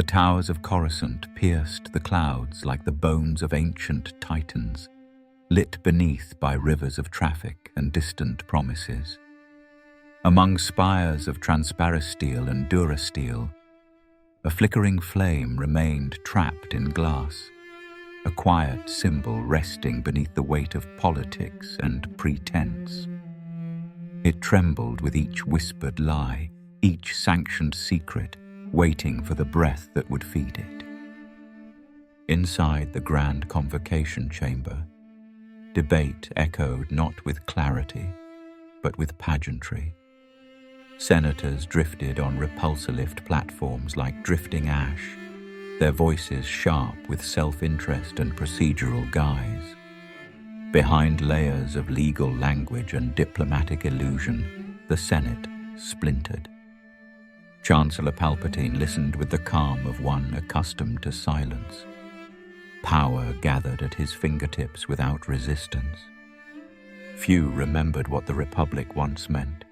towers of Coruscant pierced the clouds like the bones of ancient titans, lit beneath by rivers of traffic and distant promises. Among spires of transparisteel and durasteel, a flickering flame remained trapped in glass, a quiet symbol resting beneath the weight of politics and pretense. It trembled with each whispered lie, each sanctioned secret, waiting for the breath that would feed it. Inside the grand convocation chamber, debate echoed not with clarity, but with pageantry. Senators drifted on repulsor-lift platforms like drifting ash, their voices sharp with self-interest and procedural guise. Behind layers of legal language and diplomatic illusion, the Senate splintered. Chancellor Palpatine listened with the calm of one accustomed to silence. Power gathered at his fingertips without resistance. Few remembered what the Republic once meant.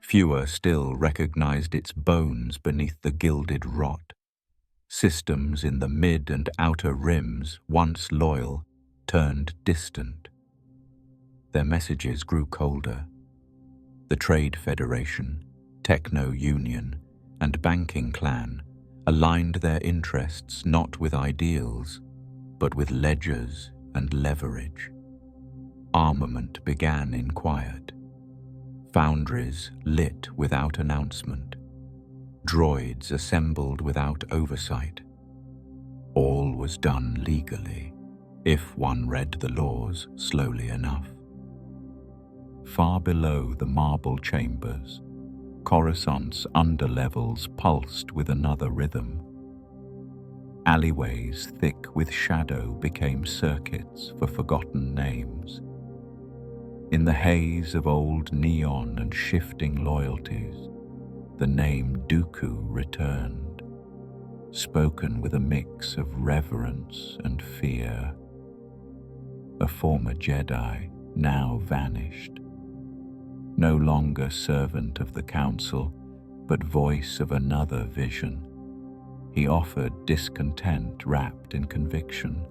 Fewer still recognized its bones beneath the gilded rot. Systems in the mid and outer rims, once loyal, turned distant. Their messages grew colder. The Trade Federation, Techno-Union, and Banking Clan aligned their interests not with ideals, but with ledgers and leverage. Armament began in quiet. Foundries lit without announcement. Droids assembled without oversight. All was done legally, if one read the laws slowly enough. Far below the marble chambers, Coruscant's underlevels pulsed with another rhythm. Alleyways thick with shadow became circuits for forgotten names. In the haze of old neon and shifting loyalties, the name Dooku returned, spoken with a mix of reverence and fear. A former Jedi, now vanished. No longer servant of the Council, but voice of another vision. He offered discontent wrapped in conviction.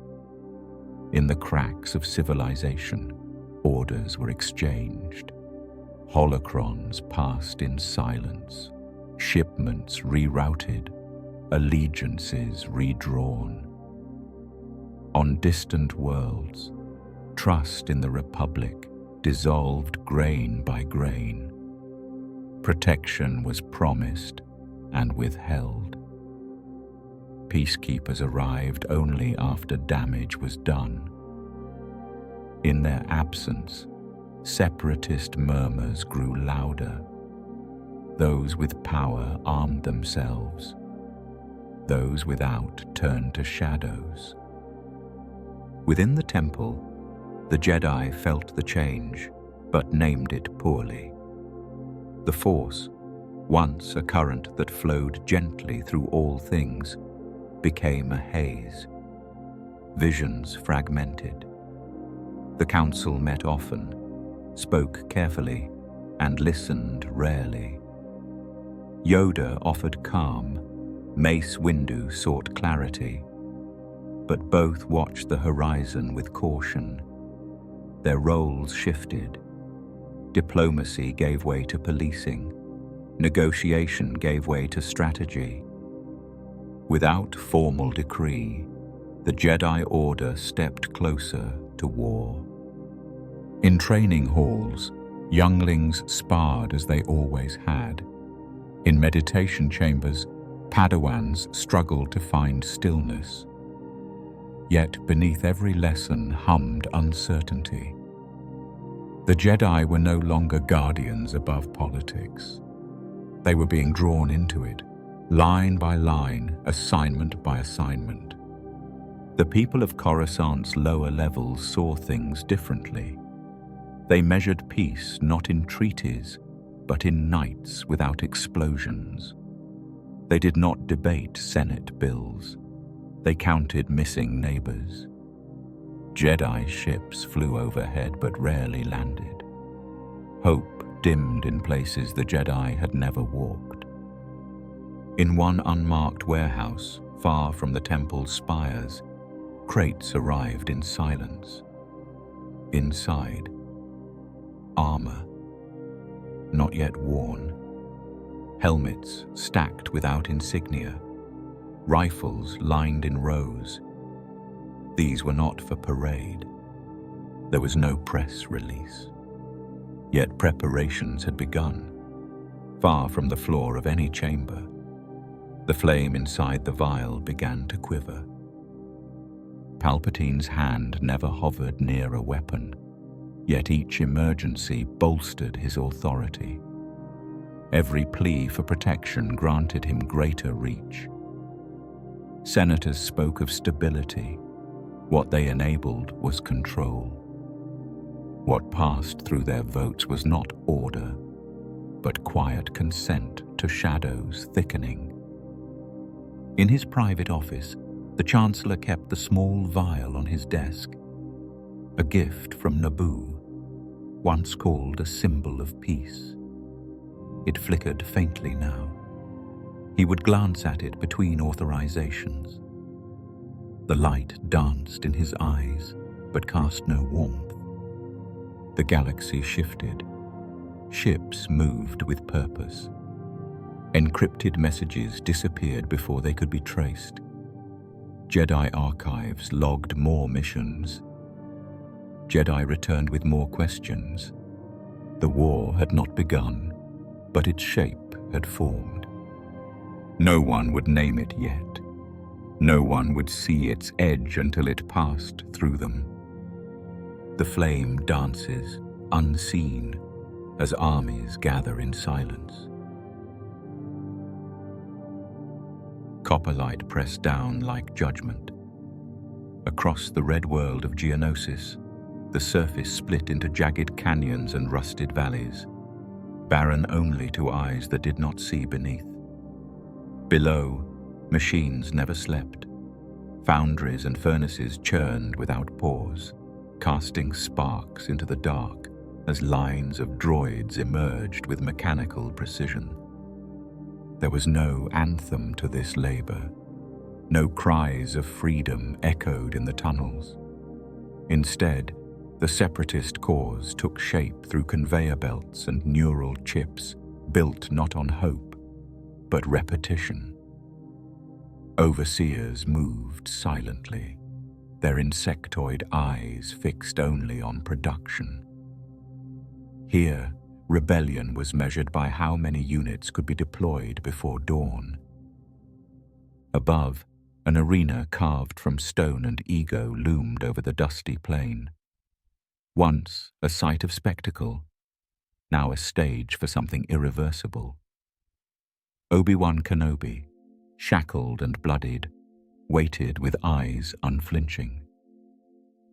In the cracks of civilization, orders were exchanged. Holocrons passed in silence, shipments rerouted, allegiances redrawn. On distant worlds, trust in the Republic dissolved grain by grain. Protection was promised and withheld. Peacekeepers arrived only after damage was done. In their absence, separatist murmurs grew louder. Those with power armed themselves. Those without turned to shadows. Within the temple, the Jedi felt the change, but named it poorly. The Force, once a current that flowed gently through all things, became a haze. Visions fragmented. The Council met often, spoke carefully, and listened rarely. Yoda offered calm, Mace Windu sought clarity, but both watched the horizon with caution. Their roles shifted. Diplomacy gave way to policing. Negotiation gave way to strategy. Without formal decree, the Jedi Order stepped closer to war. In training halls, younglings sparred as they always had. In meditation chambers, Padawans struggled to find stillness. Yet beneath every lesson hummed uncertainty. The Jedi were no longer guardians above politics. They were being drawn into it, line by line, assignment by assignment. The people of Coruscant's lower levels saw things differently. They measured peace not in treaties, but in nights without explosions. They did not debate Senate bills. They counted missing neighbors. Jedi ships flew overhead but rarely landed. Hope dimmed in places the Jedi had never walked. In one unmarked warehouse, far from the temple's spires, crates arrived in silence. Inside, armor, not yet worn, helmets stacked without insignia, rifles lined in rows. These were not for parade. There was no press release. Yet preparations had begun, far from the floor of any chamber. The flame inside the vial began to quiver. Palpatine's hand never hovered near a weapon, yet each emergency bolstered his authority. Every plea for protection granted him greater reach. Senators spoke of stability. What they enabled was control. What passed through their votes was not order, but quiet consent to shadows thickening. In his private office, the Chancellor kept the small vial on his desk, a gift from Naboo, once called a symbol of peace. It flickered faintly now. He would glance at it between authorizations. The light danced in his eyes, but cast no warmth. The galaxy shifted. Ships moved with purpose. Encrypted messages disappeared before they could be traced. Jedi archives logged more missions. Jedi returned with more questions. The war had not begun, but its shape had formed. No one would name it yet. No one would see its edge until it passed through them. The flame dances, unseen, as armies gather in silence. Copper light pressed down like judgment. Across the red world of Geonosis, the surface split into jagged canyons and rusted valleys, barren only to eyes that did not see beneath. Below, machines never slept. Foundries and furnaces churned without pause, casting sparks into the dark as lines of droids emerged with mechanical precision. There was no anthem to this labor. No cries of freedom echoed in the tunnels. Instead, the separatist cause took shape through conveyor belts and neural chips, built not on hope, but repetition. Overseers moved silently, their insectoid eyes fixed only on production. Here, rebellion was measured by how many units could be deployed before dawn. Above, an arena carved from stone and ego loomed over the dusty plain. Once a site of spectacle, now a stage for something irreversible. Obi-Wan Kenobi, shackled and bloodied, waited with eyes unflinching.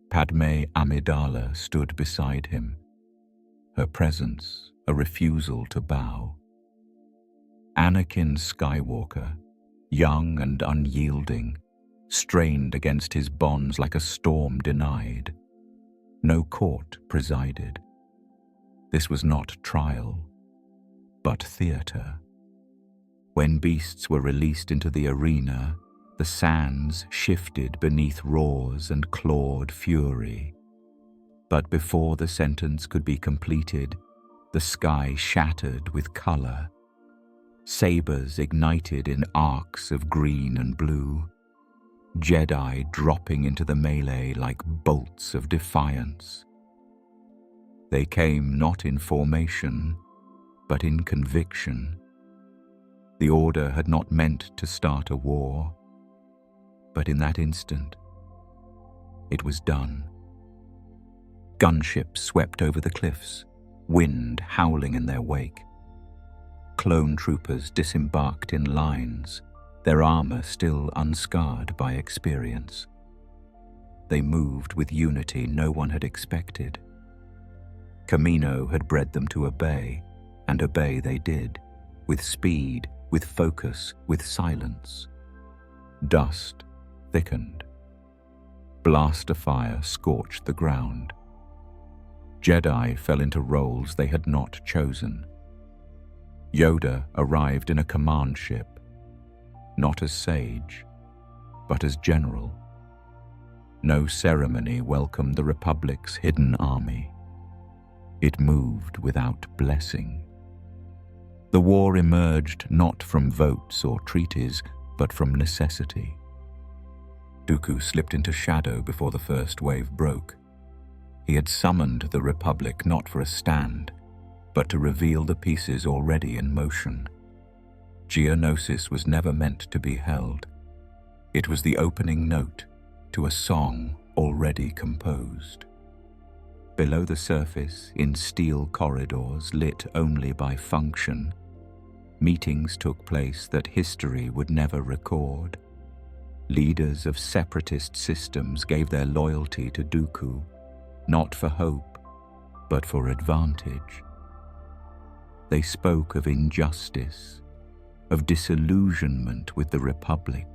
Padme Amidala stood beside him, her presence a refusal to bow. Anakin Skywalker, young and unyielding, strained against his bonds like a storm denied. No court presided. This was not trial, but theater. When beasts were released into the arena, the sands shifted beneath roars and clawed fury. But before the sentence could be completed, the sky shattered with color. Sabers ignited in arcs of green and blue. Jedi dropping into the melee like bolts of defiance. They came not in formation, but in conviction. The Order had not meant to start a war, but in that instant, it was done. Gunships swept over the cliffs, wind howling in their wake. Clone troopers disembarked in lines, their armor still unscarred by experience. They moved with unity no one had expected. Kamino had bred them to obey, and obey they did, with speed, with focus, with silence. Dust thickened. Blaster fire scorched the ground. Jedi fell into roles they had not chosen. Yoda arrived in a command ship, not as sage, but as general. No ceremony welcomed the Republic's hidden army. It moved without blessing. The war emerged not from votes or treaties, but from necessity. Dooku slipped into shadow before the first wave broke. He had summoned the Republic not for a stand, but to reveal the pieces already in motion. Geonosis was never meant to be held. It was the opening note to a song already composed. Below the surface, in steel corridors lit only by function, meetings took place that history would never record. Leaders of separatist systems gave their loyalty to Dooku, not for hope, but for advantage. They spoke of injustice, of disillusionment with the Republic,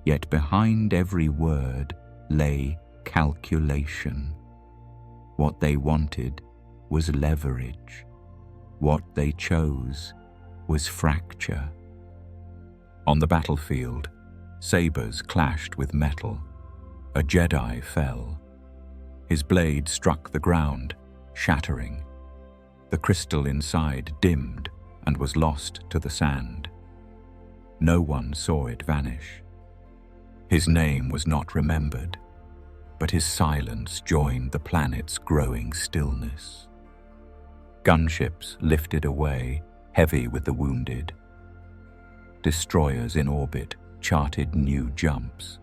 yet behind every word lay calculation. What they wanted was leverage. What they chose was fracture. On the battlefield, sabers clashed with metal. A Jedi fell. His blade struck the ground, shattering. The crystal inside dimmed and was lost to the sand. No one saw it vanish. His name was not remembered, but his silence joined the planet's growing stillness. Gunships lifted away, heavy with the wounded. Destroyers in orbit charted new jumps.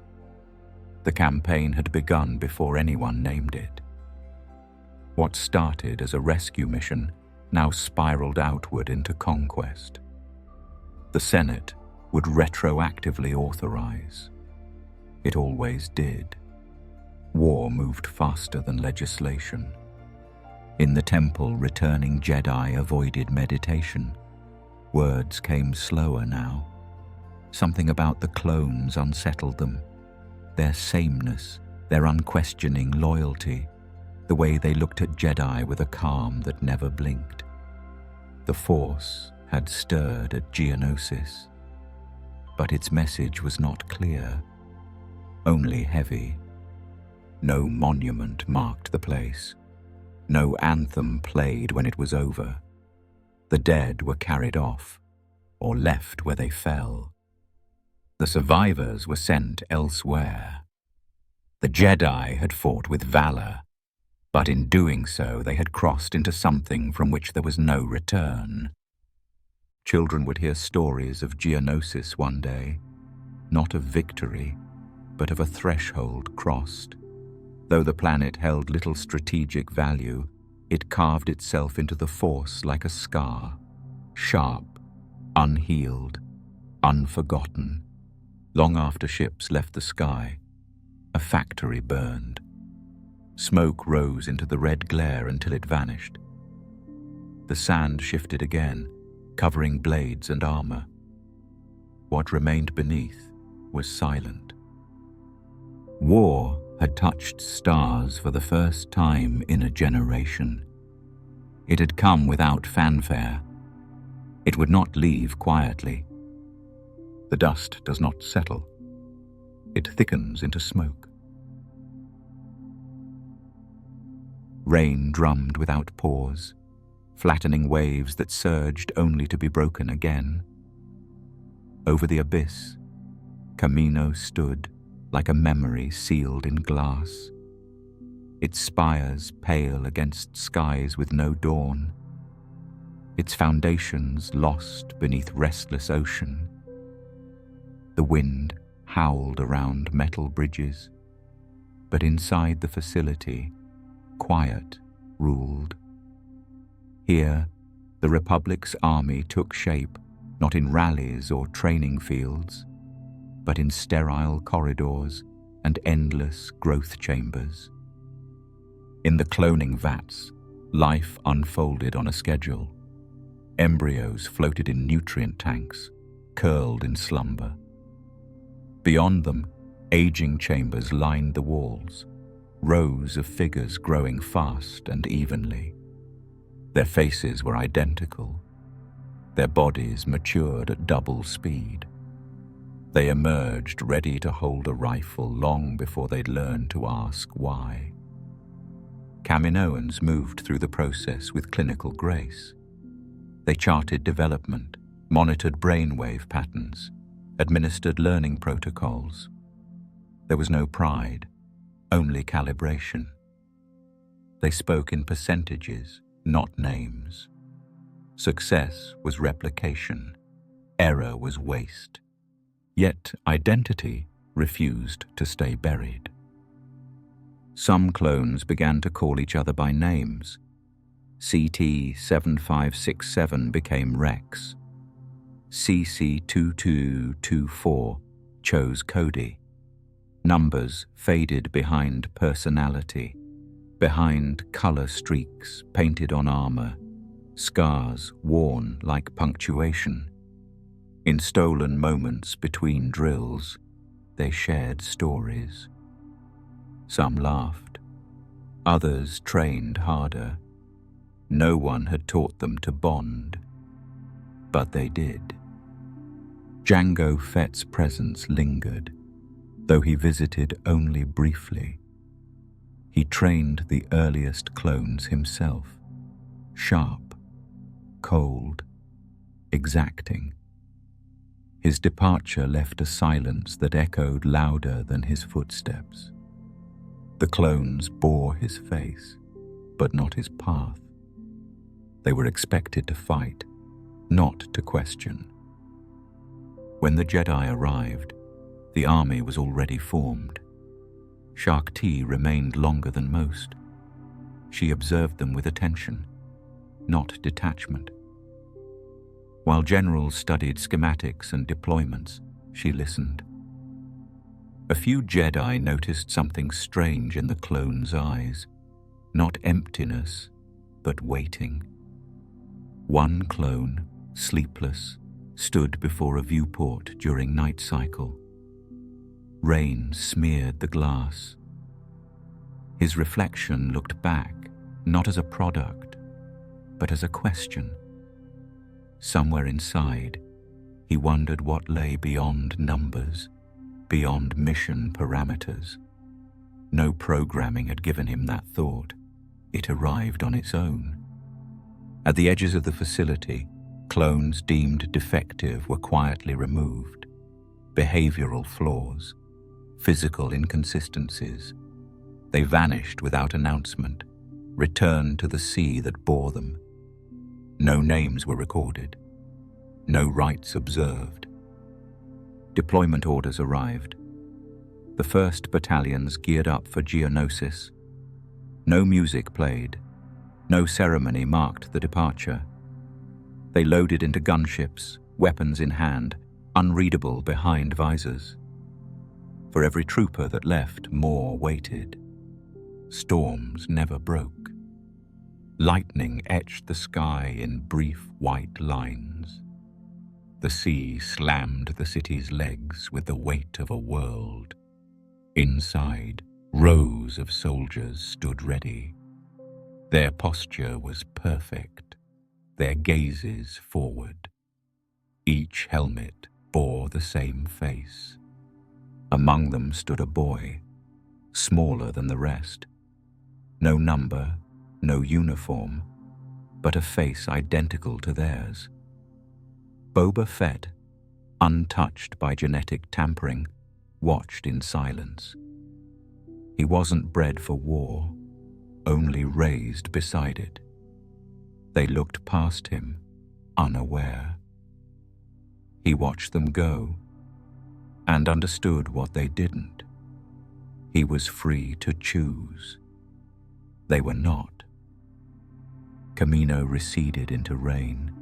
The campaign had begun before anyone named it. What started as a rescue mission now spiraled outward into conquest. The Senate would retroactively authorize. It always did. War moved faster than legislation. In the temple, returning Jedi avoided meditation. Words came slower now. Something about the clones unsettled them. Their sameness, their unquestioning loyalty, the way they looked at Jedi with a calm that never blinked. The Force had stirred at Geonosis, but its message was not clear, only heavy. No monument marked the place. No anthem played when it was over. The dead were carried off, or left where they fell. The survivors were sent elsewhere. The Jedi had fought with valor, but in doing so they had crossed into something from which there was no return. Children would hear stories of Geonosis one day, not of victory, but of a threshold crossed. Though the planet held little strategic value, it carved itself into the Force like a scar, sharp, unhealed, unforgotten. Long after ships left the sky, a factory burned. Smoke rose into the red glare until it vanished. The sand shifted again, covering blades and armor. What remained beneath was silent. War had touched stars for the first time in a generation. It had come without fanfare. It would not leave quietly. The dust does not settle. It thickens into smoke. Rain drummed without pause, flattening waves that surged only to be broken again. Over the abyss, Camino stood like a memory sealed in glass, its spires pale against skies with no dawn, its foundations lost beneath restless ocean. The wind howled around metal bridges, but inside the facility, quiet ruled. Here, the Republic's army took shape not in rallies or training fields, but in sterile corridors and endless growth chambers. In the cloning vats, life unfolded on a schedule. Embryos floated in nutrient tanks, curled in slumber. Beyond them, aging chambers lined the walls, rows of figures growing fast and evenly. Their faces were identical. Their bodies matured at double speed. They emerged ready to hold a rifle long before they'd learned to ask why. Kaminoans moved through the process with clinical grace. They charted development, monitored brainwave patterns, administered learning protocols. There was no pride, only calibration. They spoke in percentages, not names. Success was replication, error was waste. Yet identity refused to stay buried. Some clones began to call each other by names. CT-7567 became Rex. CC-2224 chose Cody. Numbers faded behind personality, behind color streaks painted on armor, scars worn like punctuation. In stolen moments between drills, they shared stories. Some laughed. Others trained harder. No one had taught them to bond, but they did. Jango Fett's presence lingered, though he visited only briefly. He trained the earliest clones himself, sharp, cold, exacting. His departure left a silence that echoed louder than his footsteps. The clones bore his face, but not his path. They were expected to fight, not to question. When the Jedi arrived, the army was already formed. Shakti remained longer than most. She observed them with attention, not detachment. While generals studied schematics and deployments, she listened. A few Jedi noticed something strange in the clones' eyes, not emptiness, but waiting. One clone, sleepless, stood before a viewport during night cycle. Rain smeared the glass. His reflection looked back, not as a product, but as a question. Somewhere inside, he wondered what lay beyond numbers, beyond mission parameters. No programming had given him that thought. It arrived on its own. At the edges of the facility, clones deemed defective were quietly removed. Behavioral flaws, physical inconsistencies. They vanished without announcement, returned to the sea that bore them. No names were recorded. No rites observed. Deployment orders arrived. The first battalions geared up for Geonosis. No music played. No ceremony marked the departure. They loaded into gunships, weapons in hand, unreadable behind visors. For every trooper that left, more waited. Storms never broke. Lightning etched the sky in brief white lines. The sea slammed the city's legs with the weight of a world. Inside, rows of soldiers stood ready. Their posture was perfect, their gazes forward. Each helmet bore the same face. Among them stood a boy, smaller than the rest. No number, no uniform, but a face identical to theirs. Boba Fett, untouched by genetic tampering, watched in silence. He wasn't bred for war, only raised beside it. They looked past him, unaware. He watched them go, and understood what they didn't. He was free to choose. They were not. Kamino receded into rain.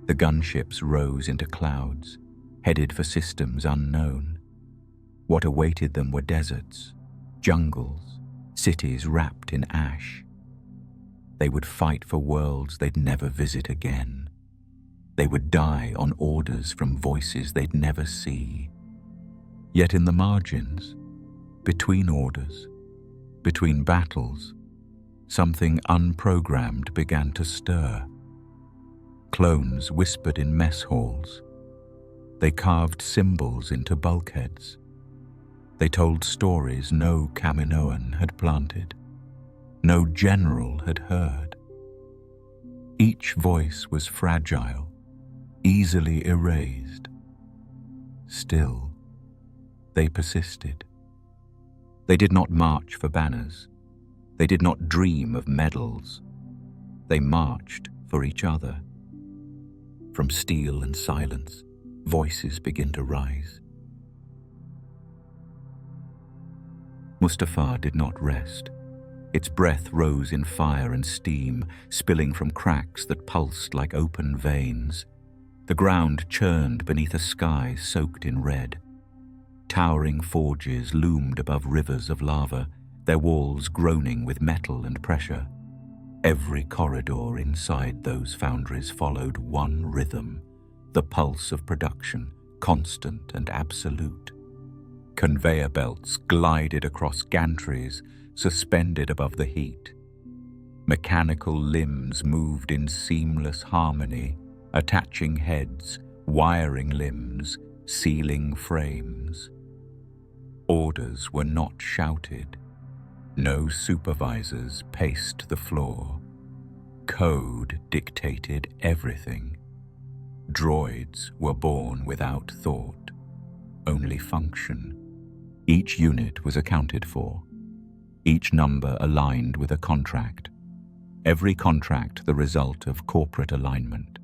The gunships rose into clouds, headed for systems unknown. What awaited them were deserts, jungles, cities wrapped in ash. They would fight for worlds they'd never visit again. They would die on orders from voices they'd never see. Yet in the margins, between orders, between battles, something unprogrammed began to stir. Clones whispered in mess halls. They carved symbols into bulkheads. They told stories no Kaminoan had planted, no general had heard. Each voice was fragile, easily erased. Still, they persisted. They did not march for banners. They did not dream of medals. They marched for each other. From steel and silence, voices begin to rise. Mustafar did not rest. Its breath rose in fire and steam, spilling from cracks that pulsed like open veins. The ground churned beneath a sky soaked in red. Towering forges loomed above rivers of lava, their walls groaning with metal and pressure. Every corridor inside those foundries followed one rhythm, the pulse of production, constant and absolute. Conveyor belts glided across gantries, suspended above the heat. Mechanical limbs moved in seamless harmony, attaching heads, wiring limbs, sealing frames. Orders were not shouted. No supervisors paced the floor. Code dictated everything. Droids were born without thought, only function. Each unit was accounted for, each number aligned with a contract, every contract the result of corporate alignment.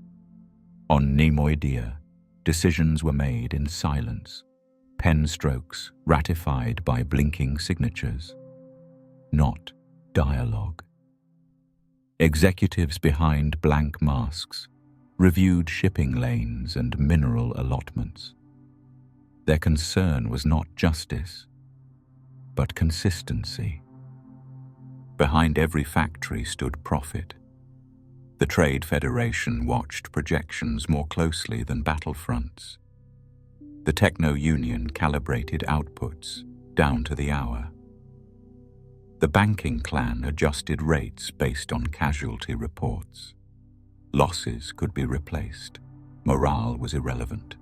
On Neimoidia, decisions were made in silence, pen strokes ratified by blinking signatures, not dialogue. Executives behind blank masks reviewed shipping lanes and mineral allotments. Their concern was not justice, but consistency. Behind every factory stood profit. The Trade Federation watched projections more closely than battlefronts. The Techno-Union calibrated outputs down to the hour. The banking clan adjusted rates based on casualty reports. Losses could be replaced. Morale was irrelevant.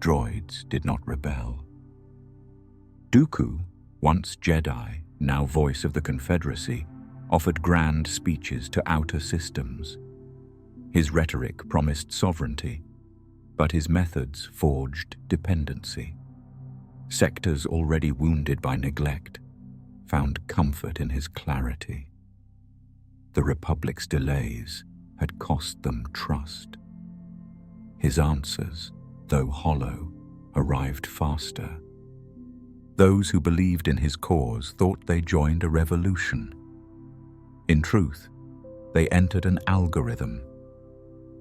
Droids did not rebel. Dooku, once Jedi, now voice of the Confederacy, offered grand speeches to outer systems. His rhetoric promised sovereignty, but his methods forged dependency. Sectors already wounded by neglect found comfort in his clarity. The Republic's delays had cost them trust. His answers, though hollow, arrived faster. Those who believed in his cause thought they joined a revolution. In truth, they entered an algorithm.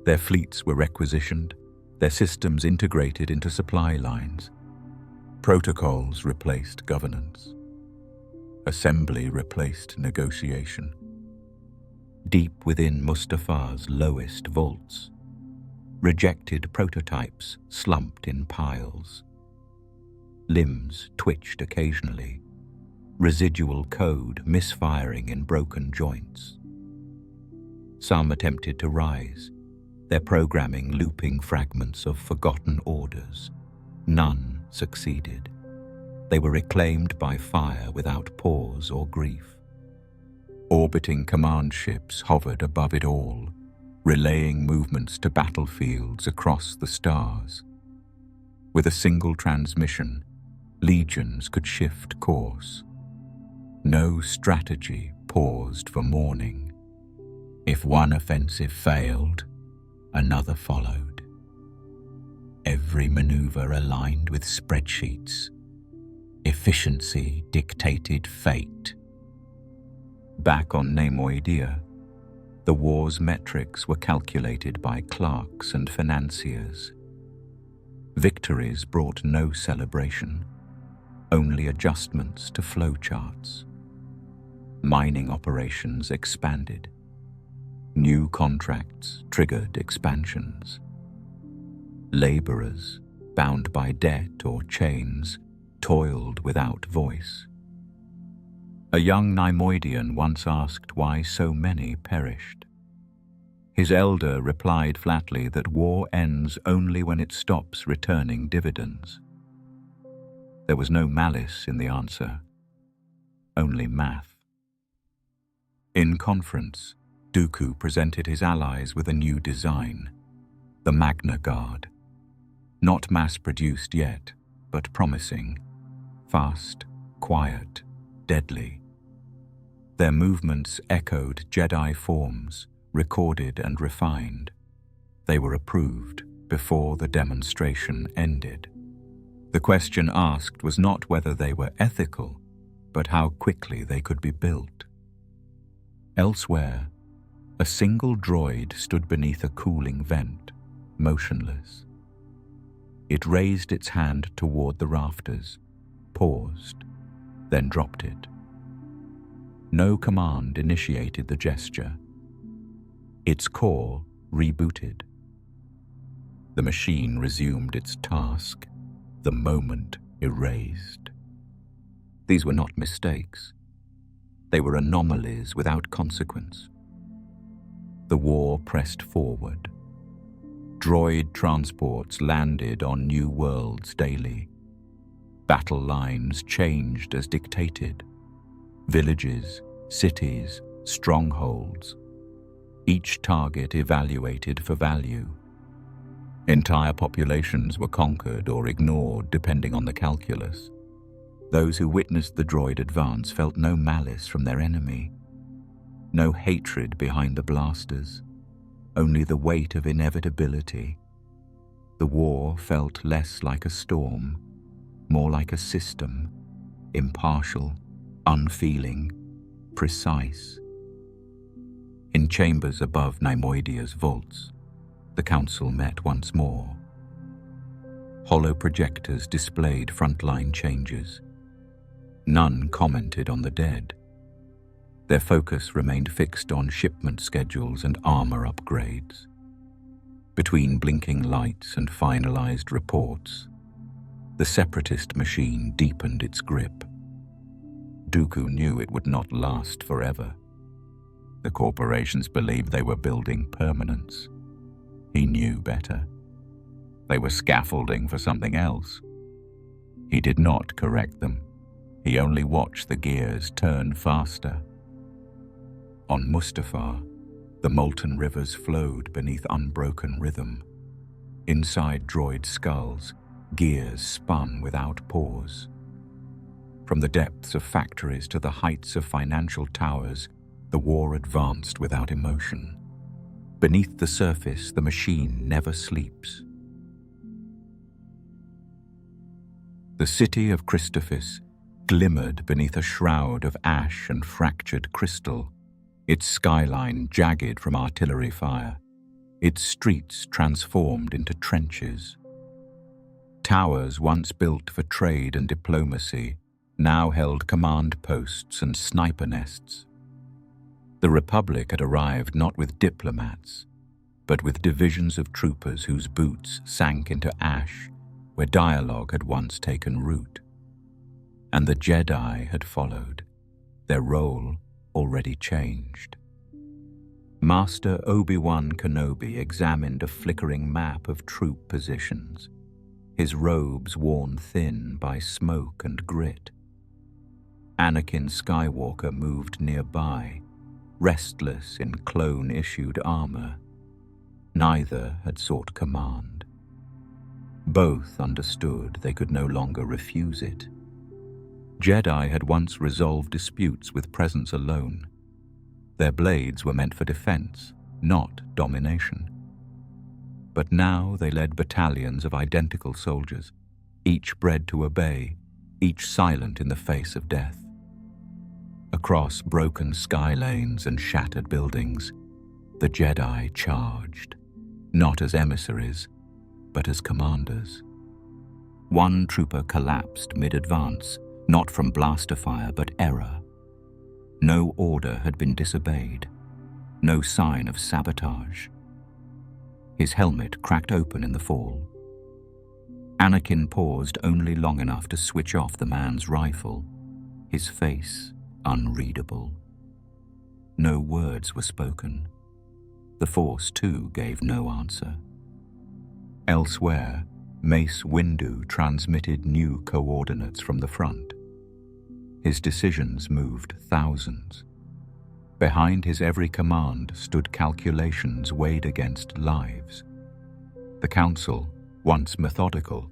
Their fleets were requisitioned, their systems integrated into supply lines. Protocols replaced governance. Assembly replaced negotiation. Deep within Mustafar's lowest vaults, rejected prototypes slumped in piles. Limbs twitched occasionally, residual code misfiring in broken joints. Some attempted to rise, their programming looping fragments of forgotten orders. None succeeded. They were reclaimed by fire without pause or grief. Orbiting command ships hovered above it all, relaying movements to battlefields across the stars. With a single transmission, legions could shift course. No strategy paused for mourning. If one offensive failed, another followed. Every maneuver aligned with spreadsheets. Efficiency dictated fate. Back on Neimoidia, the war's metrics were calculated by clerks and financiers. Victories brought no celebration, only adjustments to flowcharts. Mining operations expanded. New contracts triggered expansions. Laborers, bound by debt or chains, toiled without voice. A young Neimoidian once asked why so many perished. His elder replied flatly that war ends only when it stops returning dividends. There was no malice in the answer, only math. In conference, Dooku presented his allies with a new design, the Magna Guard. Not mass-produced yet, but promising. Fast, quiet, deadly. Their movements echoed Jedi forms, recorded and refined. They were approved before the demonstration ended. The question asked was not whether they were ethical, but how quickly they could be built. Elsewhere, a single droid stood beneath a cooling vent, motionless. It raised its hand toward the rafters, paused, then dropped it. No command initiated the gesture. Its core rebooted. The machine resumed its task, the moment erased. These were not mistakes. They were anomalies without consequence. The war pressed forward. Droid transports landed on new worlds daily. Battle lines changed as dictated. Villages, cities, strongholds. Each target evaluated for value. Entire populations were conquered or ignored depending on the calculus. Those who witnessed the droid advance felt no malice from their enemy, no hatred behind the blasters, only the weight of inevitability. The war felt less like a storm, more like a system, impartial, unfeeling, precise. In chambers above Neimoidia's vaults, the council met once more. Hollow projectors displayed frontline changes. None commented on the dead. Their focus remained fixed on shipment schedules and armor upgrades. Between blinking lights and finalized reports, the separatist machine deepened its grip. Dooku knew it would not last forever. The corporations believed they were building permanence. He knew better. They were scaffolding for something else. He did not correct them. He only watched the gears turn faster. On Mustafar, the molten rivers flowed beneath unbroken rhythm. Inside droid skulls, gears spun without pause. From the depths of factories to the heights of financial towers, the war advanced without emotion. Beneath the surface, the machine never sleeps. The city of Christophis glimmered beneath a shroud of ash and fractured crystal, its skyline jagged from artillery fire, its streets transformed into trenches. Towers once built for trade and diplomacy now held command posts and sniper nests. The Republic had arrived not with diplomats, but with divisions of troopers whose boots sank into ash where dialogue had once taken root. And the Jedi had followed, their role already changed. Master Obi-Wan Kenobi examined a flickering map of troop positions, his robes worn thin by smoke and grit. Anakin Skywalker moved nearby, restless in clone-issued armor. Neither had sought command. Both understood they could no longer refuse it. Jedi had once resolved disputes with presence alone. Their blades were meant for defense, not domination. But now they led battalions of identical soldiers, each bred to obey, each silent in the face of death. Across broken sky lanes and shattered buildings, the Jedi charged, not as emissaries, but as commanders. One trooper collapsed mid-advance, not from blaster fire, but error. No order had been disobeyed, no sign of sabotage. His helmet cracked open in the fall. Anakin paused only long enough to switch off the man's rifle, his face unreadable. No words were spoken. The Force, too, gave no answer. Elsewhere, Mace Windu transmitted new coordinates from the front. His decisions moved thousands. Behind his every command stood calculations weighed against lives. The Council, once methodical,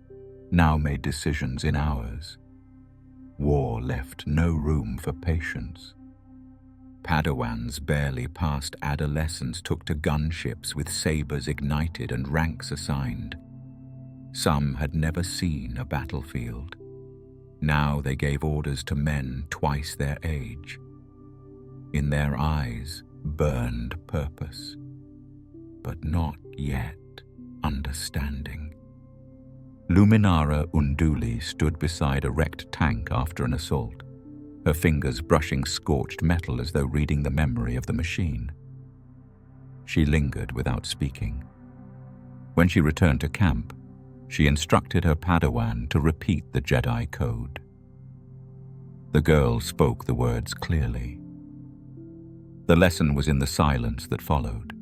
now made decisions in hours. War left no room for patience. Padawans barely past adolescence took to gunships with sabers ignited and ranks assigned. Some had never seen a battlefield. Now they gave orders to men twice their age. In their eyes burned purpose, but not yet understanding. Luminara Unduli stood beside a wrecked tank after an assault, her fingers brushing scorched metal as though reading the memory of the machine. She lingered without speaking. When she returned to camp, she instructed her Padawan to repeat the Jedi code. The girl spoke the words clearly. The lesson was in the silence that followed.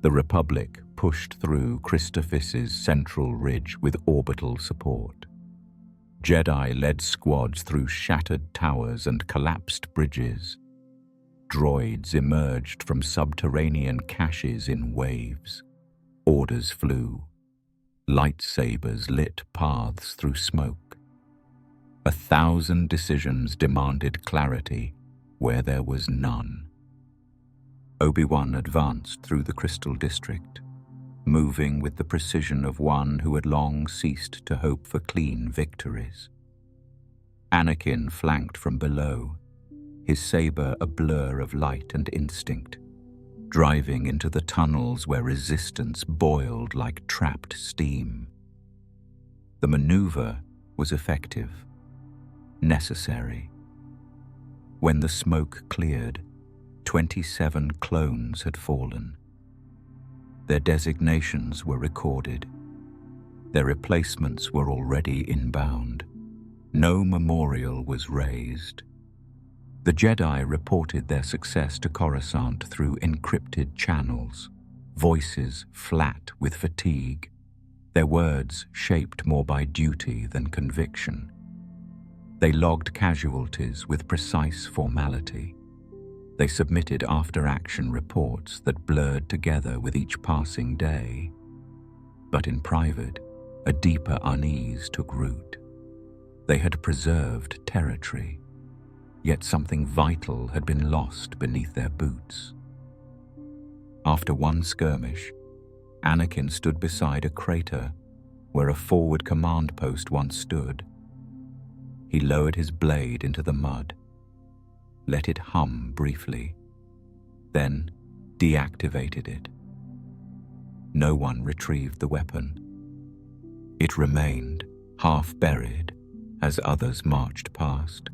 The Republic pushed through Christophis' central ridge with orbital support. Jedi led squads through shattered towers and collapsed bridges. Droids emerged from subterranean caches in waves. Orders flew. Lightsabers lit paths through smoke. 1,000 decisions demanded clarity where there was none. Obi-Wan advanced through the Crystal District, moving with the precision of one who had long ceased to hope for clean victories. Anakin flanked from below, his saber a blur of light and instinct, driving into the tunnels where resistance boiled like trapped steam. The maneuver was effective, necessary. When the smoke cleared, 27 clones had fallen. Their designations were recorded. Their replacements were already inbound. No memorial was raised. The Jedi reported their success to Coruscant through encrypted channels, voices flat with fatigue, their words shaped more by duty than conviction. They logged casualties with precise formality. They submitted after-action reports that blurred together with each passing day. But in private, a deeper unease took root. They had preserved territory, yet something vital had been lost beneath their boots. After one skirmish, Anakin stood beside a crater where a forward command post once stood. He lowered his blade into the mud, let it hum briefly, then deactivated it. No one retrieved the weapon. It remained, half buried, as others marched past.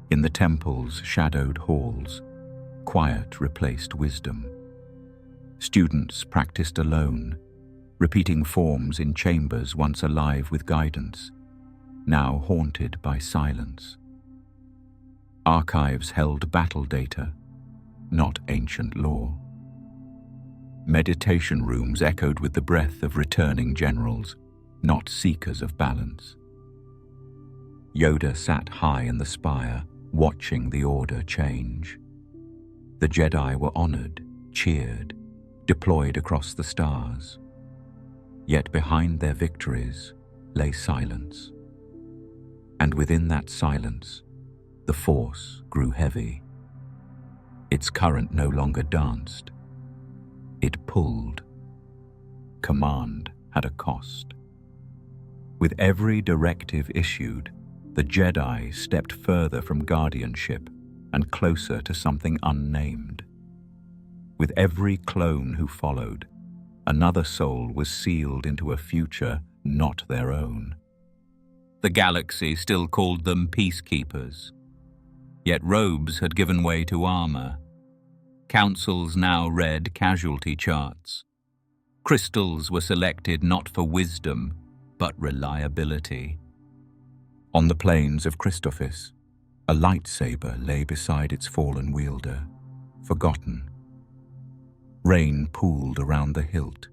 In the temple's shadowed halls, quiet replaced wisdom. Students practiced alone, repeating forms in chambers once alive with guidance, now haunted by silence. Archives held battle data, not ancient lore. Meditation rooms echoed with the breath of returning generals, not seekers of balance. Yoda sat high in the spire, watching the order change. The Jedi were honored, cheered, deployed across the stars. Yet behind their victories lay silence. And within that silence, the Force grew heavy. Its current no longer danced. It pulled. Command had a cost. With every directive issued, the Jedi stepped further from guardianship and closer to something unnamed. With every clone who followed, another soul was sealed into a future not their own. The galaxy still called them peacekeepers. Yet robes had given way to armor. Councils now read casualty charts. Crystals were selected not for wisdom, but reliability. On the plains of Christophis, a lightsaber lay beside its fallen wielder, forgotten. Rain pooled around the hilt.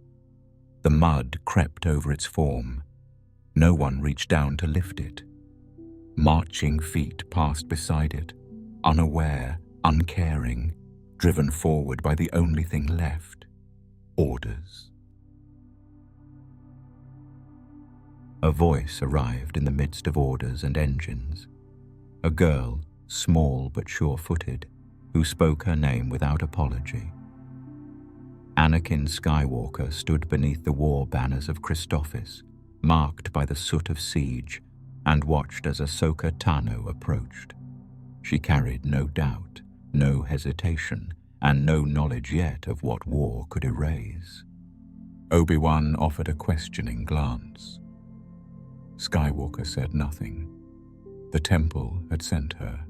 The mud crept over its form. No one reached down to lift it. Marching feet passed beside it, unaware, uncaring, driven forward by the only thing left: orders. A voice arrived in the midst of orders and engines. A girl, small but sure-footed, who spoke her name without apology. Anakin Skywalker stood beneath the war banners of Christophsis, marked by the soot of siege, and watched as Ahsoka Tano approached. She carried no doubt, no hesitation, and no knowledge yet of what war could erase. Obi-Wan offered a questioning glance. Skywalker said nothing. The temple had sent her.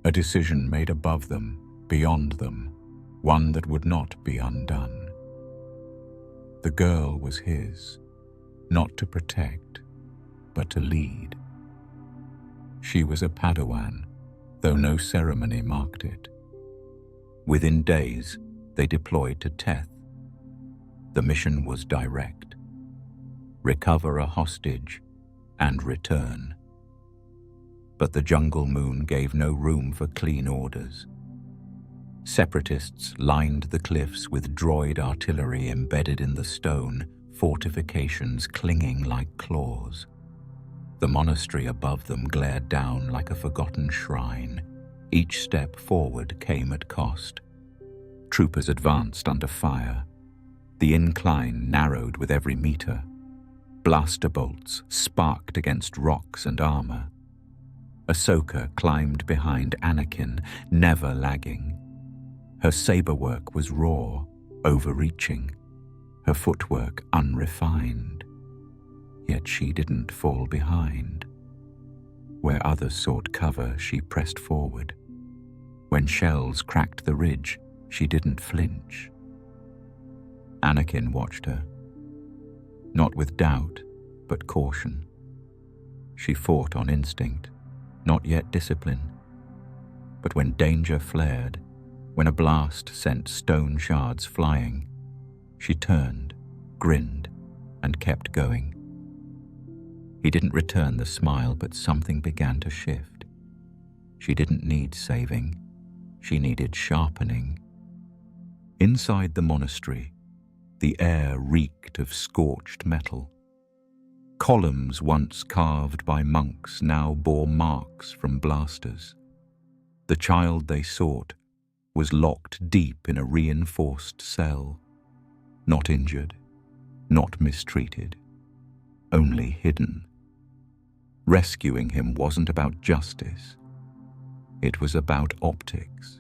A decision made above them, beyond them, one that would not be undone. The girl was his, not to protect, but to lead. She was a Padawan, though no ceremony marked it. Within days, they deployed to Teth. The mission was direct: recover a hostage and return. But the jungle moon gave no room for clean orders. Separatists lined the cliffs with droid artillery embedded in the stone, fortifications clinging like claws. The monastery above them glared down like a forgotten shrine. Each step forward came at cost. Troopers advanced under fire. The incline narrowed with every meter. Blaster bolts sparked against rocks and armor. Ahsoka climbed behind Anakin, never lagging. Her saber work was raw, overreaching. Her footwork unrefined. Yet she didn't fall behind. Where others sought cover, she pressed forward. When shells cracked the ridge, she didn't flinch. Anakin watched her. Not with doubt, but caution. She fought on instinct, not yet discipline. But when danger flared, when a blast sent stone shards flying, she turned, grinned, and kept going. He didn't return the smile, but something began to shift. She didn't need saving. She needed sharpening. Inside the monastery, the air reeked of scorched metal. Columns once carved by monks now bore marks from blasters. The child they sought was locked deep in a reinforced cell, not injured, not mistreated, only hidden. Rescuing him wasn't about justice. It was about optics,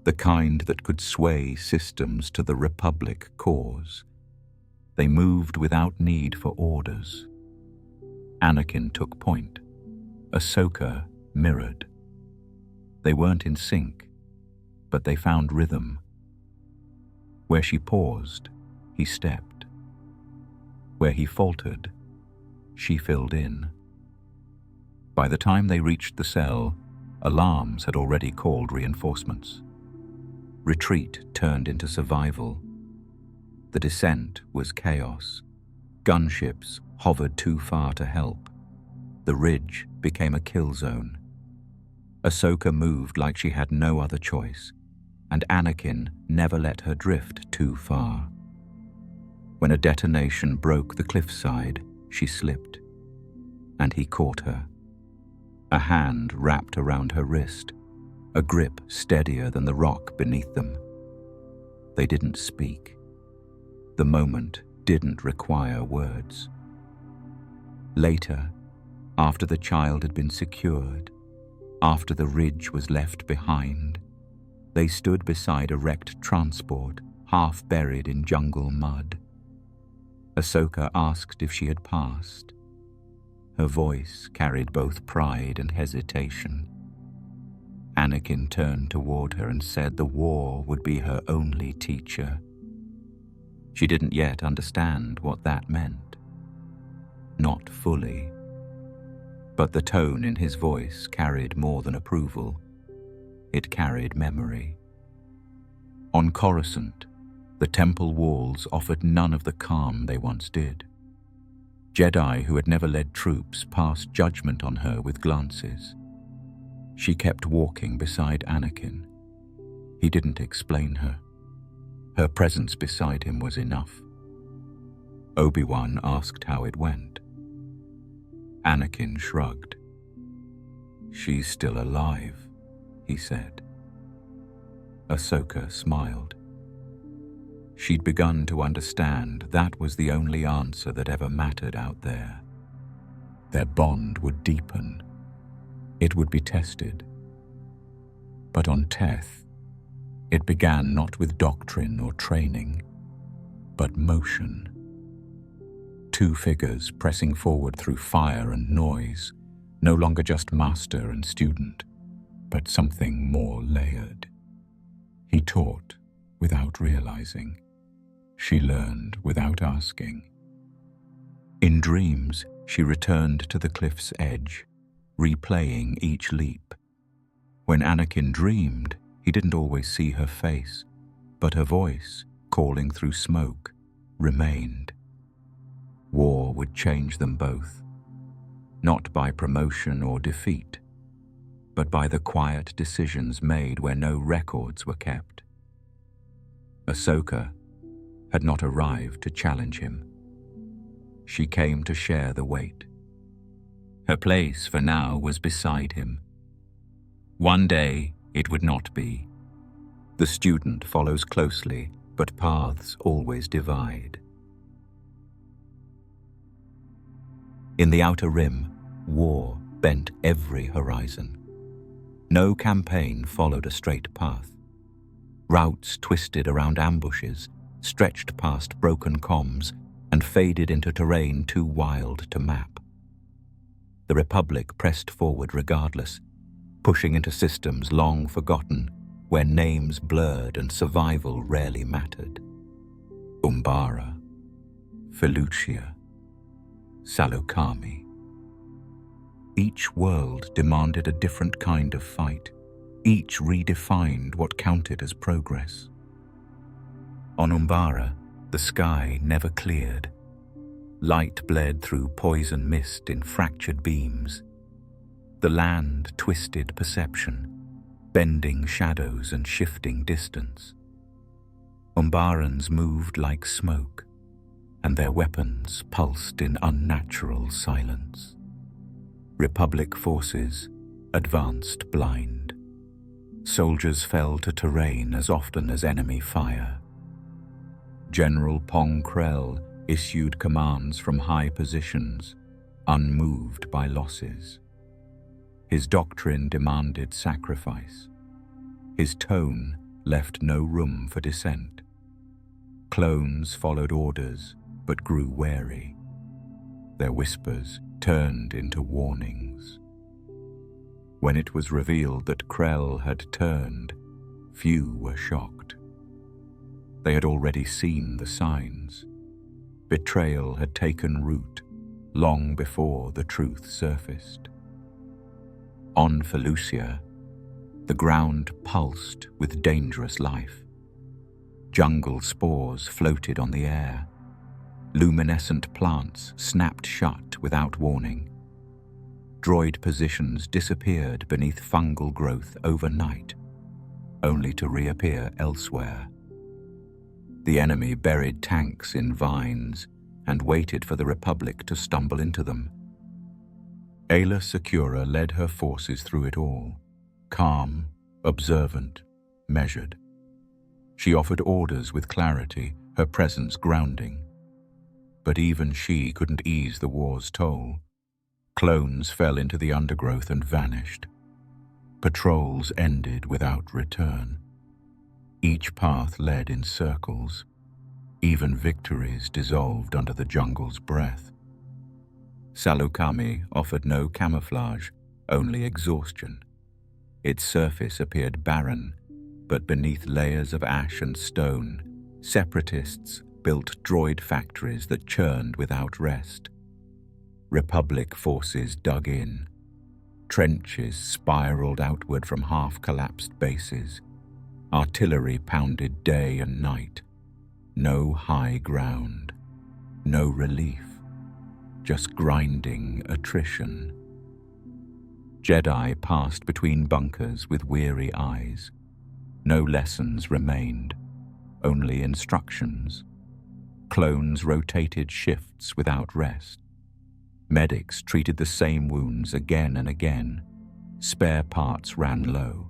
the kind that could sway systems to the Republic cause. They moved without need for orders. Anakin took point. Ahsoka mirrored. They weren't in sync, but they found rhythm. Where she paused, he stepped. Where he faltered, she filled in. By the time they reached the cell, alarms had already called reinforcements. Retreat turned into survival. The descent was chaos. Gunships hovered too far to help. The ridge became a kill zone. Ahsoka moved like she had no other choice, and Anakin never let her drift too far. When a detonation broke the cliffside, she slipped, and he caught her. A hand wrapped around her wrist, a grip steadier than the rock beneath them. They didn't speak. The moment didn't require words. Later, after the child had been secured, after the ridge was left behind, they stood beside a wrecked transport, half buried in jungle mud. Ahsoka asked if she had passed. Her voice carried both pride and hesitation. Anakin turned toward her and said the war would be her only teacher. She didn't yet understand what that meant. Not fully. But the tone in his voice carried more than approval. It carried memory. On Coruscant, The temple walls offered none of the calm they once did. Jedi who had never led troops passed judgment on her with glances. She kept walking beside Anakin. He didn't explain her. Her presence beside him was enough. Obi-Wan asked how it went. Anakin shrugged. "She's still alive," he said. Ahsoka smiled. She'd begun to understand that was the only answer that ever mattered out there. Their bond would deepen. It would be tested. But on Teth, it began not with doctrine or training, but motion. Two figures pressing forward through fire and noise, no longer just master and student, but something more layered. He taught without realizing. She learned without asking. In dreams, she returned to the cliff's edge, replaying each leap. When Anakin dreamed, he didn't always see her face, but her voice, calling through smoke, remained. War would change them both, not by promotion or defeat, but by the quiet decisions made where no records were kept. Ahsoka had not arrived to challenge him. She came to share the weight. Her place for now was beside him. One day it would not be. The student follows closely, but paths always divide. In the Outer Rim, war bent every horizon. No campaign followed a straight path. Routes twisted around ambushes, stretched past broken comms, and faded into terrain too wild to map. The Republic pressed forward regardless, pushing into systems long forgotten, where names blurred and survival rarely mattered. Umbara, Felucia, Salokami. Each world demanded a different kind of fight. Each redefined what counted as progress. On Umbara, the sky never cleared. Light bled through poison mist in fractured beams. The land twisted perception, bending shadows and shifting distance. Umbarans moved like smoke, and their weapons pulsed in unnatural silence. Republic forces advanced blind. Soldiers fell to terrain as often as enemy fire. General Pong Krell issued commands from high positions, unmoved by losses. His doctrine demanded sacrifice. His tone left no room for dissent. Clones followed orders, but grew wary. Their whispers turned into warnings. When it was revealed that Krell had turned, few were shocked. They had already seen the signs. Betrayal had taken root long before the truth surfaced. On Felucia, the ground pulsed with dangerous life. Jungle spores floated on the air. Luminescent plants snapped shut without warning. Droid positions disappeared beneath fungal growth overnight, only to reappear elsewhere. The enemy buried tanks in vines and waited for the Republic to stumble into them. Aayla Secura led her forces through it all, calm, observant, measured. She offered orders with clarity, her presence grounding. But even she couldn't ease the war's toll. Clones fell into the undergrowth and vanished. Patrols ended without return. Each path led in circles. Even victories dissolved under the jungle's breath. Salokami offered no camouflage, only exhaustion. Its surface appeared barren, but beneath layers of ash and stone, separatists built droid factories that churned without rest. Republic forces dug in. Trenches spiraled outward from half-collapsed bases. Artillery pounded day and night. No high ground, no relief, just grinding attrition. Jedi passed between bunkers with weary eyes. No lessons remained, only instructions. Clones rotated shifts without rest. Medics treated the same wounds again and again. Spare parts ran low.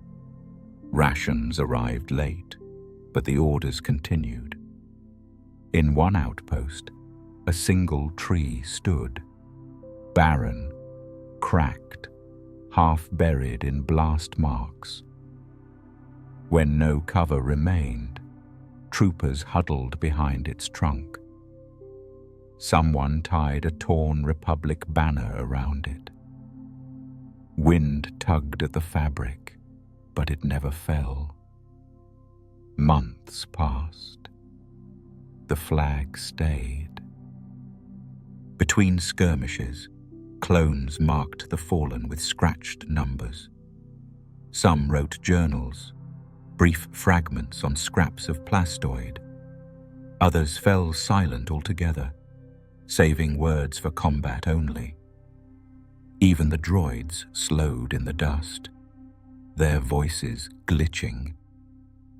Rations arrived late, but the orders continued. In one outpost, a single tree stood, barren, cracked, half buried in blast marks. When no cover remained, troopers huddled behind its trunk. Someone tied a torn Republic banner around it. Wind tugged at the fabric, but it never fell. Months passed. The flag stayed. Between skirmishes, clones marked the fallen with scratched numbers. Some wrote journals, brief fragments on scraps of plastoid. Others fell silent altogether, saving words for combat only. Even the droids slowed in the dust, their voices glitching,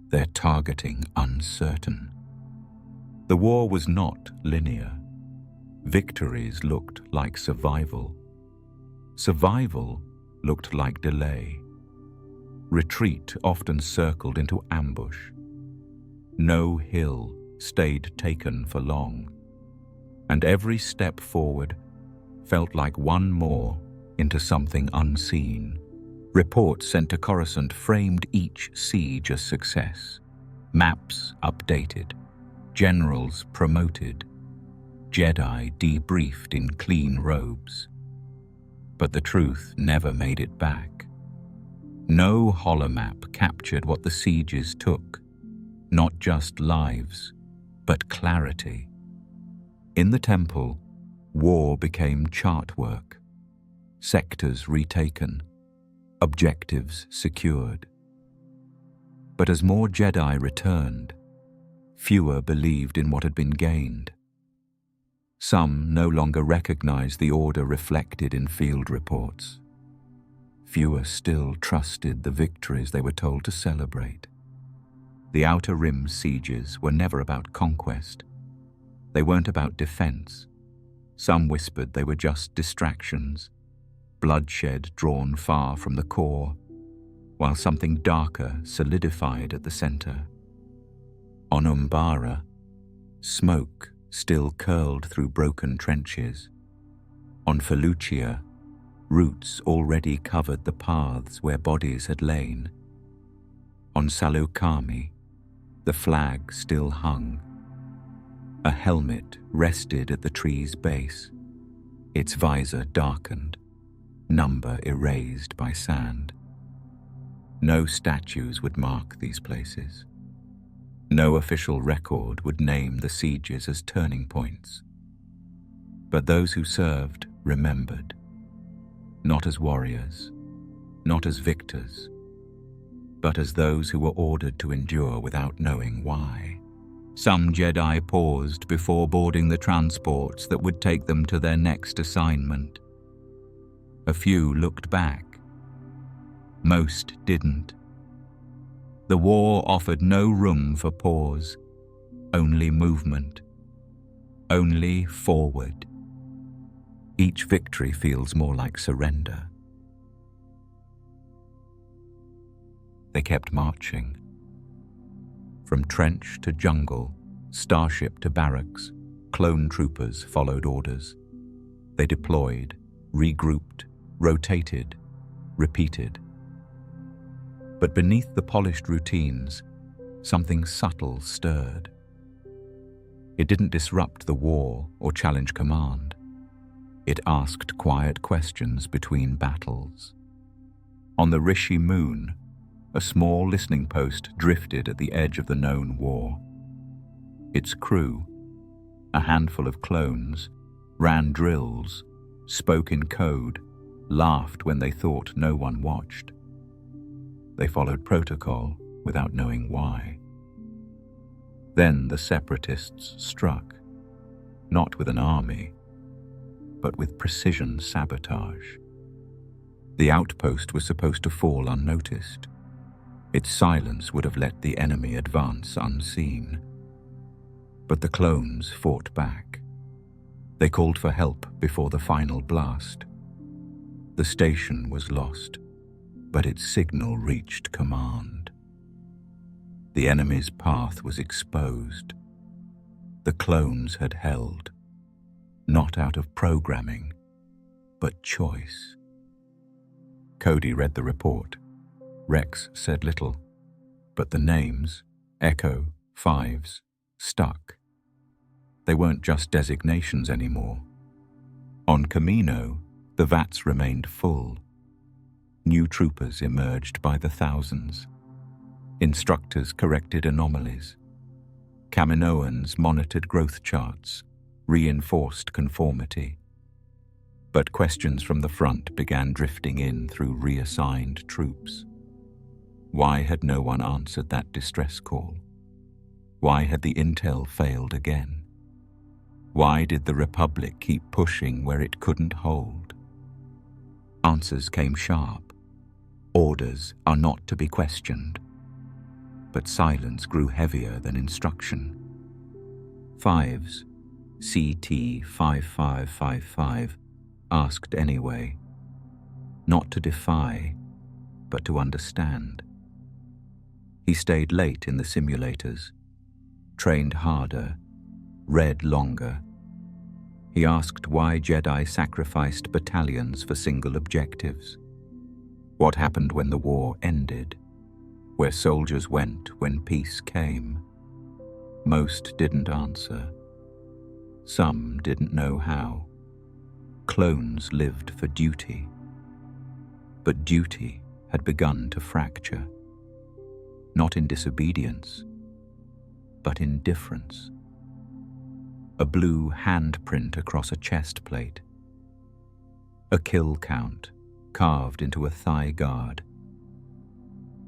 their targeting uncertain. The war was not linear. Victories looked like survival. Survival looked like delay. Retreat often circled into ambush. No hill stayed taken for long, and every step forward felt like one more into something unseen. Reports sent to Coruscant framed each siege a success. Maps updated, generals promoted, Jedi debriefed in clean robes. But the truth never made it back. No holomap captured what the sieges took, not just lives, but clarity. In the temple, war became chart work, sectors retaken, objectives secured. But as more Jedi returned, fewer believed in what had been gained. Some no longer recognized the order reflected in field reports. Fewer still trusted the victories they were told to celebrate. The Outer Rim sieges were never about conquest. They weren't about defense. Some whispered they were just distractions, bloodshed drawn far from the core, while something darker solidified at the center. On Umbara, smoke still curled through broken trenches. On Felucia, roots already covered the paths where bodies had lain. On Salukami, the flag still hung. A helmet rested at the tree's base, its visor darkened, number erased by sand. No statues would mark these places. No official record would name the sieges as turning points. But those who served remembered, not as warriors, not as victors, but as those who were ordered to endure without knowing why. Some Jedi paused before boarding the transports that would take them to their next assignment. A few looked back. Most didn't. The war offered no room for pause, only movement, only forward. Each victory feels more like surrender. They kept marching. From trench to jungle, starship to barracks, clone troopers followed orders. They deployed, regrouped, rotated, repeated. But beneath the polished routines, something subtle stirred. It didn't disrupt the war or challenge command. It asked quiet questions between battles. On the Rishi moon, a small listening post drifted at the edge of the known war. Its crew, a handful of clones, ran drills, spoke in code, laughed when they thought no one watched. They followed protocol without knowing why. Then the separatists struck, not with an army, but with precision sabotage. The outpost was supposed to fall unnoticed. Its silence would have let the enemy advance unseen. But the clones fought back. They called for help before the final blast. The station was lost, but its signal reached command. The enemy's path was exposed. The clones had held, not out of programming, but choice. Cody read the report. Rex said little, but the names, Echo, Fives, stuck. They weren't just designations anymore. On Camino, the vats remained full. New troopers emerged by the thousands. Instructors corrected anomalies. Kaminoans monitored growth charts, reinforced conformity. But questions from the front began drifting in through reassigned troops. Why had no one answered that distress call? Why had the intel failed again? Why did the Republic keep pushing where it couldn't hold? Answers came sharp. Orders are not to be questioned. But silence grew heavier than instruction. Fives, CT 5555, asked anyway. Not to defy, but to understand. He stayed late in the simulators, trained harder, read longer. He asked why Jedi sacrificed battalions for single objectives. What happened when the war ended? Where soldiers went when peace came? Most didn't answer. Some didn't know how. Clones lived for duty. But duty had begun to fracture. Not in disobedience, but in difference. A blue handprint across a chest plate. A kill count carved into a thigh guard.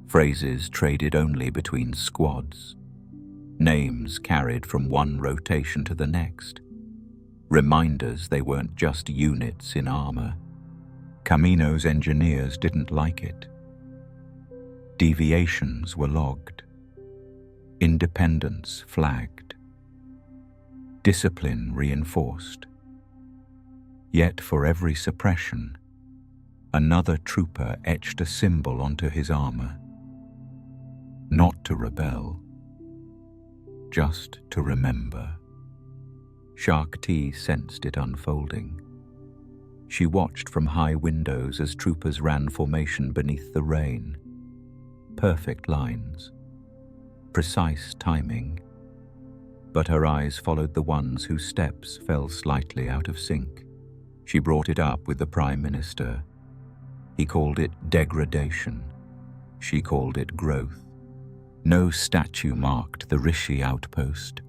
Phrases traded only between squads. Names carried from one rotation to the next. Reminders they weren't just units in armor. Camino's engineers didn't like it. Deviations were logged. Independence flagged. Discipline reinforced. Yet for every suppression, another trooper etched a symbol onto his armor. Not to rebel, just to remember. Shark T sensed it unfolding. She watched from high windows as troopers ran formation beneath the rain. Perfect lines, precise timing, but her eyes followed the ones whose steps fell slightly out of sync. She brought it up with the Prime Minister. He called it degradation. She called it growth. No statue marked the Rishi outpost,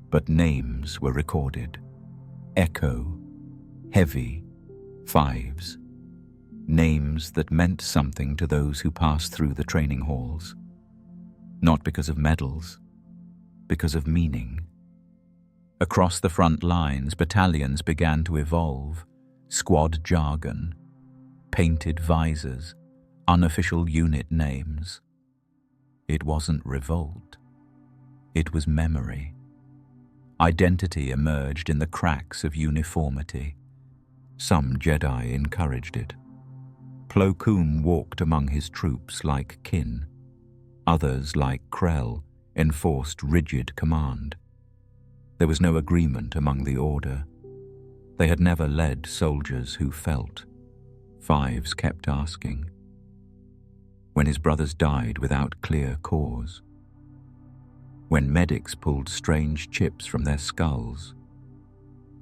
but names were recorded. Echo, Heavy, Fives. Names that meant something to those who passed through the training halls. Not because of medals, because of meaning. Across the front lines, battalions began to evolve. Squad jargon, painted visors, unofficial unit names. It wasn't revolt. It was memory. Identity emerged in the cracks of uniformity. Some Jedi encouraged it. Plo Koon walked among his troops like kin. Others, like Krell, enforced rigid command. There was no agreement among the Order. They had never led soldiers who felt. Fives kept asking. When his brothers died without clear cause. When medics pulled strange chips from their skulls.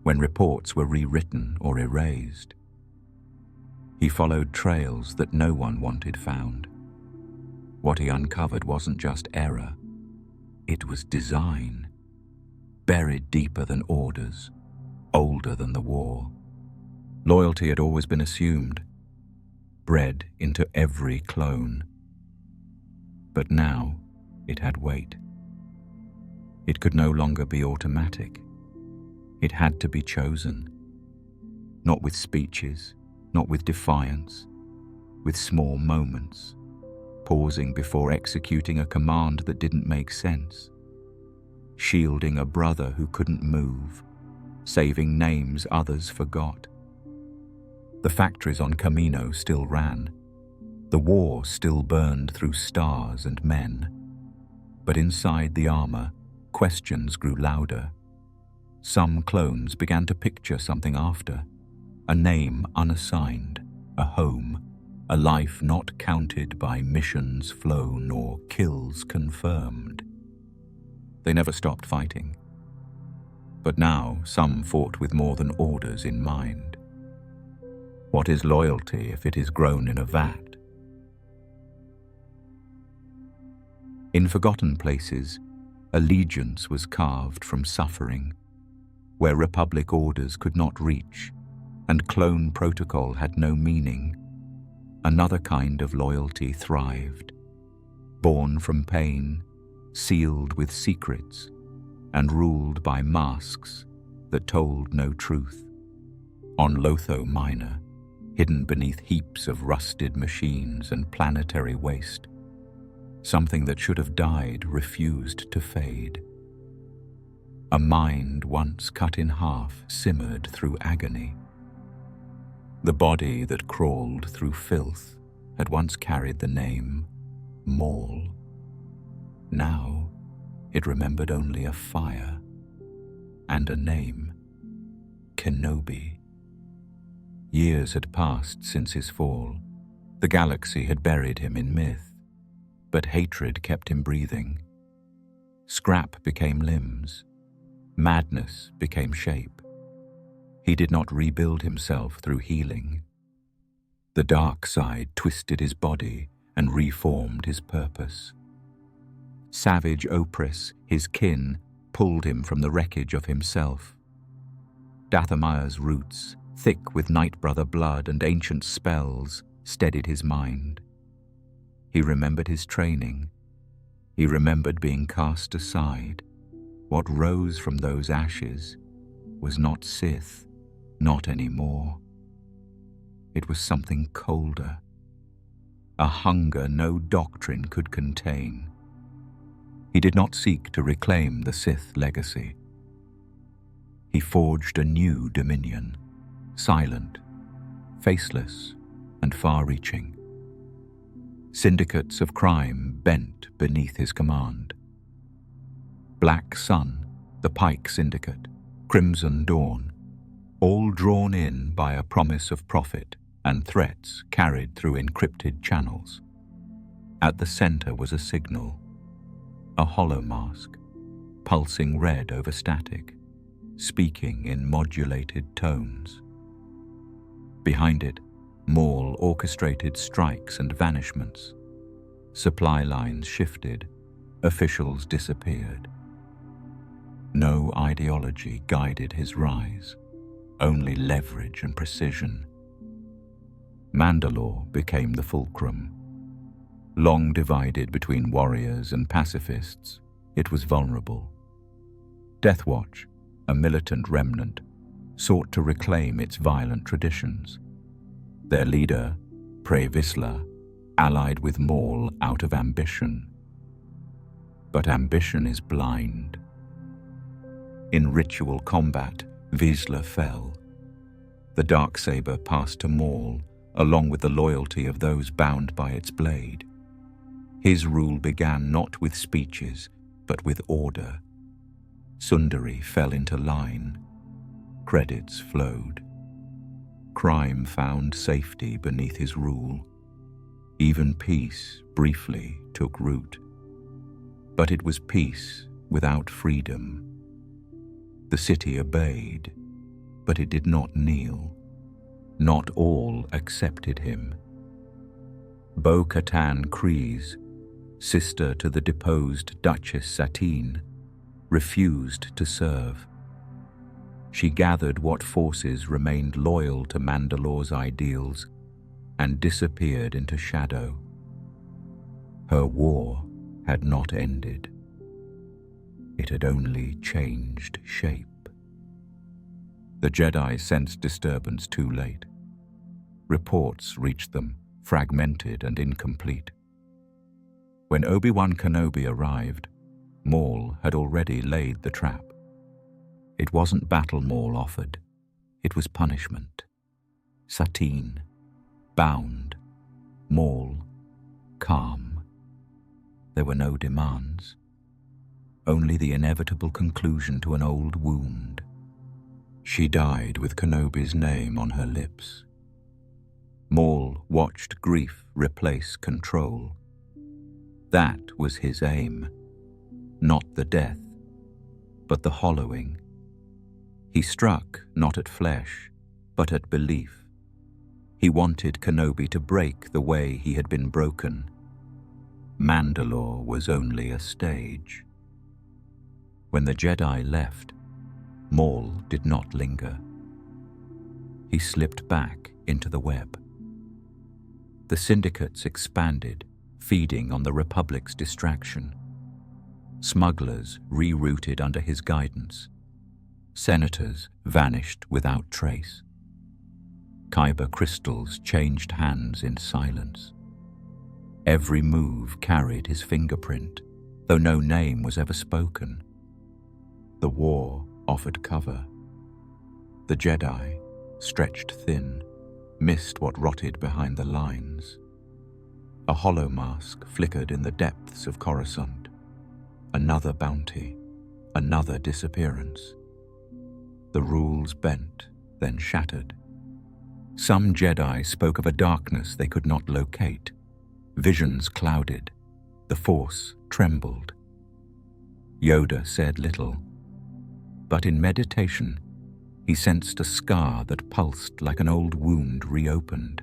When reports were rewritten or erased. He followed trails that no one wanted found. What he uncovered wasn't just error. It was design. Buried deeper than orders. Older than the war. Loyalty had always been assumed. Bred into every clone. But now it had weight. It could no longer be automatic. It had to be chosen. Not with speeches, not with defiance, with small moments, pausing before executing a command that didn't make sense, shielding a brother who couldn't move, saving names others forgot. The factories on Camino still ran. The war still burned through stars and men. But inside the armor, questions grew louder. Some clones began to picture something after. A name unassigned, a home, a life not counted by missions flown or kills confirmed. They never stopped fighting. But now some fought with more than orders in mind. What is loyalty if it is grown in a vat? In forgotten places, allegiance was carved from suffering, where Republic orders could not reach, and clone protocol had no meaning. Another kind of loyalty thrived, born from pain, sealed with secrets, and ruled by masks that told no truth. On Lotho Minor, hidden beneath heaps of rusted machines and planetary waste, something that should have died refused to fade. A mind once cut in half simmered through agony. The body that crawled through filth had once carried the name Maul. Now it remembered only a fire and a name, Kenobi. Years had passed since his fall. The galaxy had buried him in myth, but hatred kept him breathing. Scrap became limbs. Madness became shape. He did not rebuild himself through healing. The dark side twisted his body and reformed his purpose. Savage Opris, his kin, pulled him from the wreckage of himself. Dathomir's roots, thick with Nightbrother blood and ancient spells, steadied his mind. He remembered his training. He remembered being cast aside. What rose from those ashes was not Sith, not anymore. It was something colder, a hunger no doctrine could contain. He did not seek to reclaim the Sith legacy. He forged a new dominion, silent, faceless, and far-reaching. Syndicates of crime bent beneath his command. Black Sun, the Pike Syndicate, Crimson Dawn, all drawn in by a promise of profit and threats carried through encrypted channels. At the center was a signal, a hollow mask, pulsing red over static, speaking in modulated tones. Behind it, Maul orchestrated strikes and vanishments. Supply lines shifted, officials disappeared. No ideology guided his rise, only leverage and precision. Mandalore became the fulcrum. Long divided between warriors and pacifists, it was vulnerable. Deathwatch, a militant remnant, sought to reclaim its violent traditions. Their leader, Pre Vizsla, allied with Maul out of ambition. But ambition is blind. In ritual combat, Vizsla fell. The Darksaber passed to Maul, along with the loyalty of those bound by its blade. His rule began not with speeches, but with order. Sundari fell into line. Credits flowed. Crime found safety beneath his rule. Even peace, briefly, took root. But it was peace without freedom. The city obeyed, but it did not kneel. Not all accepted him. Bo-Katan Kryze, sister to the deposed Duchess Satine, refused to serve. She gathered what forces remained loyal to Mandalore's ideals and disappeared into shadow. Her war had not ended. It had only changed shape. The Jedi sensed disturbance too late. Reports reached them, fragmented and incomplete. When Obi-Wan Kenobi arrived, Maul had already laid the trap. It wasn't battle Maul offered. It was punishment. Satine, bound, Maul, calm. There were no demands. Only the inevitable conclusion to an old wound. She died with Kenobi's name on her lips. Maul watched grief replace control. That was his aim. Not the death, but the hollowing. He struck not at flesh, but at belief. He wanted Kenobi to break the way he had been broken. Mandalore was only a stage. When the Jedi left, Maul did not linger. He slipped back into the web. The syndicates expanded, feeding on the Republic's distraction. Smugglers rerouted under his guidance. Senators vanished without trace. Kyber crystals changed hands in silence. Every move carried his fingerprint, though no name was ever spoken. The war offered cover. The Jedi, stretched thin, missed what rotted behind the lines. A hollow mask flickered in the depths of Coruscant. Another bounty, another disappearance. The rules bent, then shattered. Some Jedi spoke of a darkness they could not locate. Visions clouded. The Force trembled. Yoda said little, but in meditation, he sensed a scar that pulsed like an old wound reopened.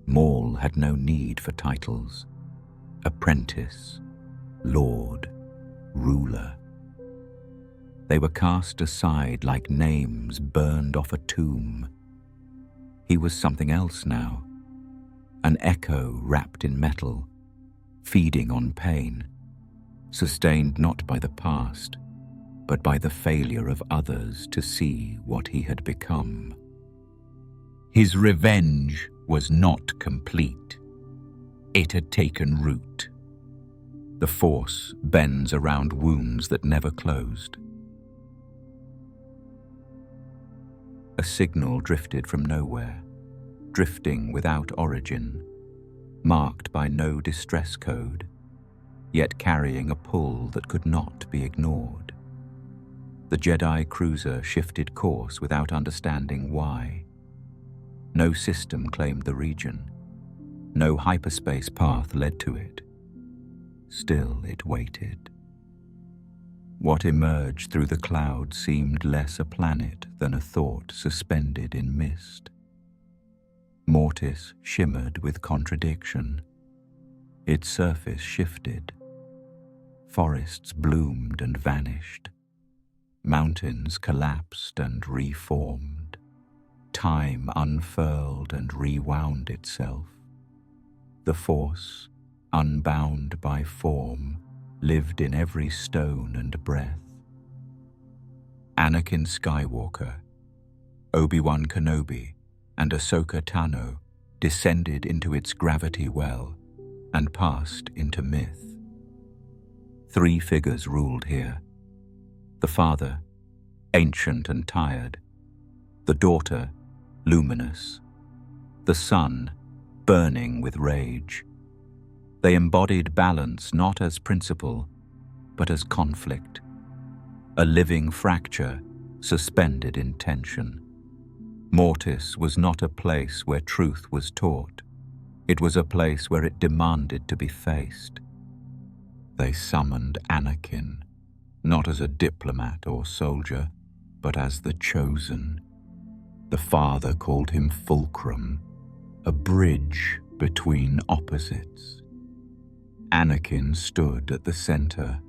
Maul had no need for titles. Apprentice, Lord, Ruler. They were cast aside like names burned off a tomb. He was something else now, an echo wrapped in metal, feeding on pain, sustained not by the past, but by the failure of others to see what he had become. His revenge was not complete. It had taken root. The Force bends around wounds that never closed. A signal drifted from nowhere, drifting without origin, marked by no distress code, yet carrying a pull that could not be ignored. The Jedi cruiser shifted course without understanding why. No system claimed the region. No hyperspace path led to it. Still it waited. What emerged through the cloud seemed less a planet than a thought suspended in mist. Mortis shimmered with contradiction. Its surface shifted. Forests bloomed and vanished. Mountains collapsed and reformed. Time unfurled and rewound itself. The Force, unbound by form, lived in every stone and breath. Anakin Skywalker, Obi-Wan Kenobi, and Ahsoka Tano descended into its gravity well and passed into myth. Three figures ruled here. The father, ancient and tired. The daughter, luminous. The son, burning with rage. They embodied balance not as principle, but as conflict. A living fracture suspended in tension. Mortis was not a place where truth was taught. It was a place where it demanded to be faced. They summoned Anakin, not as a diplomat or soldier, but as the chosen. The father called him Fulcrum, a bridge between opposites. Anakin stood at the center,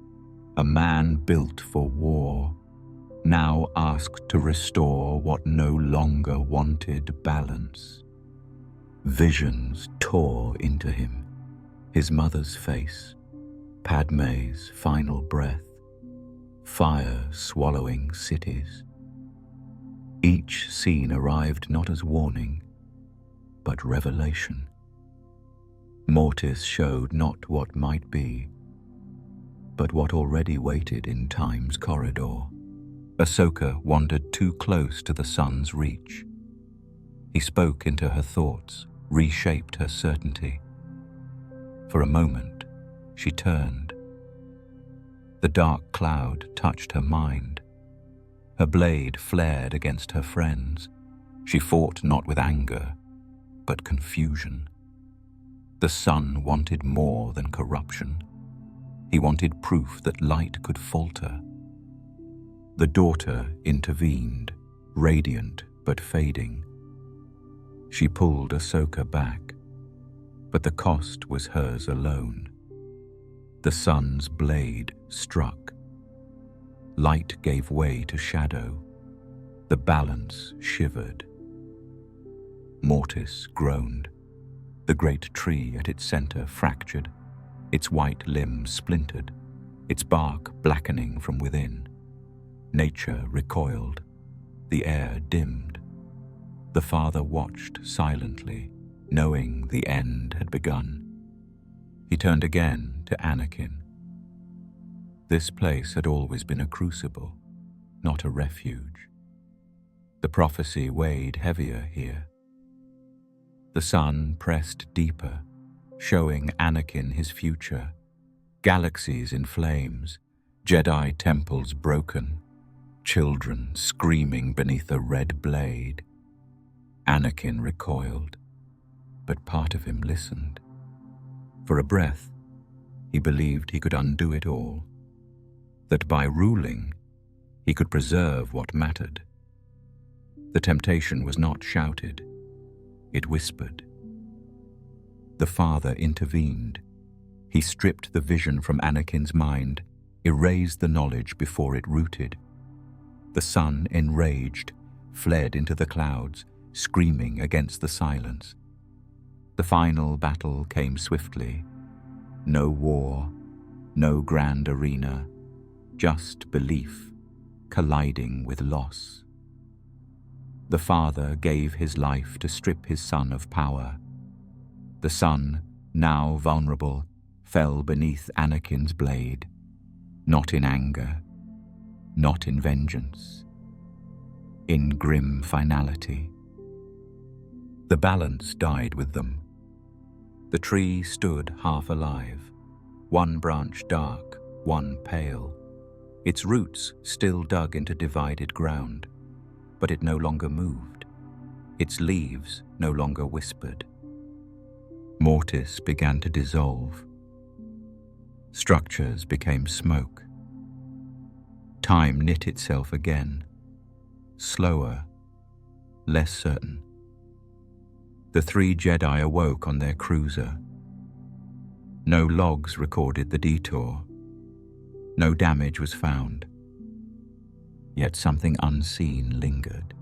a man built for war, now asked to restore what no longer wanted balance. Visions tore into him, his mother's face, Padme's final breath, fire swallowing cities. Each scene arrived not as warning, but revelation. Mortis showed not what might be, but what already waited in time's corridor. Ahsoka wandered too close to the sun's reach. He spoke into her thoughts, reshaped her certainty. For a moment, she turned. The dark cloud touched her mind. Her blade flared against her friends. She fought not with anger, but confusion. The sun wanted more than corruption. He wanted proof that light could falter. The daughter intervened, radiant but fading. She pulled Ahsoka back, but the cost was hers alone. The sun's blade struck. Light gave way to shadow. The balance shivered. Mortis groaned. The great tree at its center fractured, its white limbs splintered, its bark blackening from within. Nature recoiled. The air dimmed. The father watched silently, knowing the end had begun. He turned again to Anakin. This place had always been a crucible, not a refuge. The prophecy weighed heavier here. The sun pressed deeper, showing Anakin his future. Galaxies in flames, Jedi temples broken, children screaming beneath a red blade. Anakin recoiled, but part of him listened. For a breath, he believed he could undo it all, that by ruling, he could preserve what mattered. The temptation was not shouted, it whispered. The father intervened. He stripped the vision from Anakin's mind, erased the knowledge before it rooted. The sun, enraged, fled into the clouds, screaming against the silence. The final battle came swiftly. No war, no grand arena, just belief colliding with loss. The father gave his life to strip his son of power. The son, now vulnerable, fell beneath Anakin's blade, not in anger, not in vengeance, in grim finality. The balance died with them. The tree stood half alive, one branch dark, one pale. Its roots still dug into divided ground, but it no longer moved. Its leaves no longer whispered. Mortis began to dissolve. Structures became smoke. Time knit itself again, slower, less certain. The three Jedi awoke on their cruiser. No logs recorded the detour. No damage was found. Yet something unseen lingered.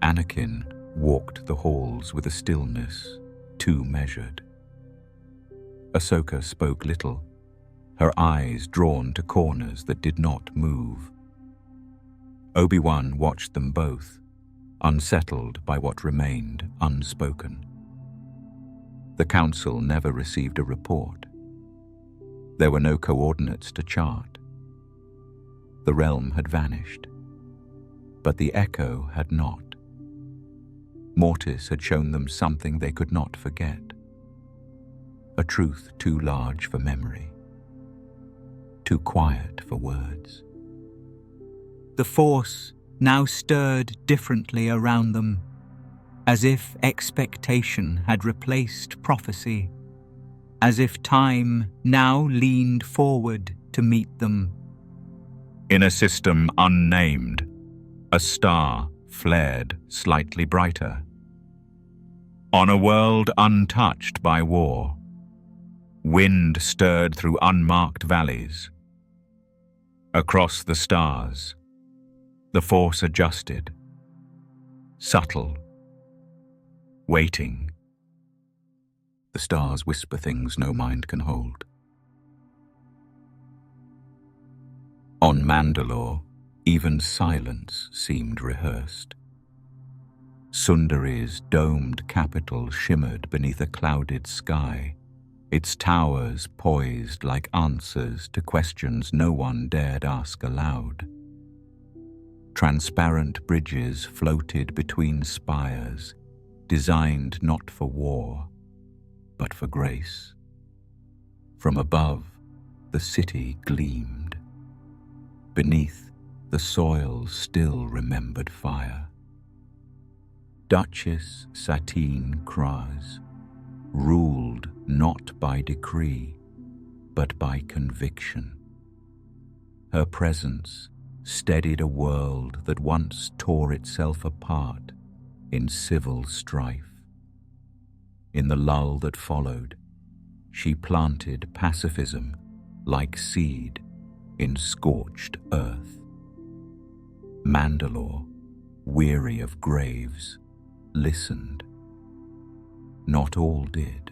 Anakin walked the halls with a stillness too measured. Ahsoka spoke little, her eyes drawn to corners that did not move. Obi-Wan watched them both, unsettled by what remained unspoken. The Council never received a report. There were no coordinates to chart. The realm had vanished, but the echo had not. Mortis had shown them something they could not forget. A truth too large for memory, too quiet for words. The Force now stirred differently around them, as if expectation had replaced prophecy, as if time now leaned forward to meet them. In a system unnamed, a star flared slightly brighter. On a world untouched by war, wind stirred through unmarked valleys. Across the stars, the Force adjusted, subtle, waiting. The stars whisper things no mind can hold. On Mandalore, even silence seemed rehearsed. Sundari's domed capital shimmered beneath a clouded sky, its towers poised like answers to questions no one dared ask aloud. Transparent bridges floated between spires, designed not for war, but for grace. From above, the city gleamed. Beneath, the soil still remembered fire. Duchess Satine Kraz ruled not by decree, but by conviction. Her presence steadied a world that once tore itself apart in civil strife. In the lull that followed, she planted pacifism like seed in scorched earth. Mandalore, weary of graves, listened. Not all did.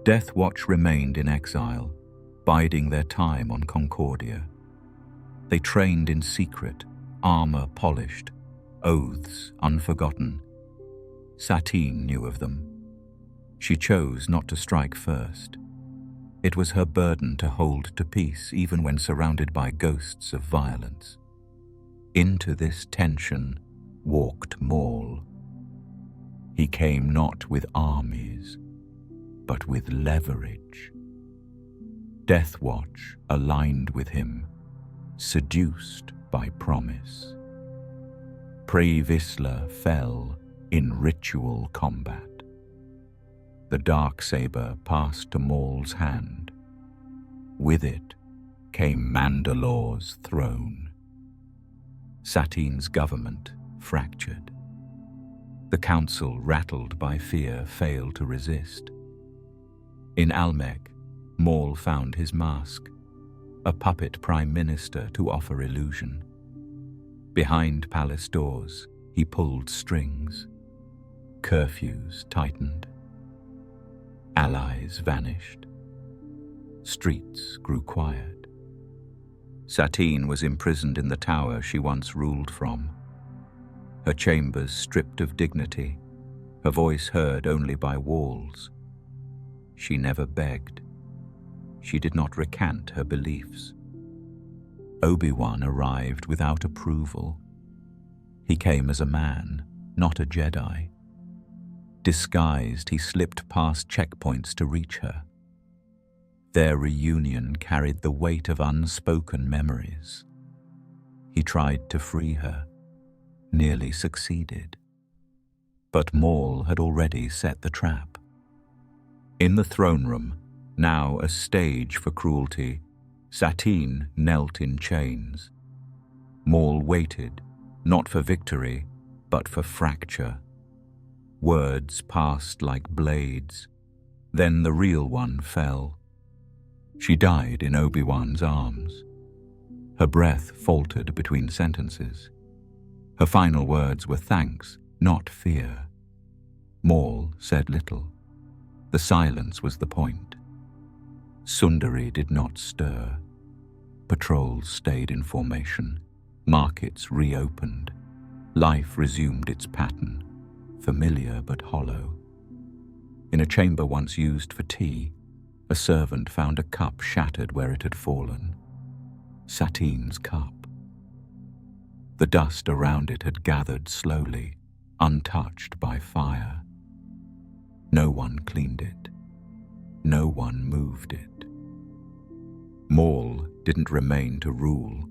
Deathwatch remained in exile, biding their time on Concordia. They trained in secret, armor polished, oaths unforgotten. Satine knew of them. She chose not to strike first. It was her burden to hold to peace even when surrounded by ghosts of violence. Into this tension walked Maul. He came not with armies, but with leverage. Deathwatch aligned with him, seduced by promise. Previsla fell in ritual combat. The Darksaber passed to Maul's hand. With it came Mandalore's throne. Satine's government fractured. The council, rattled by fear, failed to resist. In Almec, Maul found his mask, a puppet prime minister to offer illusion. Behind palace doors, he pulled strings. Curfews tightened. Allies vanished. Streets grew quiet. Satine was imprisoned in the tower she once ruled from. Her chambers stripped of dignity, her voice heard only by walls. She never begged. She did not recant her beliefs. Obi-Wan arrived without approval. He came as a man, not a Jedi. Disguised, he slipped past checkpoints to reach her. Their reunion carried the weight of unspoken memories. He tried to free her, nearly succeeded. But Maul had already set the trap. In the throne room, now a stage for cruelty, Satine knelt in chains. Maul waited, not for victory, but for fracture. Words passed like blades. Then the real one fell. She died in Obi-Wan's arms. Her breath faltered between sentences. Her final words were thanks, not fear. Maul said little. The silence was the point. Sundari did not stir. Patrols stayed in formation. Markets reopened. Life resumed its pattern, familiar but hollow. In a chamber once used for tea, a servant found a cup shattered where it had fallen. Satine's cup. The dust around it had gathered slowly, untouched by fire. No one cleaned it. No one moved it. Maul didn't remain to rule.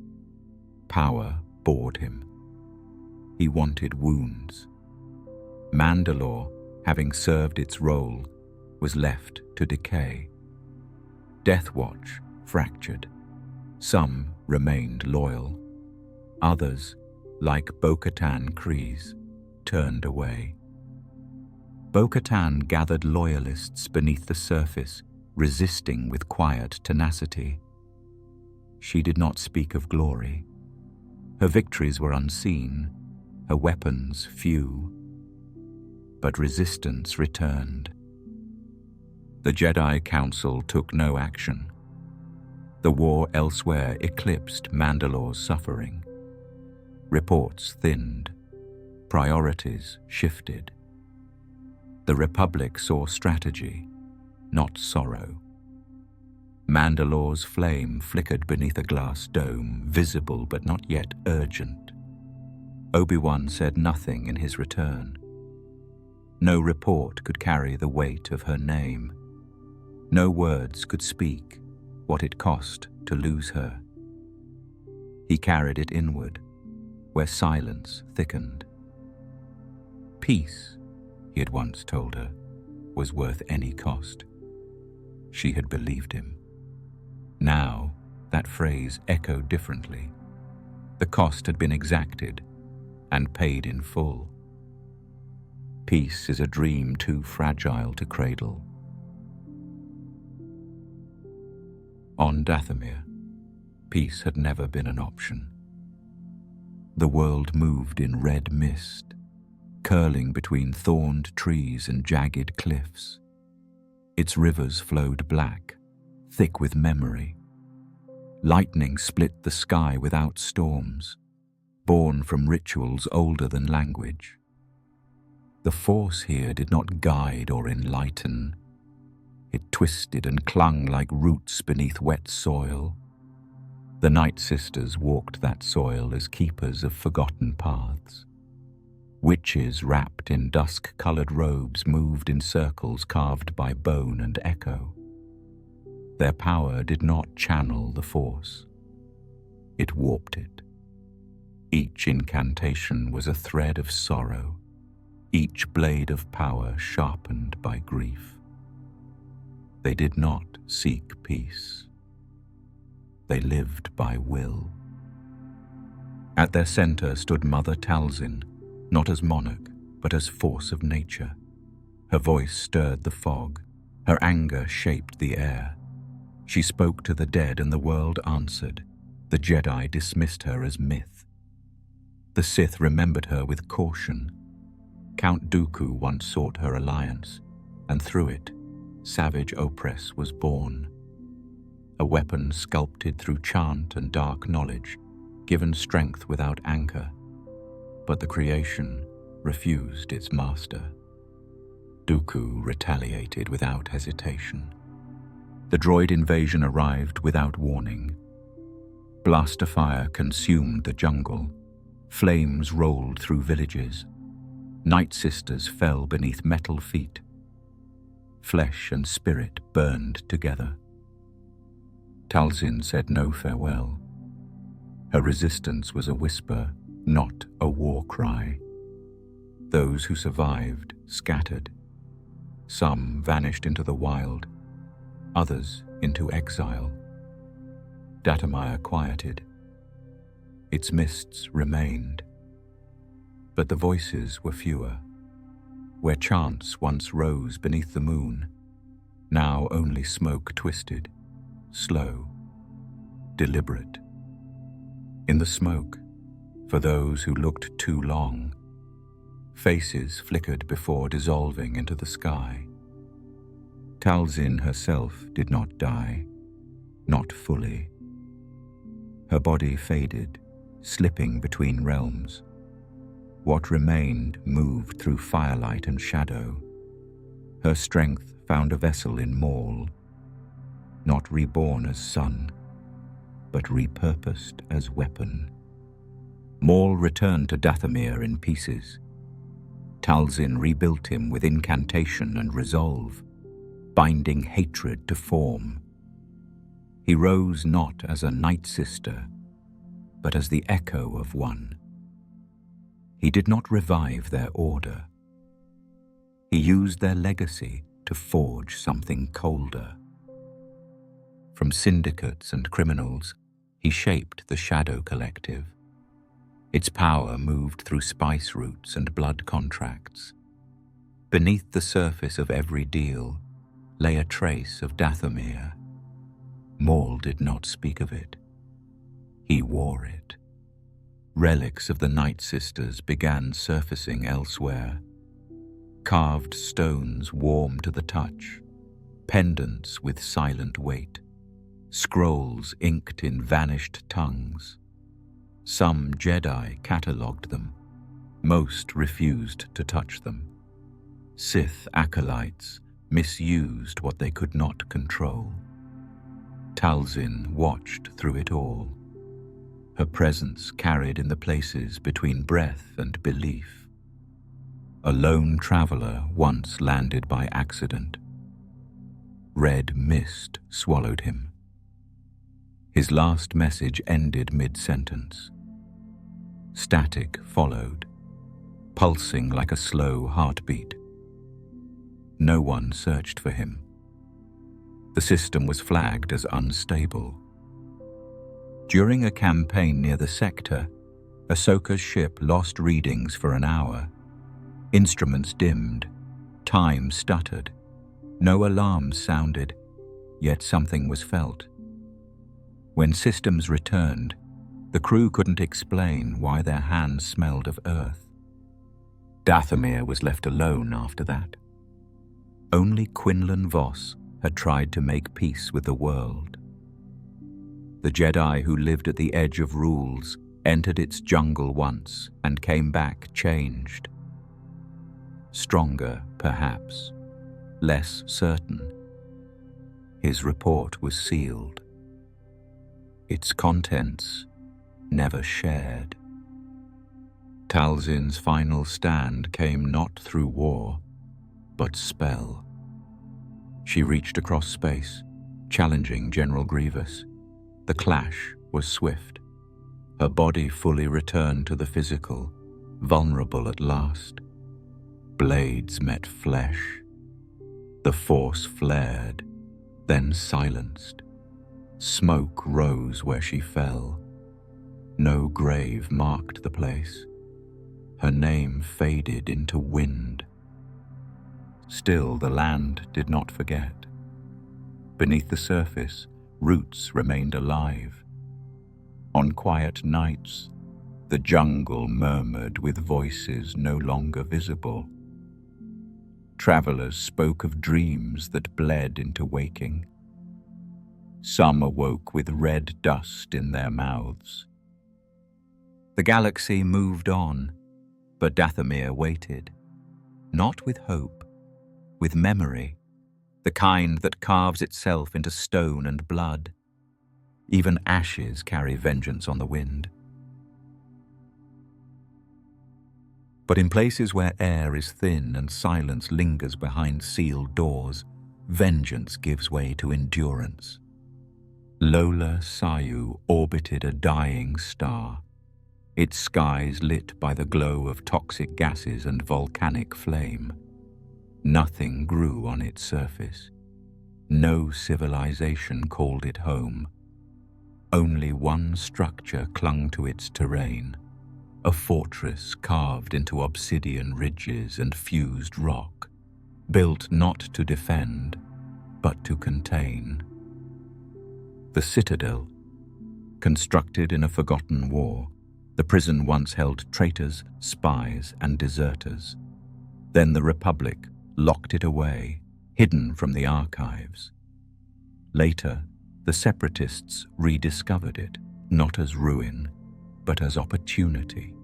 Power bored him. He wanted wounds. Mandalore, having served its role, was left to decay. Deathwatch fractured. Some remained loyal. Others, like Bo-Katan Kryze, turned away. Bo-Katan gathered loyalists beneath the surface, resisting with quiet tenacity. She did not speak of glory. Her victories were unseen, her weapons few. But resistance returned. The Jedi Council took no action. The war elsewhere eclipsed Mandalore's suffering. Reports thinned. Priorities shifted. The Republic saw strategy, not sorrow. Mandalore's flame flickered beneath a glass dome, visible but not yet urgent. Obi-Wan said nothing in his return. No report could carry the weight of her name. No words could speak what it cost to lose her. He carried it inward, where silence thickened. Peace, he had once told her, was worth any cost. She had believed him. Now, that phrase echoed differently. The cost had been exacted and paid in full. Peace is a dream too fragile to cradle. On Dathomir, peace had never been an option. The world moved in red mist, curling between thorned trees and jagged cliffs. Its rivers flowed black, thick with memory. Lightning split the sky without storms, born from rituals older than language. The force here did not guide or enlighten. It twisted and clung like roots beneath wet soil. The Night Sisters walked that soil as keepers of forgotten paths. Witches wrapped in dusk-colored robes moved in circles carved by bone and echo. Their power did not channel the force. It warped it. Each incantation was a thread of sorrow, each blade of power sharpened by grief. They did not seek peace. They lived by will. At their center stood Mother Talzin, not as monarch, but as force of nature. Her voice stirred the fog. Her anger shaped the air. She spoke to the dead and the world answered. The Jedi dismissed her as myth. The Sith remembered her with caution. Count Dooku once sought her alliance, and through it, savage Opress was born. A weapon sculpted through chant and dark knowledge, given strength without anchor. But the creation refused its master. Dooku retaliated without hesitation. The droid invasion arrived without warning. Blaster fire consumed the jungle. Flames rolled through villages. Night Sisters fell beneath metal feet. Flesh and spirit burned together. Talzin said no farewell. Her resistance was a whisper, not a war cry. Those who survived scattered. Some vanished into the wild, others into exile. Dathomir quieted. Its mists remained. But the voices were fewer. Where chants once rose beneath the moon, now only smoke twisted, slow, deliberate. In the smoke, for those who looked too long, faces flickered before dissolving into the sky. Talzin herself did not die, not fully. Her body faded, slipping between realms. What remained moved through firelight and shadow. Her strength found a vessel in Maul, not reborn as son, but repurposed as weapon. Maul returned to Dathomir in pieces. Talzin rebuilt him with incantation and resolve, binding hatred to form. He rose not as a Night Sister, but as the echo of one. He did not revive their order. He used their legacy to forge something colder. From syndicates and criminals, he shaped the Shadow Collective. Its power moved through spice routes and blood contracts. Beneath the surface of every deal lay a trace of Dathomir. Maul did not speak of it. He wore it. Relics of the Night Sisters began surfacing elsewhere. Carved stones warm to the touch, pendants with silent weight, scrolls inked in vanished tongues. Some Jedi catalogued them, most refused to touch them. Sith acolytes misused what they could not control. Talzin watched through it all, her presence carried in the places between breath and belief. A lone traveler once landed by accident. Red mist swallowed him. His last message ended mid-sentence. Static followed, pulsing like a slow heartbeat. No one searched for him. The system was flagged as unstable. During a campaign near the sector, Ahsoka's ship lost readings for an hour. Instruments dimmed, time stuttered. No alarms sounded, yet something was felt. When systems returned, the crew couldn't explain why their hands smelled of earth. Dathomir was left alone after that. Only Quinlan Vos had tried to make peace with the world. The Jedi who lived at the edge of rules entered its jungle once and came back changed. Stronger, perhaps, less certain. His report was sealed. Its contents never shared. Talzin's final stand came not through war, but spell. She reached across space, challenging General Grievous. The clash was swift. Her body fully returned to the physical, vulnerable at last. Blades met flesh. The force flared, then silenced. Smoke rose where she fell. No grave marked the place. Her name faded into wind. Still, the land did not forget. Beneath the surface, roots remained alive. On quiet nights, the jungle murmured with voices no longer visible. Travelers spoke of dreams that bled into waking. Some awoke with red dust in their mouths. The galaxy moved on, but Dathomir waited, not with hope, with memory, the kind that carves itself into stone and blood. Even ashes carry vengeance on the wind. But in places where air is thin and silence lingers behind sealed doors, vengeance gives way to endurance. Lola Sayu orbited a dying star, its skies lit by the glow of toxic gases and volcanic flame. Nothing grew on its surface. No civilization called it home. Only one structure clung to its terrain, a fortress carved into obsidian ridges and fused rock, built not to defend, but to contain. The Citadel, constructed in a forgotten war, the prison once held traitors, spies, and deserters. Then the Republic locked it away, hidden from the archives. Later, the separatists rediscovered it, not as ruin, but as opportunity.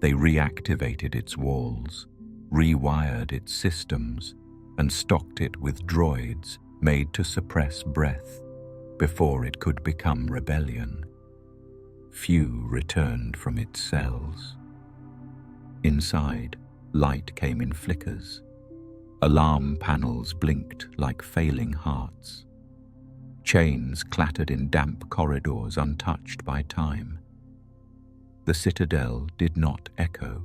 They reactivated its walls, rewired its systems, and stocked it with droids made to suppress breath before it could become rebellion. Few returned from its cells. Inside, light came in flickers. Alarm panels blinked like failing hearts. Chains clattered in damp corridors untouched by time. The Citadel did not echo.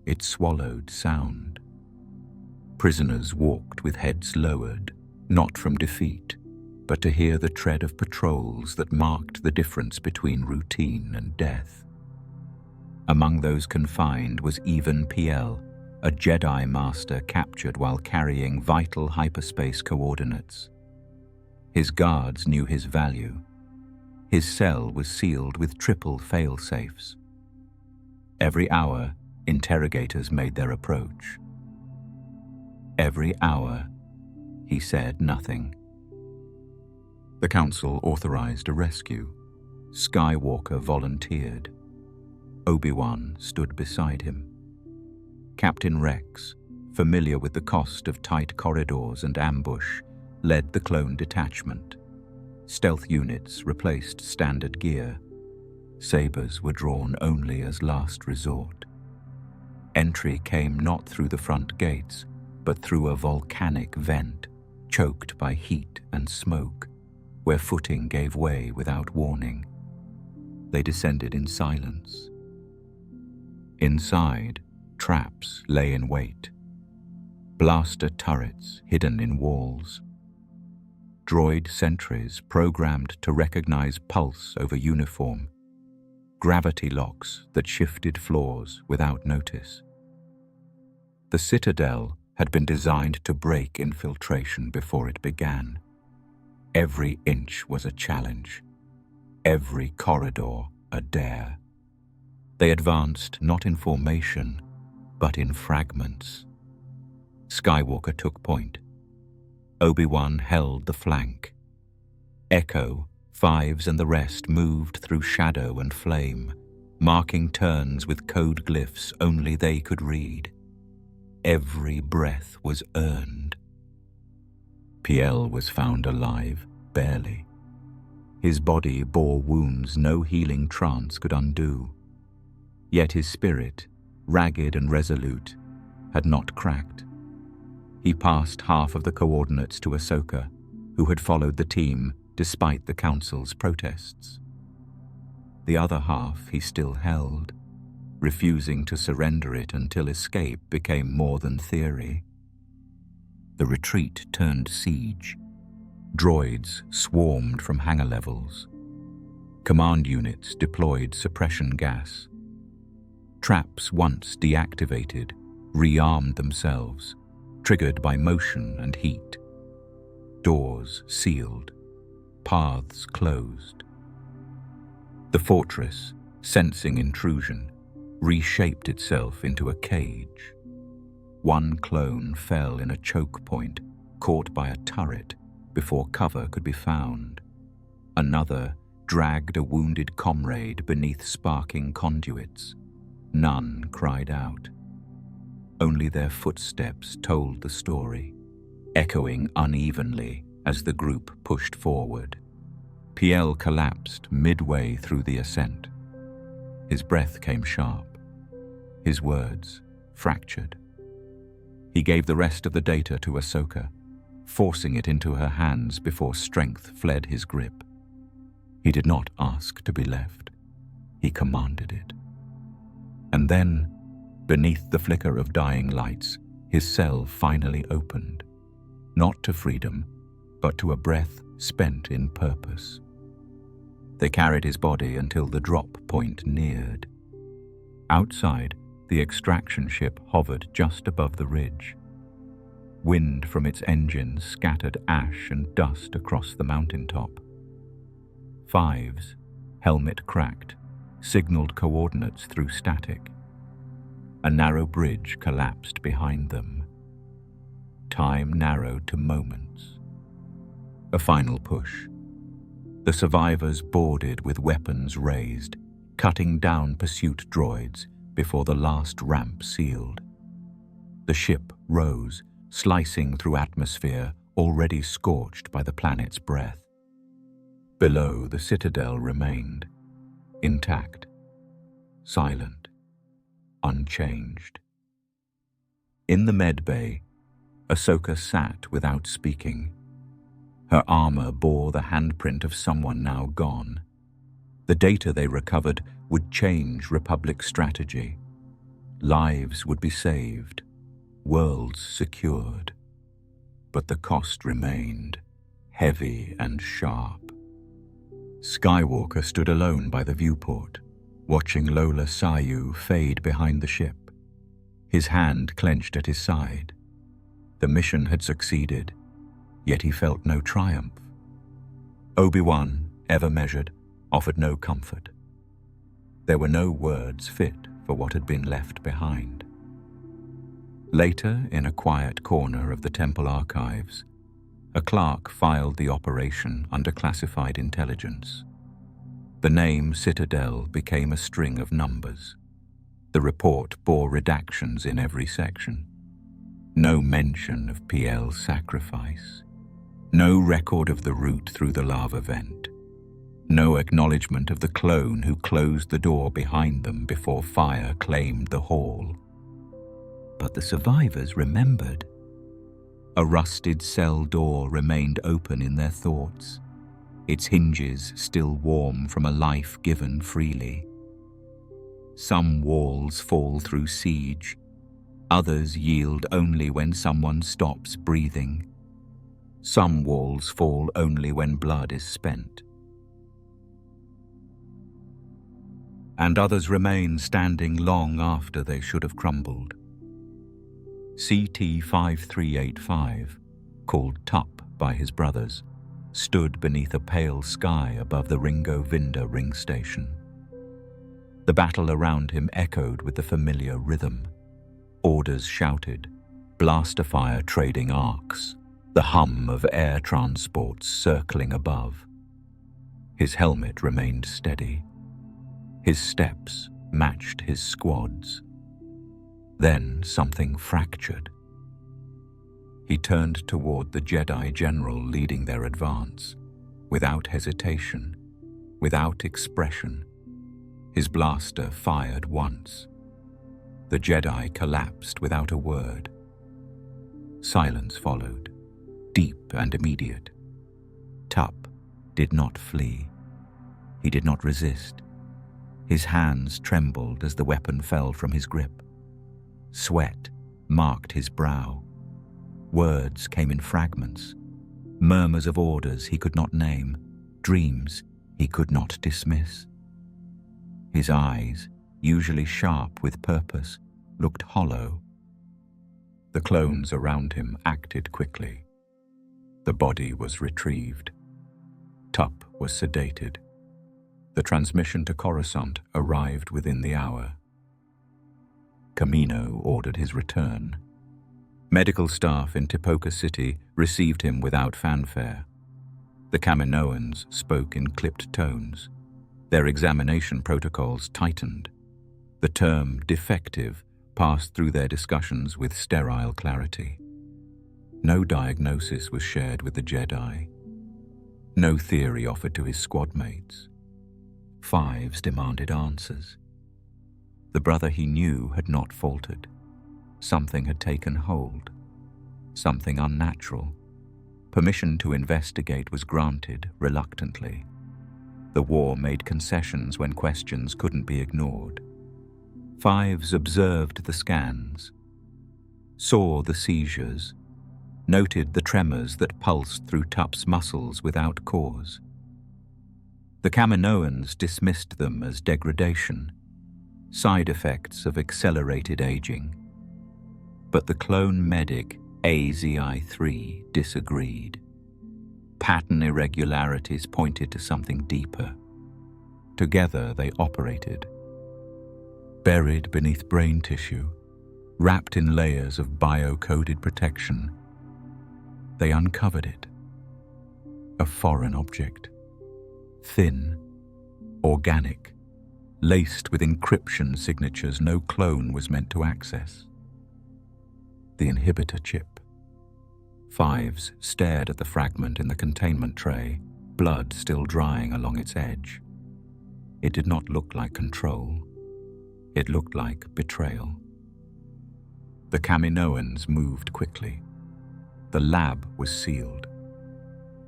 It swallowed sound. Prisoners walked with heads lowered, not from defeat, but to hear the tread of patrols that marked the difference between routine and death. Among those confined was Even Piel, a Jedi Master captured while carrying vital hyperspace coordinates. His guards knew his value. His cell was sealed with triple fail-safes. Every hour, interrogators made their approach. Every hour, he said nothing. The Council authorized a rescue. Skywalker volunteered. Obi-Wan stood beside him. Captain Rex, familiar with the cost of tight corridors and ambush, led the clone detachment. Stealth units replaced standard gear. Sabers were drawn only as last resort. Entry came not through the front gates, but through a volcanic vent, choked by heat and smoke, where footing gave way without warning. They descended in silence. Inside, traps lay in wait. Blaster turrets hidden in walls. Droid sentries programmed to recognize pulse over uniform. Gravity locks that shifted floors without notice. The Citadel had been designed to break infiltration before it began. Every inch was a challenge. Every corridor a dare. They advanced not in formation, but in fragments. Skywalker took point. Obi-Wan held the flank. Echo, Fives and the rest moved through shadow and flame, marking turns with code glyphs only they could read. Every breath was earned. PL was found alive, barely. His body bore wounds no healing trance could undo. Yet his spirit, ragged and resolute, had not cracked. He passed half of the coordinates to Ahsoka, who had followed the team despite the Council's protests. The other half he still held, refusing to surrender it until escape became more than theory. The retreat turned siege. Droids swarmed from hangar levels. Command units deployed suppression gas. Traps once deactivated rearmed themselves, triggered by motion and heat. Doors sealed, paths closed. The fortress, sensing intrusion, reshaped itself into a cage. One clone fell in a choke point, caught by a turret before cover could be found. Another dragged a wounded comrade beneath sparking conduits. None cried out. Only their footsteps told the story, echoing unevenly as the group pushed forward. PL collapsed midway through the ascent. His breath came sharp. His words fractured. He gave the rest of the data to Ahsoka, forcing it into her hands before strength fled his grip. He did not ask to be left. He commanded it. And then, beneath the flicker of dying lights, his cell finally opened, not to freedom, but to a breath spent in purpose. They carried his body until the drop point neared. Outside, the extraction ship hovered just above the ridge. Wind from its engines scattered ash and dust across the mountaintop. Fives, helmet cracked, signaled coordinates through static. A narrow bridge collapsed behind them. Time narrowed to moments. A final push. The survivors boarded with weapons raised, cutting down pursuit droids before the last ramp sealed. The ship rose, slicing through atmosphere already scorched by the planet's breath. Below, the Citadel remained, intact, silent, unchanged. In the medbay, Ahsoka sat without speaking. Her armor bore the handprint of someone now gone. The data they recovered would change Republic strategy. Lives would be saved, worlds secured. But the cost remained, heavy and sharp. Skywalker stood alone by the viewport, watching Lola Sayu fade behind the ship. His hand clenched at his side. The mission had succeeded, yet he felt no triumph. Obi-Wan, ever measured, offered no comfort. There were no words fit for what had been left behind. Later, in a quiet corner of the temple archives, A clerk filed the operation under classified intelligence. The name Citadel became a string of numbers. The report bore redactions in every section. No mention of PL's sacrifice. No record of the route through the lava vent. No acknowledgement of the clone who closed the door behind them before fire claimed the hall. But the survivors remembered. A rusted cell door remained open in their thoughts, its hinges still warm from a life given freely. Some walls fall through siege, others yield only when someone stops breathing. Some walls fall only when blood is spent. And others remain standing long after they should have crumbled. CT-5385, called Tup by his brothers, stood beneath a pale sky above the Ringo Vinda ring station. The battle around him echoed with the familiar rhythm. Orders shouted, blaster fire trading arcs, the hum of air transports circling above. His helmet remained steady. His steps matched his squad's. Then something fractured. He turned toward the Jedi general leading their advance, without hesitation, without expression. His blaster fired once. The Jedi collapsed without a word. Silence followed, deep and immediate. Tup did not flee. He did not resist. His hands trembled as the weapon fell from his grip. Sweat marked his brow. Words came in fragments, murmurs of orders he could not name, dreams he could not dismiss. His eyes, usually sharp with purpose, looked hollow. The clones around him acted quickly. The body was retrieved. Tup was sedated. The transmission to Coruscant arrived within the hour. Camino ordered his return. Medical staff in Tipoca City received him without fanfare. The Kaminoans spoke in clipped tones. Their examination protocols tightened. The term defective passed through their discussions with sterile clarity. No diagnosis was shared with the Jedi. No theory offered to his squad mates. Fives demanded answers. The brother he knew had not faltered. Something had taken hold. Something unnatural. Permission to investigate was granted reluctantly. The war made concessions when questions couldn't be ignored. Fives observed the scans, saw the seizures, noted the tremors that pulsed through Tup's muscles without cause. The Kaminoans dismissed them as degradation, side effects of accelerated aging. But the clone medic, AZI-3, disagreed. Pattern irregularities pointed to something deeper. Together they operated. Buried beneath brain tissue, wrapped in layers of bio-coded protection, they uncovered it. A foreign object. Thin, organic, laced with encryption signatures no clone was meant to access. The inhibitor chip. Fives stared at the fragment in the containment tray, blood still drying along its edge. It did not look like control. It looked like betrayal. The Kaminoans moved quickly. The lab was sealed.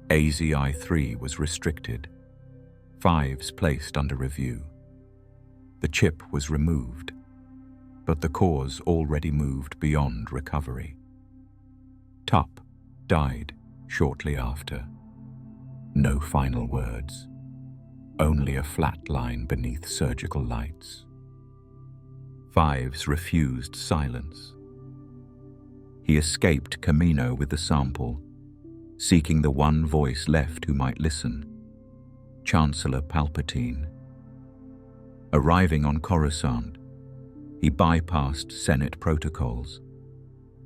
AZI-3 was restricted. Fives placed under review. The chip was removed, but the cause already moved beyond recovery. Tup died shortly after. No final words, only a flat line beneath surgical lights. Fives refused silence. He escaped Camino with the sample, seeking the one voice left who might listen, Chancellor Palpatine. Arriving on Coruscant, he bypassed Senate protocols,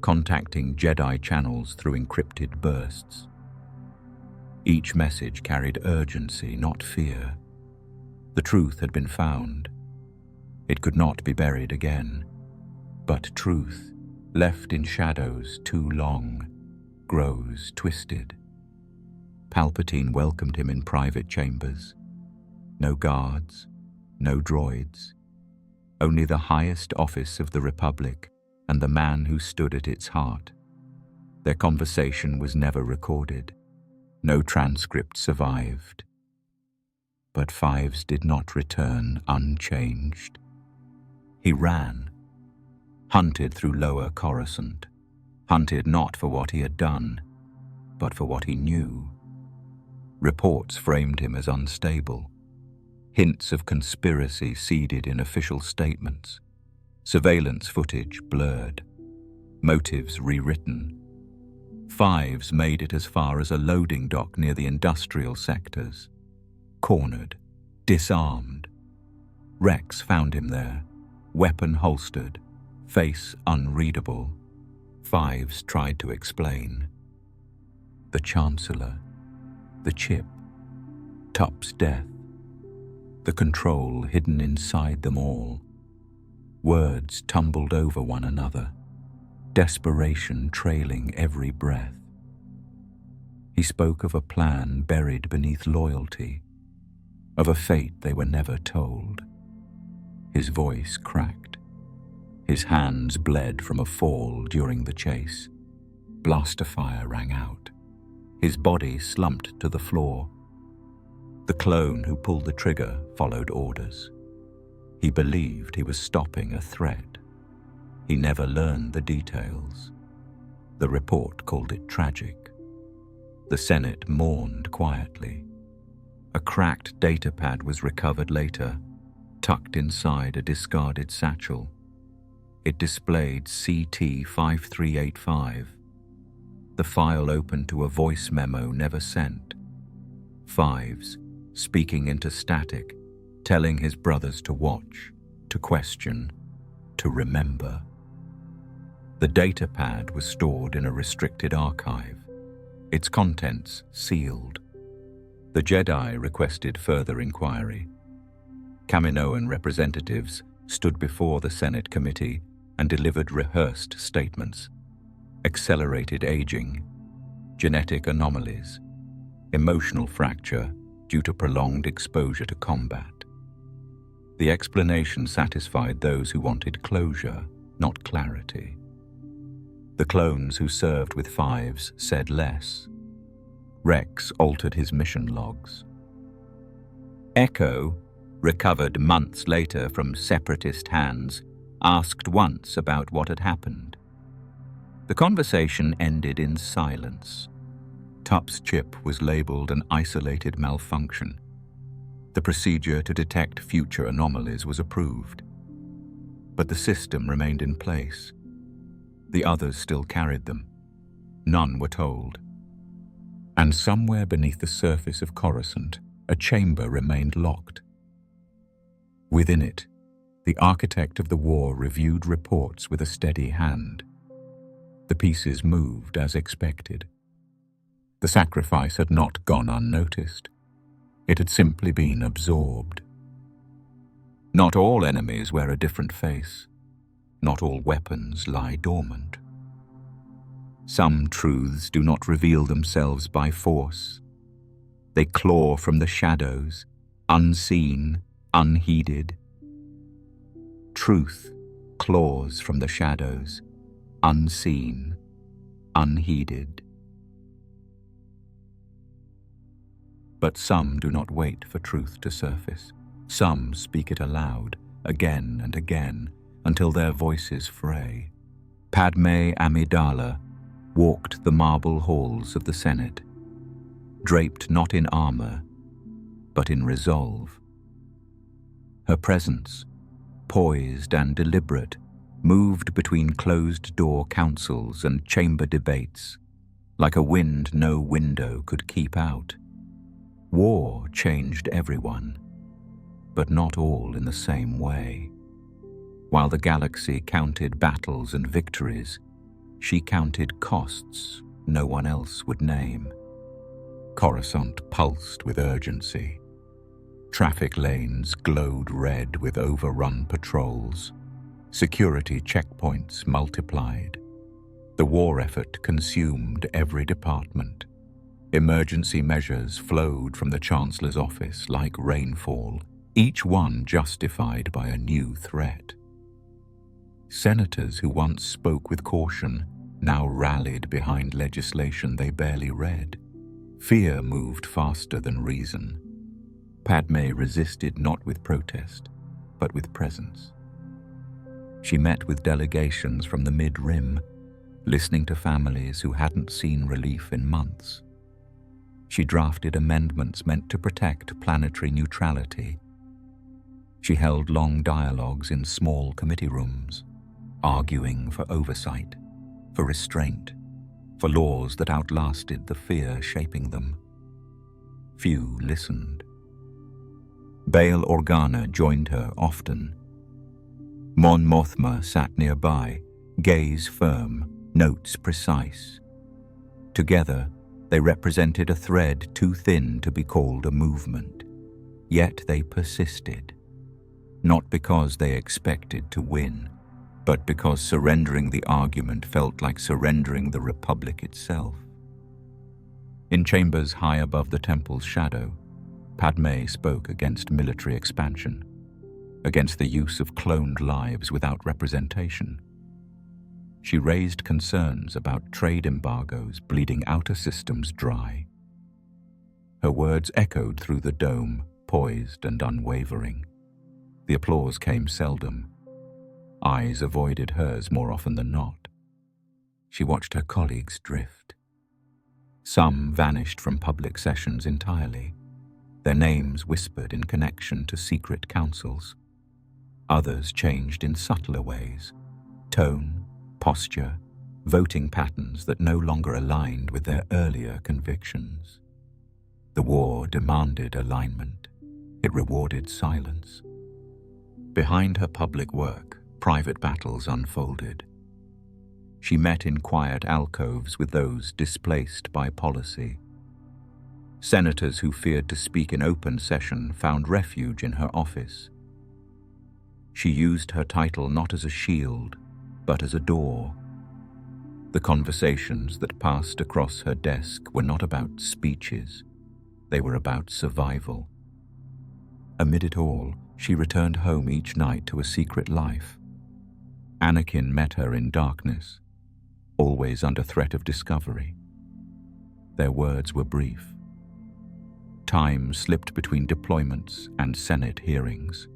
contacting Jedi channels through encrypted bursts. Each message carried urgency, not fear. The truth had been found. It could not be buried again. But truth, left in shadows too long, grows twisted. Palpatine welcomed him in private chambers. No guards, no droids. Only the highest office of the Republic and the man who stood at its heart. Their conversation was never recorded. No transcript survived. But Fives did not return unchanged. He ran, hunted through lower Coruscant, hunted not for what he had done, but for what he knew. Reports framed him as unstable. Hints of conspiracy seeded in official statements. Surveillance footage blurred. Motives rewritten. Fives made it as far as a loading dock near the industrial sectors. Cornered, disarmed. Rex found him there, weapon holstered, face unreadable. Fives tried to explain. The Chancellor, the chip, Tup's death, the control hidden inside them all. Words tumbled over one another, desperation trailing every breath. He spoke of a plan buried beneath loyalty, of a fate they were never told. His voice cracked. His hands bled from a fall during the chase. Blaster fire rang out. His body slumped to the floor. The clone who pulled the trigger followed orders. He believed he was stopping a threat. He never learned the details. The report called it tragic. The Senate mourned quietly. A cracked datapad was recovered later, tucked inside a discarded satchel. It displayed CT-5385. The file opened to a voice memo never sent. Fives, speaking into static, telling his brothers to watch, to question, to remember. The datapad was stored in a restricted archive, its contents sealed. The Jedi requested further inquiry. Kaminoan representatives stood before the Senate committee and delivered rehearsed statements. Accelerated aging, genetic anomalies, emotional fracture due to prolonged exposure to combat. The explanation satisfied those who wanted closure, not clarity. The clones who served with Fives said less. Rex altered his mission logs. Echo, recovered months later from separatist hands, asked once about what had happened. The conversation ended in silence. Tup's chip was labeled an isolated malfunction. The procedure to detect future anomalies was approved. But the system remained in place. The others still carried them. None were told. And somewhere beneath the surface of Coruscant, a chamber remained locked. Within it, the architect of the war reviewed reports with a steady hand. The pieces moved as expected. The sacrifice had not gone unnoticed. It had simply been absorbed. Not all enemies wear a different face. Not all weapons lie dormant. Some truths do not reveal themselves by force. They claw from the shadows, unseen, unheeded. Truth claws from the shadows, unseen, unheeded. But some do not wait for truth to surface. Some speak it aloud, again and again, until their voices fray. Padme Amidala walked the marble halls of the Senate, draped not in armor, but in resolve. Her presence, poised and deliberate, moved between closed-door councils and chamber debates, like a wind no window could keep out. War changed everyone, but not all in the same way. While the galaxy counted battles and victories, she counted costs no one else would name. Coruscant pulsed with urgency. Traffic lanes glowed red with overrun patrols. Security checkpoints multiplied. The war effort consumed every department. Emergency measures flowed from the Chancellor's office like rainfall, each one justified by a new threat. Senators who once spoke with caution now rallied behind legislation they barely read. Fear moved faster than reason. Padme resisted not with protest, but with presence. She met with delegations from the Mid-Rim, listening to families who hadn't seen relief in months. She drafted amendments meant to protect planetary neutrality. She held long dialogues in small committee rooms, arguing for oversight, for restraint, for laws that outlasted the fear shaping them. Few listened. Bail Organa joined her often. Mon Mothma sat nearby, gaze firm, notes precise. Together, they represented a thread too thin to be called a movement. Yet they persisted, not because they expected to win, but because surrendering the argument felt like surrendering the Republic itself. In chambers high above the temple's shadow, Padme spoke against military expansion, against the use of cloned lives without representation. She raised concerns about trade embargoes bleeding outer systems dry. Her words echoed through the dome, poised and unwavering. The applause came seldom. Eyes avoided hers more often than not. She watched her colleagues drift. Some vanished from public sessions entirely, their names whispered in connection to secret councils. Others changed in subtler ways, tone, posture, voting patterns that no longer aligned with their earlier convictions. The war demanded alignment. It rewarded silence. Behind her public work, private battles unfolded. She met in quiet alcoves with those displaced by policy. Senators who feared to speak in open session found refuge in her office. She used her title not as a shield, but as a door. The conversations that passed across her desk were not about speeches. They were about survival. Amid it all, she returned home each night to a secret life. Anakin met her in darkness, always under threat of discovery. Their words were brief. Time slipped between deployments and Senate hearings.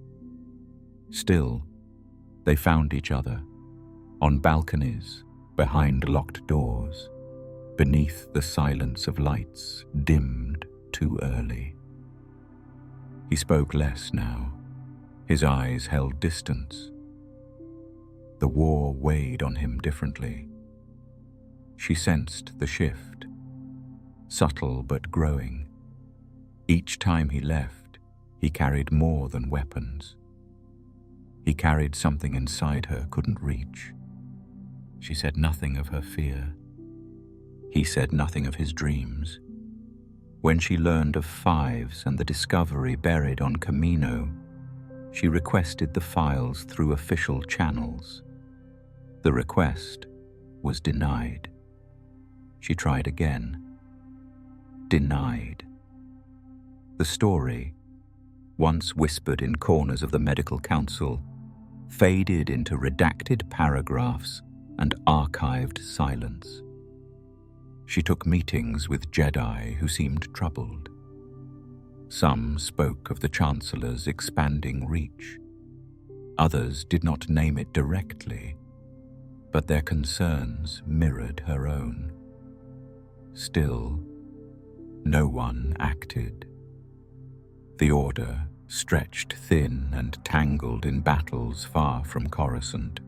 Still, they found each other, on balconies, behind locked doors, beneath the silence of lights dimmed too early. He spoke less now. His eyes held distance. The war weighed on him differently. She sensed the shift, subtle but growing. Each time he left, he carried more than weapons. He carried something inside her couldn't reach. She said nothing of her fear. He said nothing of his dreams. When she learned of Fives and the discovery buried on Camino, she requested the files through official channels. The request was denied. She tried again. Denied. The story, once whispered in corners of the medical council, faded into redacted paragraphs and archived silence. She took meetings with Jedi who seemed troubled. Some spoke of the Chancellor's expanding reach. Others did not name it directly, but their concerns mirrored her own. Still, no one acted. The Order, stretched thin and tangled in battles far from Coruscant,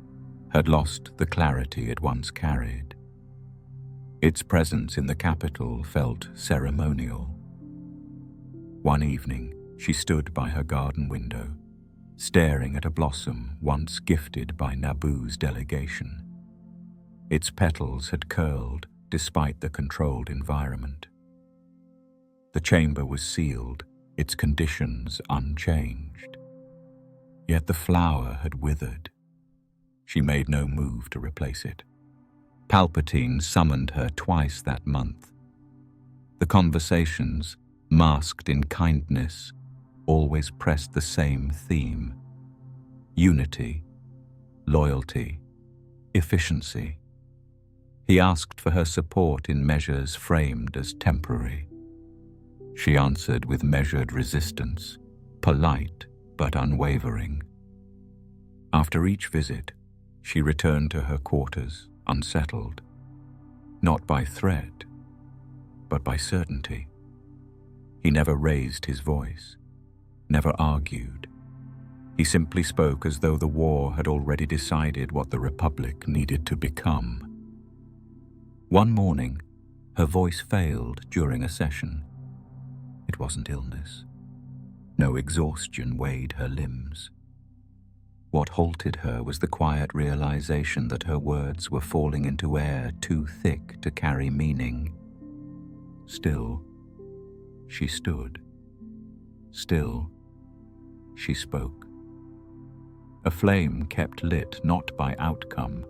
had lost the clarity it once carried. Its presence in the capital felt ceremonial. One evening, she stood by her garden window, staring at a blossom once gifted by Naboo's delegation. Its petals had curled despite the controlled environment. The chamber was sealed, its conditions unchanged. Yet the flower had withered. She made no move to replace it. Palpatine summoned her twice that month. The conversations, masked in kindness, always pressed the same theme: unity, loyalty, efficiency. He asked for her support in measures framed as temporary. She answered with measured resistance, polite but unwavering. After each visit, she returned to her quarters, unsettled, not by threat, but by certainty. He never raised his voice, never argued. He simply spoke as though the war had already decided what the Republic needed to become. One morning, her voice failed during a session. It wasn't illness. No exhaustion weighed her limbs. What halted her was the quiet realization that her words were falling into air too thick to carry meaning. Still, she stood. Still, she spoke. A flame kept lit not by outcome,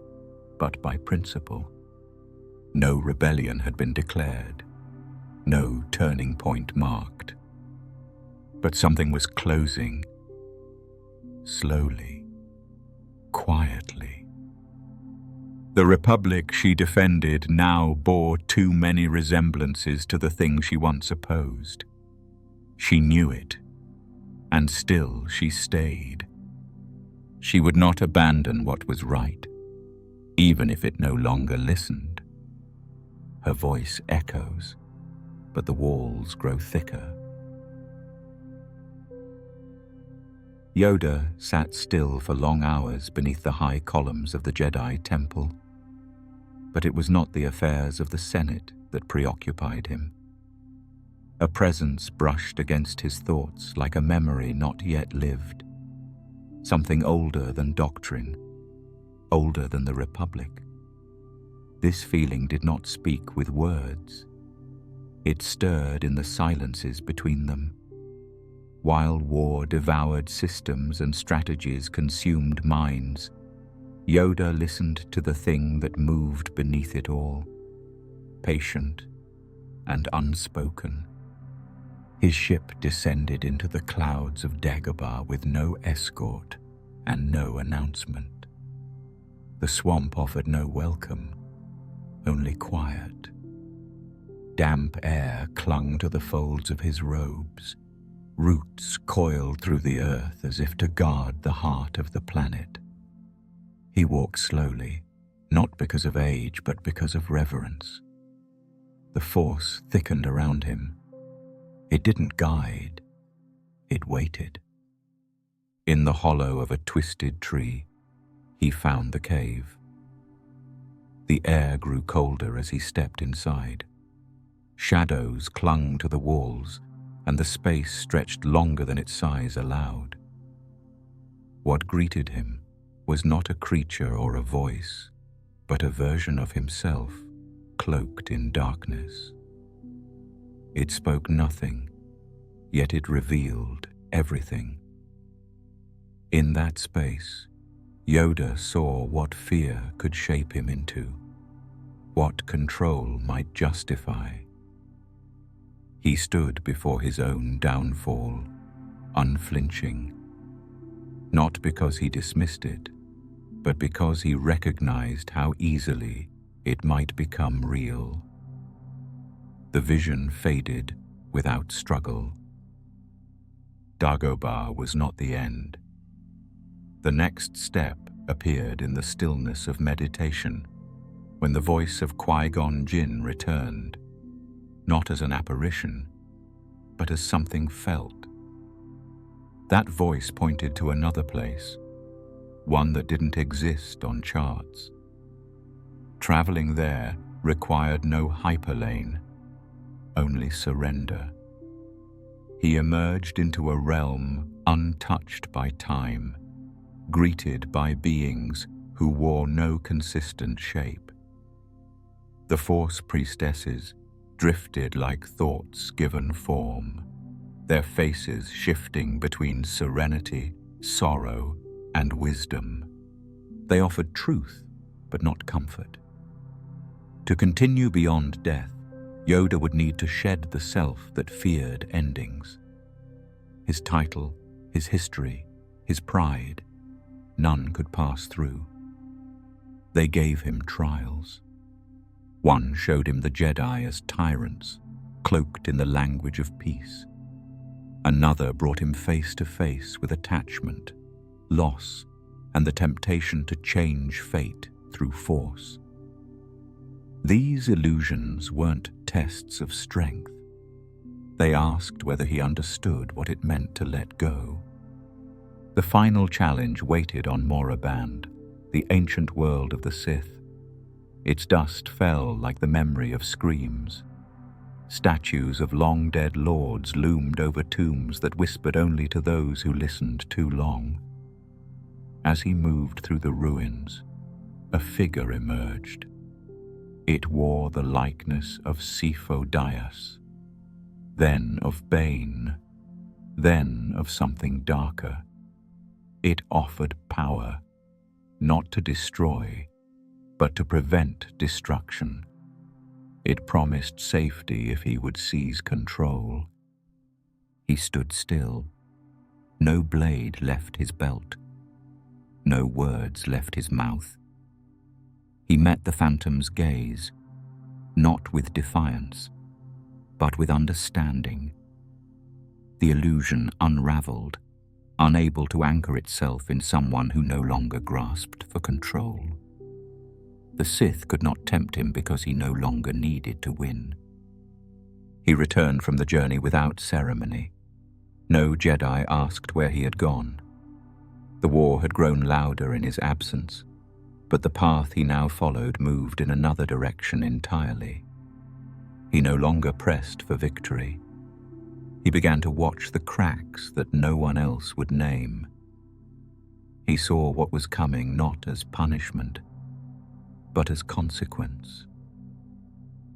but by principle. No rebellion had been declared, no turning point marked. But something was closing, slowly, quietly. The Republic she defended now bore too many resemblances to the thing she once opposed. She knew it, and still she stayed. She would not abandon what was right, even if it no longer listened. Her voice echoes, but the walls grow thicker. Yoda sat still for long hours beneath the high columns of the Jedi Temple. But it was not the affairs of the Senate that preoccupied him. A presence brushed against his thoughts like a memory not yet lived. Something older than doctrine, older than the Republic. This feeling did not speak with words. It stirred in the silences between them. While war devoured systems and strategies consumed minds, Yoda listened to the thing that moved beneath it all, patient and unspoken. His ship descended into the clouds of Dagobah with no escort and no announcement. The swamp offered no welcome, only quiet. Damp air clung to the folds of his robes. Roots coiled through the earth as if to guard the heart of the planet. He walked slowly, not because of age, but because of reverence. The force thickened around him. It didn't guide, it waited. In the hollow of a twisted tree, he found the cave. The air grew colder as he stepped inside. Shadows clung to the walls, and the space stretched longer than its size allowed. What greeted him was not a creature or a voice, but a version of himself cloaked in darkness. It spoke nothing, yet it revealed everything. In that space, Yoda saw what fear could shape him into, what control might justify. He stood before his own downfall, unflinching, not because he dismissed it, but because he recognized how easily it might become real. The vision faded without struggle. Dagobah was not the end. The next step appeared in the stillness of meditation, when the voice of Qui-Gon Jinn returned, not as an apparition, but as something felt. That voice pointed to another place, one that didn't exist on charts. Traveling there required no hyperlane, only surrender. He emerged into a realm untouched by time, greeted by beings who wore no consistent shape. The Force priestesses, drifted like thoughts given form, their faces shifting between serenity, sorrow, and wisdom. They offered truth, but not comfort. To continue beyond death, Yoda would need to shed the self that feared endings. His title, his history, his pride, none could pass through. They gave him trials. One showed him the Jedi as tyrants, cloaked in the language of peace. Another brought him face to face with attachment, loss, and the temptation to change fate through force. These illusions weren't tests of strength. They asked whether he understood what it meant to let go. The final challenge waited on Moraband, the ancient world of the Sith. Its dust fell like the memory of screams. Statues of long-dead lords loomed over tombs that whispered only to those who listened too long. As he moved through the ruins, a figure emerged. It wore the likeness of Sifo Dyas, then of Bane, then of something darker. It offered power, not to destroy, but to prevent destruction. It promised safety if he would seize control. He stood still. No blade left his belt. No words left his mouth. He met the Phantom's gaze, not with defiance, but with understanding. The illusion unraveled, unable to anchor itself in someone who no longer grasped for control. The Sith could not tempt him because he no longer needed to win. He returned from the journey without ceremony. No Jedi asked where he had gone. The war had grown louder in his absence, but the path he now followed moved in another direction entirely. He no longer pressed for victory. He began to watch the cracks that no one else would name. He saw what was coming not as punishment, but as consequence.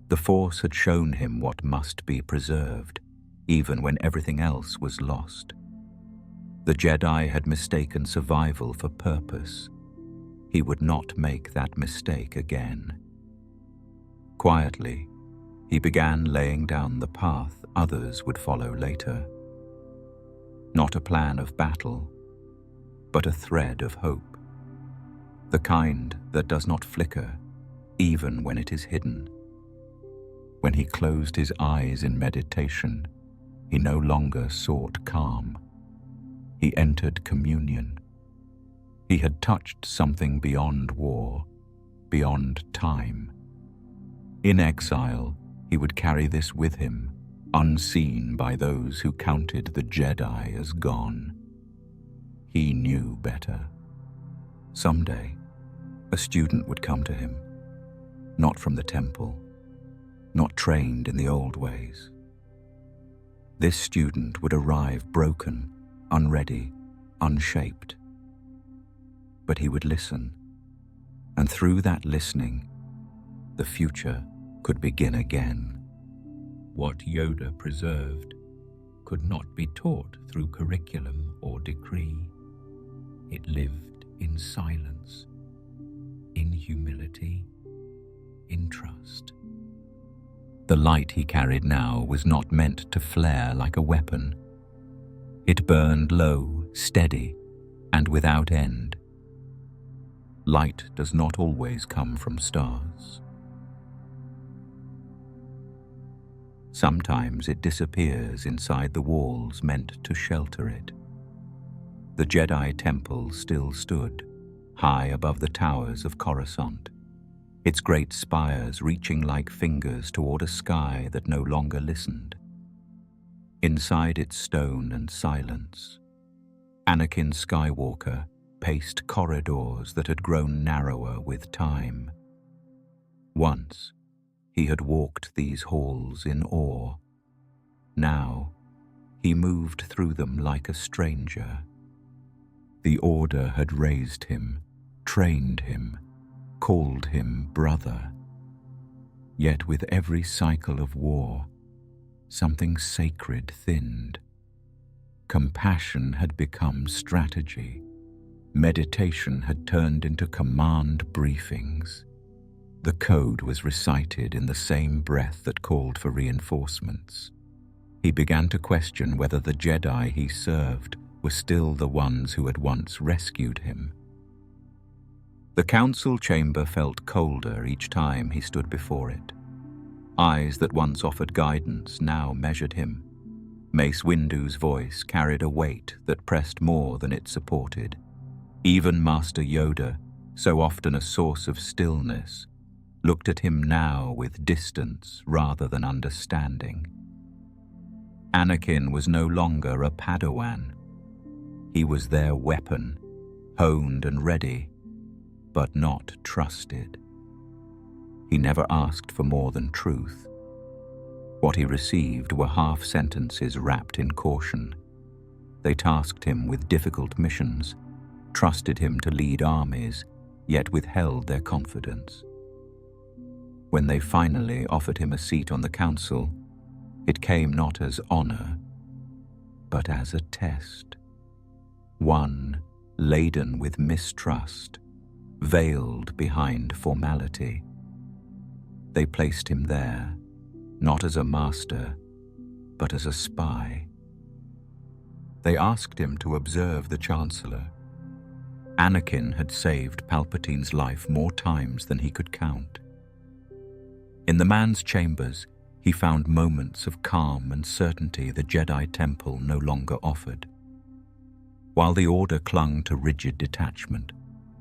The Force had shown him what must be preserved, even when everything else was lost. The Jedi had mistaken survival for purpose. He would not make that mistake again. Quietly, he began laying down the path others would follow later. Not a plan of battle, but a thread of hope. The kind that does not flicker, even when it is hidden. When he closed his eyes in meditation, he no longer sought calm. He entered communion. He had touched something beyond war, beyond time. In exile, he would carry this with him, unseen by those who counted the Jedi as gone. He knew better. Someday, a student would come to him, not from the temple, not trained in the old ways. This student would arrive broken, unready, unshaped. But he would listen, and through that listening, the future could begin again. What Yoda preserved could not be taught through curriculum or decree. It lived in silence, in humility, in trust. The light he carried now was not meant to flare like a weapon. It burned low, steady, and without end. Light does not always come from stars. Sometimes it disappears inside the walls meant to shelter it. The Jedi Temple still stood, high above the towers of Coruscant, its great spires reaching like fingers toward a sky that no longer listened. Inside its stone and silence, Anakin Skywalker paced corridors that had grown narrower with time. Once, he had walked these halls in awe. Now, he moved through them like a stranger. The Order had raised him, trained him, called him brother. Yet with every cycle of war, something sacred thinned. Compassion had become strategy. Meditation had turned into command briefings. The code was recited in the same breath that called for reinforcements. He began to question whether the Jedi he served were still the ones who had once rescued him. The council chamber felt colder each time he stood before it. Eyes that once offered guidance now measured him. Mace Windu's voice carried a weight that pressed more than it supported. Even Master Yoda, so often a source of stillness, looked at him now with distance rather than understanding. Anakin was no longer a Padawan. He was their weapon, honed and ready, but not trusted. He never asked for more than truth. What he received were half-sentences wrapped in caution. They tasked him with difficult missions, trusted him to lead armies, yet withheld their confidence. When they finally offered him a seat on the council, it came not as honor, but as a test. One laden with mistrust, veiled behind formality. They placed him there, not as a master, but as a spy. They asked him to observe the Chancellor. Anakin had saved Palpatine's life more times than he could count. In the man's chambers, he found moments of calm and certainty the Jedi Temple no longer offered. While the Order clung to rigid detachment,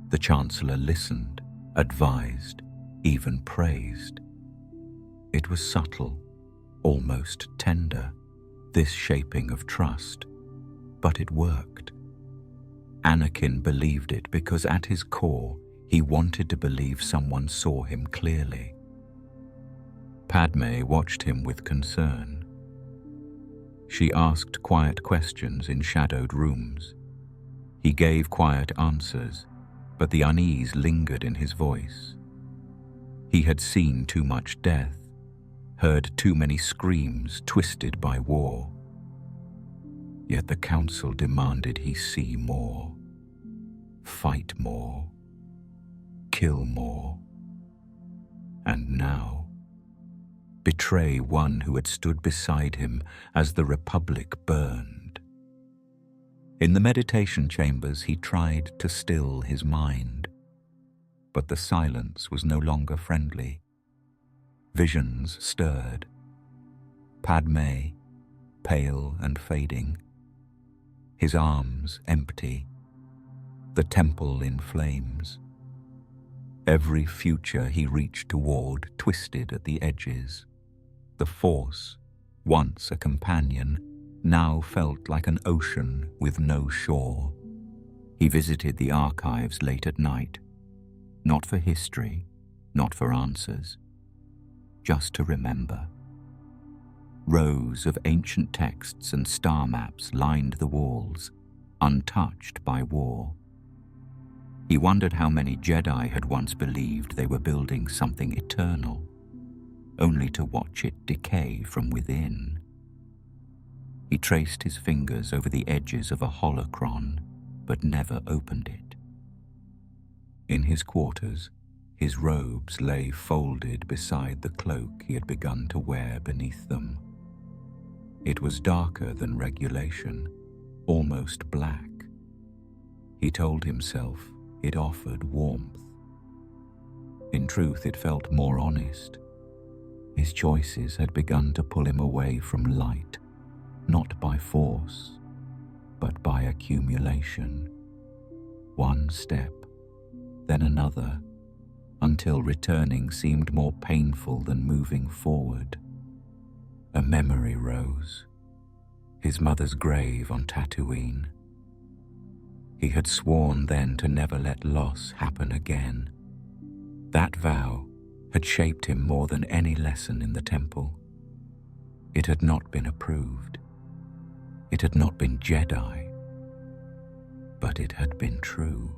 the Chancellor listened, advised, even praised. It was subtle, almost tender, this shaping of trust, but it worked. Anakin believed it because at his core, he wanted to believe someone saw him clearly. Padme watched him with concern. She asked quiet questions in shadowed rooms. He gave quiet answers, but the unease lingered in his voice. He had seen too much death, heard too many screams twisted by war. Yet the council demanded he see more, fight more, kill more, and now betray one who had stood beside him as the Republic burned. In the meditation chambers, he tried to still his mind, but the silence was no longer friendly. Visions stirred. Padme, pale and fading, his arms empty, the temple in flames. Every future he reached toward twisted at the edges. The Force, once a companion, now felt like an ocean with no shore. He visited the archives late at night, not for history, not for answers, just to remember. Rows of ancient texts and star maps lined the walls, untouched by war. He wondered how many Jedi had once believed they were building something eternal, only to watch it decay from within. He traced his fingers over the edges of a holocron, but never opened it. In his quarters, his robes lay folded beside the cloak he had begun to wear beneath them. It was darker than regulation, almost black. He told himself it offered warmth. In truth, it felt more honest. His choices had begun to pull him away from light, not by force, but by accumulation. One step, then another, until returning seemed more painful than moving forward. A memory rose, his mother's grave on Tatooine. He had sworn then to never let loss happen again. That vow had shaped him more than any lesson in the temple. It had not been approved. It had not been Jedi, but it had been true.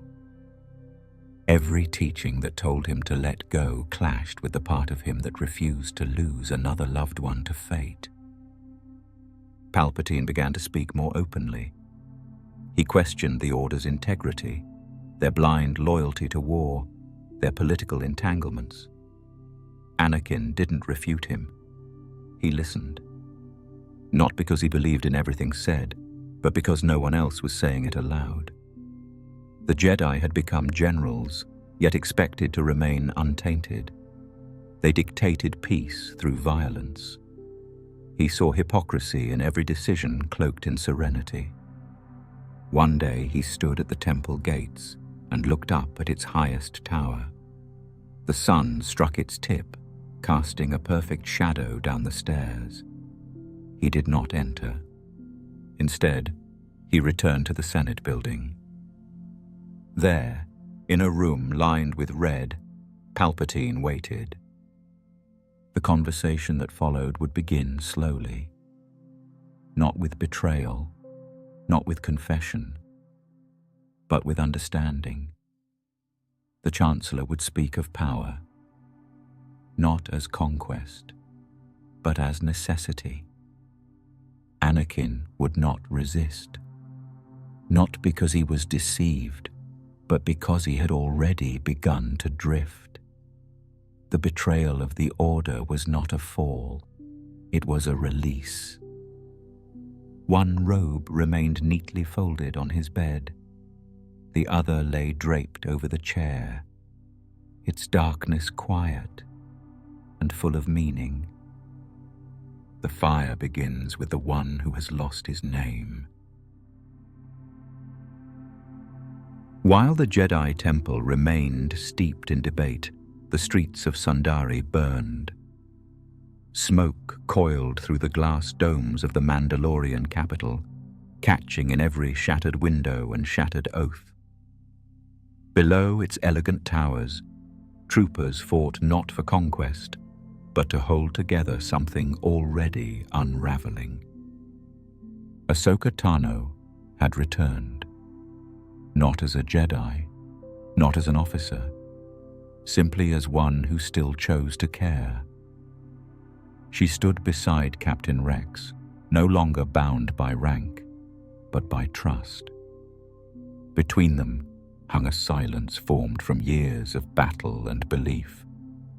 Every teaching that told him to let go clashed with the part of him that refused to lose another loved one to fate. Palpatine began to speak more openly. He questioned the Order's integrity, their blind loyalty to war, their political entanglements. Anakin didn't refute him. He listened. Not because he believed in everything said, but because no one else was saying it aloud. The Jedi had become generals, yet expected to remain untainted. They dictated peace through violence. He saw hypocrisy in every decision cloaked in serenity. One day he stood at the temple gates and looked up at its highest tower. The sun struck its tip, casting a perfect shadow down the stairs. He did not enter. Instead, he returned to the Senate building. There, in a room lined with red, Palpatine waited. The conversation that followed would begin slowly. Not with betrayal, not with confession, but with understanding. The Chancellor would speak of power, not as conquest, but as necessity. Anakin would not resist, not because he was deceived, but because he had already begun to drift. The betrayal of the Order was not a fall, it was a release. One robe remained neatly folded on his bed. The other lay draped over the chair, its darkness quiet and full of meaning. The fire begins with the one who has lost his name. While the Jedi Temple remained steeped in debate, the streets of Sundari burned. Smoke coiled through the glass domes of the Mandalorian capital, catching in every shattered window and shattered oath. Below its elegant towers, troopers fought not for conquest, but to hold together something already unraveling. Ahsoka Tano had returned. Not as a Jedi, not as an officer, simply as one who still chose to care. She stood beside Captain Rex, no longer bound by rank, but by trust. Between them hung a silence formed from years of battle and belief,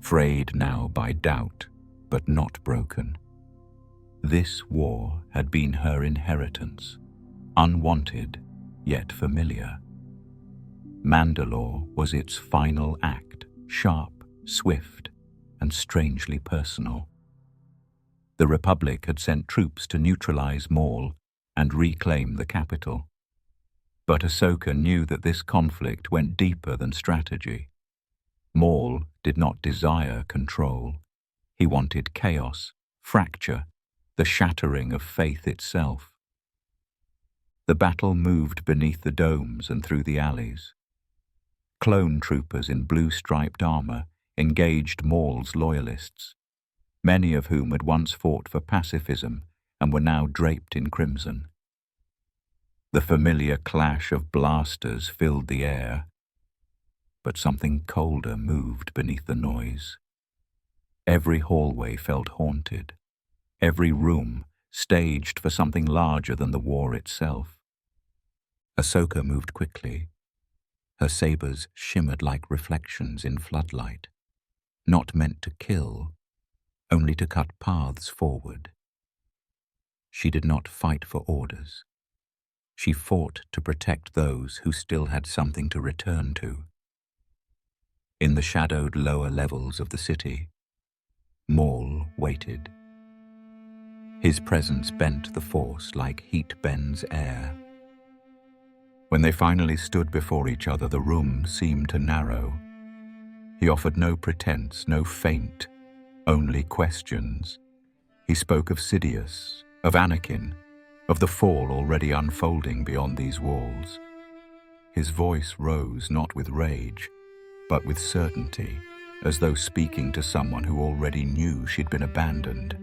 frayed now by doubt, but not broken. This war had been her inheritance, unwanted, yet familiar. Mandalore was its final act, sharp, swift, and strangely personal. The Republic had sent troops to neutralize Maul and reclaim the capital. But Ahsoka knew that this conflict went deeper than strategy. Maul did not desire control. He wanted chaos, fracture, the shattering of faith itself. The battle moved beneath the domes and through the alleys. Clone troopers in blue-striped armor engaged Maul's loyalists, many of whom had once fought for pacifism and were now draped in crimson. The familiar clash of blasters filled the air, but something colder moved beneath the noise. Every hallway felt haunted, every room staged for something larger than the war itself. Ahsoka moved quickly. Her sabers shimmered like reflections in floodlight, not meant to kill, only to cut paths forward. She did not fight for orders. She fought to protect those who still had something to return to. In the shadowed lower levels of the city, Maul waited. His presence bent the Force like heat bends air. When they finally stood before each other, the room seemed to narrow. He offered no pretense, no feint, only questions. He spoke of Sidious, of Anakin, of the fall already unfolding beyond these walls. His voice rose not with rage, but with certainty, as though speaking to someone who already knew she'd been abandoned.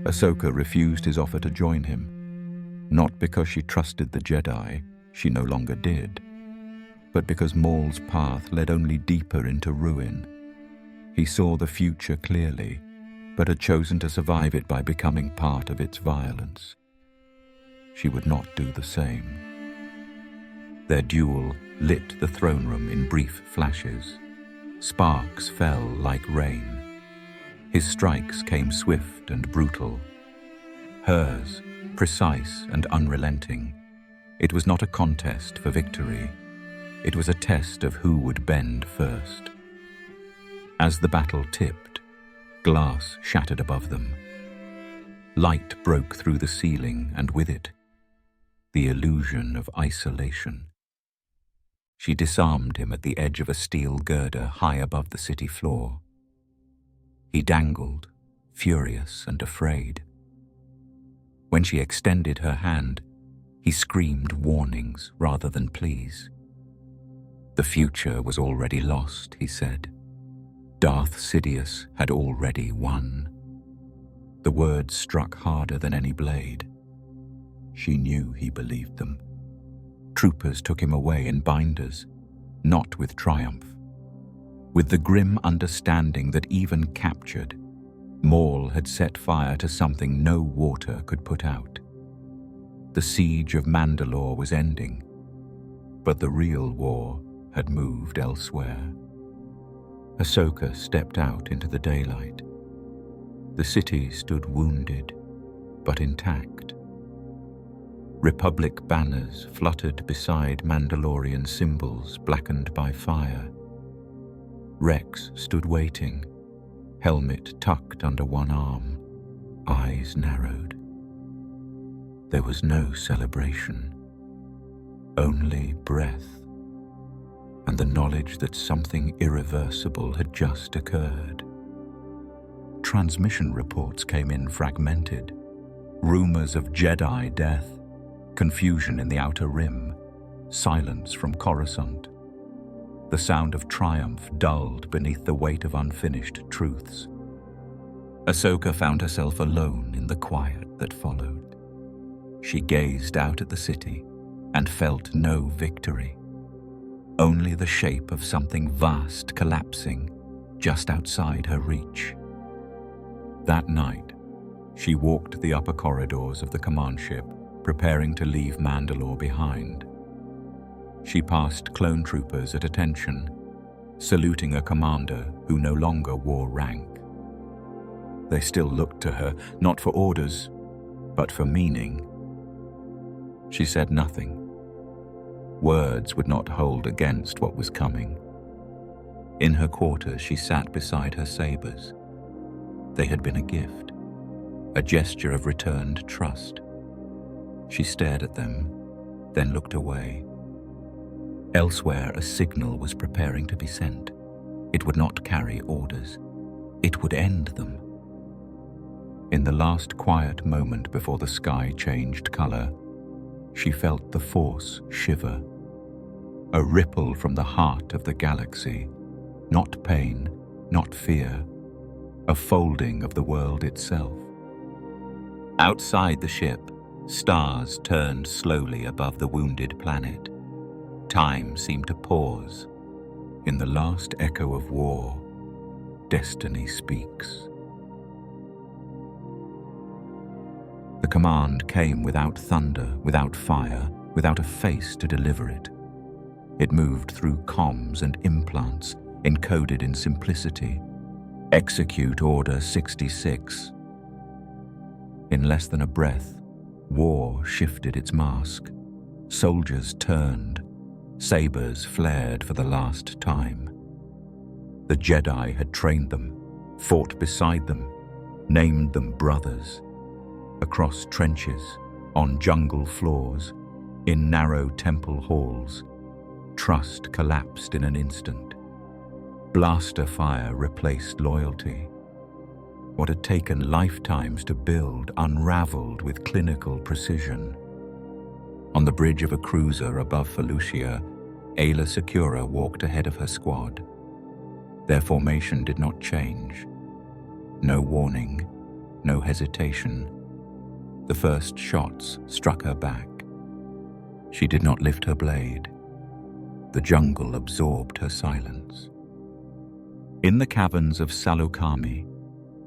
Ahsoka refused his offer to join him, not because she trusted the Jedi, she no longer did, but because Maul's path led only deeper into ruin. He saw the future clearly, but had chosen to survive it by becoming part of its violence. She would not do the same. Their duel lit the throne room in brief flashes. Sparks fell like rain. His strikes came swift and brutal. Hers, precise and unrelenting. It was not a contest for victory. It was a test of who would bend first. As the battle tipped, glass shattered above them. Light broke through the ceiling, and with it, the illusion of isolation. She disarmed him at the edge of a steel girder high above the city floor. He dangled, furious and afraid. When she extended her hand, he screamed warnings rather than pleas. The future was already lost, he said. Darth Sidious had already won. The words struck harder than any blade. She knew he believed them. Troopers took him away in binders, not with triumph. With the grim understanding that even captured, Maul had set fire to something no water could put out. The siege of Mandalore was ending, but the real war had moved elsewhere. Ahsoka stepped out into the daylight. The city stood wounded, but intact. Republic banners fluttered beside Mandalorian symbols blackened by fire. Rex stood waiting, helmet tucked under one arm, eyes narrowed. There was no celebration, only breath, and the knowledge that something irreversible had just occurred. Transmission reports came in fragmented. Rumors of Jedi death, confusion in the Outer Rim, silence from Coruscant. The sound of triumph dulled beneath the weight of unfinished truths. Ahsoka found herself alone in the quiet that followed. She gazed out at the city and felt no victory, only the shape of something vast collapsing just outside her reach. That night, she walked the upper corridors of the command ship, preparing to leave Mandalore behind. She passed clone troopers at attention, saluting a commander who no longer wore rank. They still looked to her, not for orders, but for meaning. She said nothing. Words would not hold against what was coming. In her quarters, she sat beside her sabers. They had been a gift, a gesture of returned trust. She stared at them, then looked away. Elsewhere, a signal was preparing to be sent. It would not carry orders. It would end them. In the last quiet moment before the sky changed color, she felt the Force shiver. A ripple from the heart of the galaxy. Not pain, not fear. A folding of the world itself. Outside the ship, stars turned slowly above the wounded planet. Time seemed to pause. In the last echo of war, destiny speaks. The command came without thunder, without fire, without a face to deliver it. It moved through comms and implants, encoded in simplicity. Execute Order 66. In less than a breath, war shifted its mask. Soldiers turned. Sabers flared for the last time. The Jedi had trained them, fought beside them, named them brothers. Across trenches, on jungle floors, in narrow temple halls, trust collapsed in an instant. Blaster fire replaced loyalty. What had taken lifetimes to build unraveled with clinical precision. On the bridge of a cruiser above Felucia, Aayla Secura walked ahead of her squad. Their formation did not change. No warning, no hesitation. The first shots struck her back. She did not lift her blade. The jungle absorbed her silence. In the caverns of Salukami,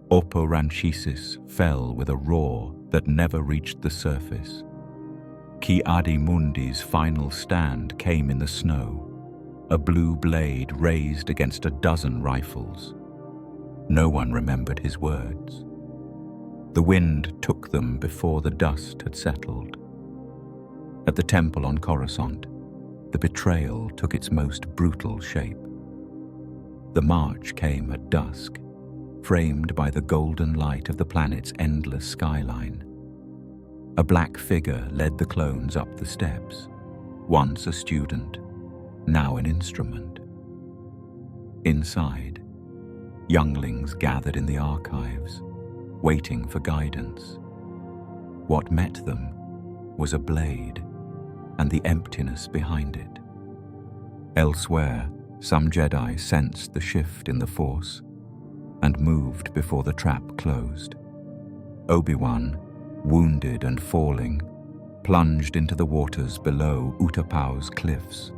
Oporanchisis fell with a roar that never reached the surface. Ki Adi Mundi's final stand came in the snow, a blue blade raised against a dozen rifles. No one remembered his words. The wind took them before the dust had settled. At the temple on Coruscant, the betrayal took its most brutal shape. The march came at dusk, framed by the golden light of the planet's endless skyline. A black figure led the clones up the steps, once a student, now an instrument. Inside, younglings gathered in the archives, waiting for guidance. What met them was a blade and the emptiness behind it. Elsewhere, some Jedi sensed the shift in the Force and moved before the trap closed. Obi-Wan, wounded and falling, plunged into the waters below Utapau's cliffs.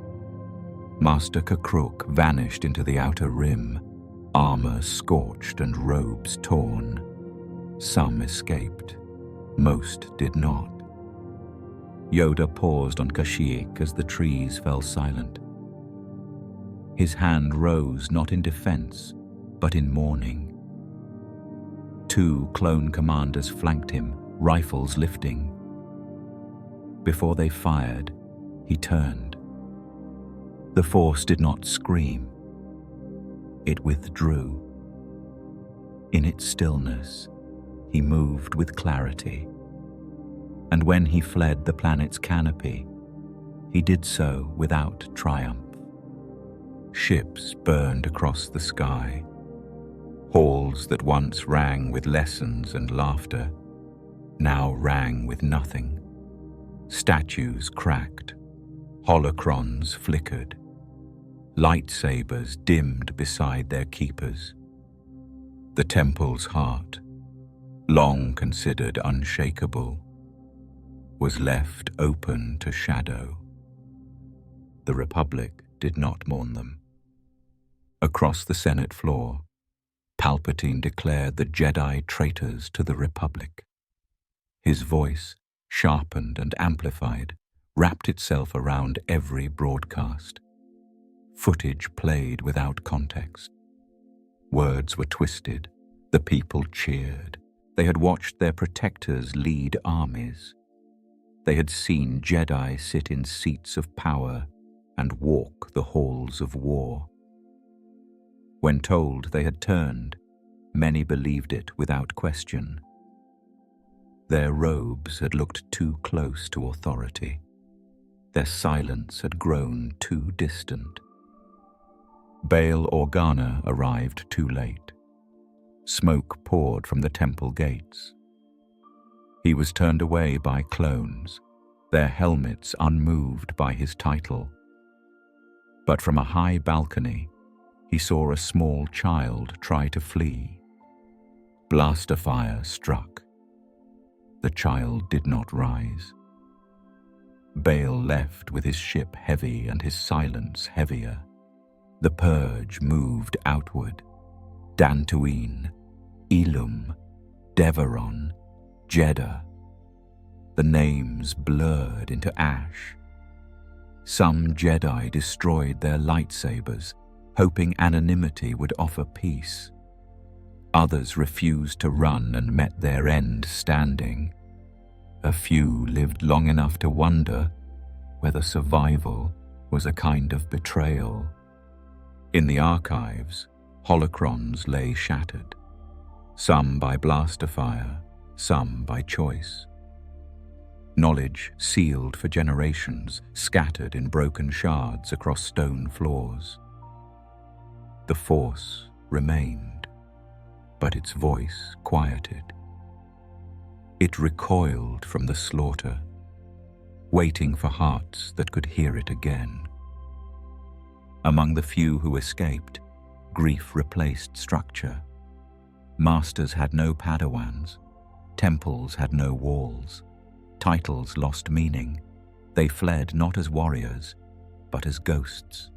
Master Kakruk vanished into the outer rim, armor scorched and robes torn. Some escaped, most did not. Yoda paused on Kashyyyk as the trees fell silent. His hand rose not in defense, but in mourning. 2 clone commanders flanked him, rifles lifting. Before they fired, he turned. The Force did not scream. It withdrew. In its stillness, he moved with clarity. And when he fled the planet's canopy, he did so without triumph. Ships burned across the sky. Halls that once rang with lessons and laughter now rang with nothing. Statues cracked. Holocrons flickered. Lightsabers dimmed beside their keepers. The temple's heart, long considered unshakable, was left open to shadow. The Republic did not mourn them. Across the Senate floor, Palpatine declared the Jedi traitors to the Republic. His voice, sharpened and amplified, wrapped itself around every broadcast. Footage played without context. Words were twisted. The people cheered. They had watched their protectors lead armies. They had seen Jedi sit in seats of power and walk the halls of war. When told they had turned, many believed it without question. Their robes had looked too close to authority. Their silence had grown too distant. Bail Organa arrived too late. Smoke poured from the temple gates. He was turned away by clones, their helmets unmoved by his title. But from a high balcony, he saw a small child try to flee. Blaster fire struck. The child did not rise. Bail left with his ship heavy and his silence heavier. The purge moved outward. Dantooine, Ilum, Deveron, Jeddah. The names blurred into ash. Some Jedi destroyed their lightsabers, hoping anonymity would offer peace. Others refused to run and met their end standing. A few lived long enough to wonder whether survival was a kind of betrayal. In the archives, holocrons lay shattered, some by blaster fire, some by choice. Knowledge sealed for generations, scattered in broken shards across stone floors. The Force remained, but its voice quieted. It recoiled from the slaughter, waiting for hearts that could hear it again. Among the few who escaped, grief replaced structure. Masters had no Padawans. Temples had no walls. Titles lost meaning. They fled not as warriors, but as ghosts.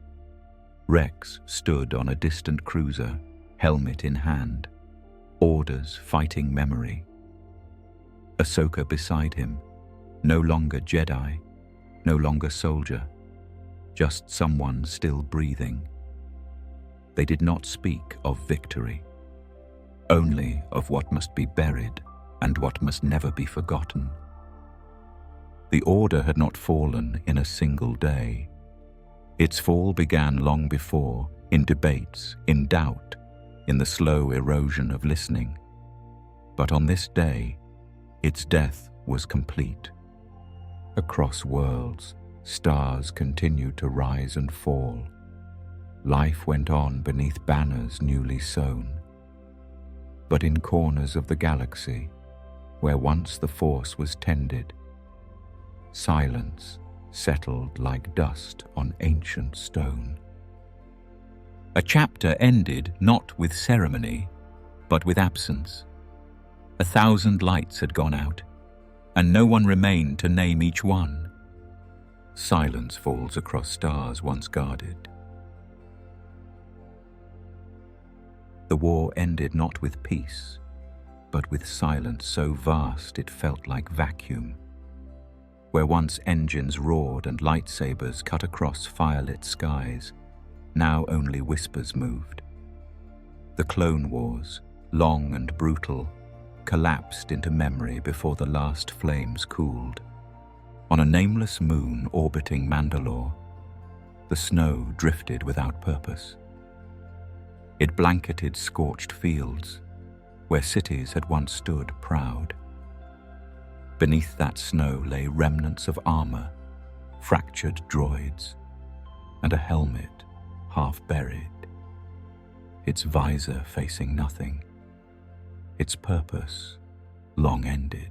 Rex stood on a distant cruiser, helmet in hand, orders fighting memory. Ahsoka beside him, no longer Jedi, no longer soldier, just someone still breathing. They did not speak of victory, only of what must be buried and what must never be forgotten. The Order had not fallen in a single day. Its fall began long before, in debates, in doubt, in the slow erosion of listening. But on this day, its death was complete. Across worlds, stars continued to rise and fall. Life went on beneath banners newly sown. But in corners of the galaxy, where once the Force was tended, silence settled like dust on ancient stone. A chapter ended not with ceremony, but with absence. 1,000 lights had gone out, and no one remained to name each one. Silence falls across stars once guarded. The war ended not with peace, but with silence so vast it felt like vacuum. Where once engines roared and lightsabers cut across firelit skies, now only whispers moved. The Clone Wars, long and brutal, collapsed into memory before the last flames cooled. On a nameless moon orbiting Mandalore, the snow drifted without purpose. It blanketed scorched fields, where cities had once stood proud. Beneath that snow lay remnants of armor, fractured droids, and a helmet half buried, its visor facing nothing, its purpose long ended.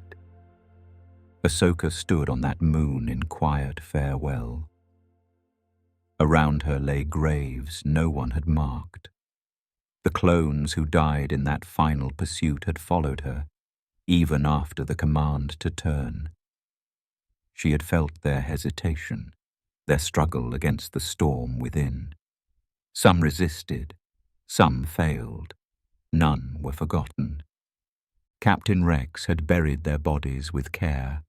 Ahsoka stood on that moon in quiet farewell. Around her lay graves no one had marked. The clones who died in that final pursuit had followed her, even after the command to turn. She had felt their hesitation, their struggle against the storm within. Some resisted, some failed, none were forgotten. Captain Rex had buried their bodies with care.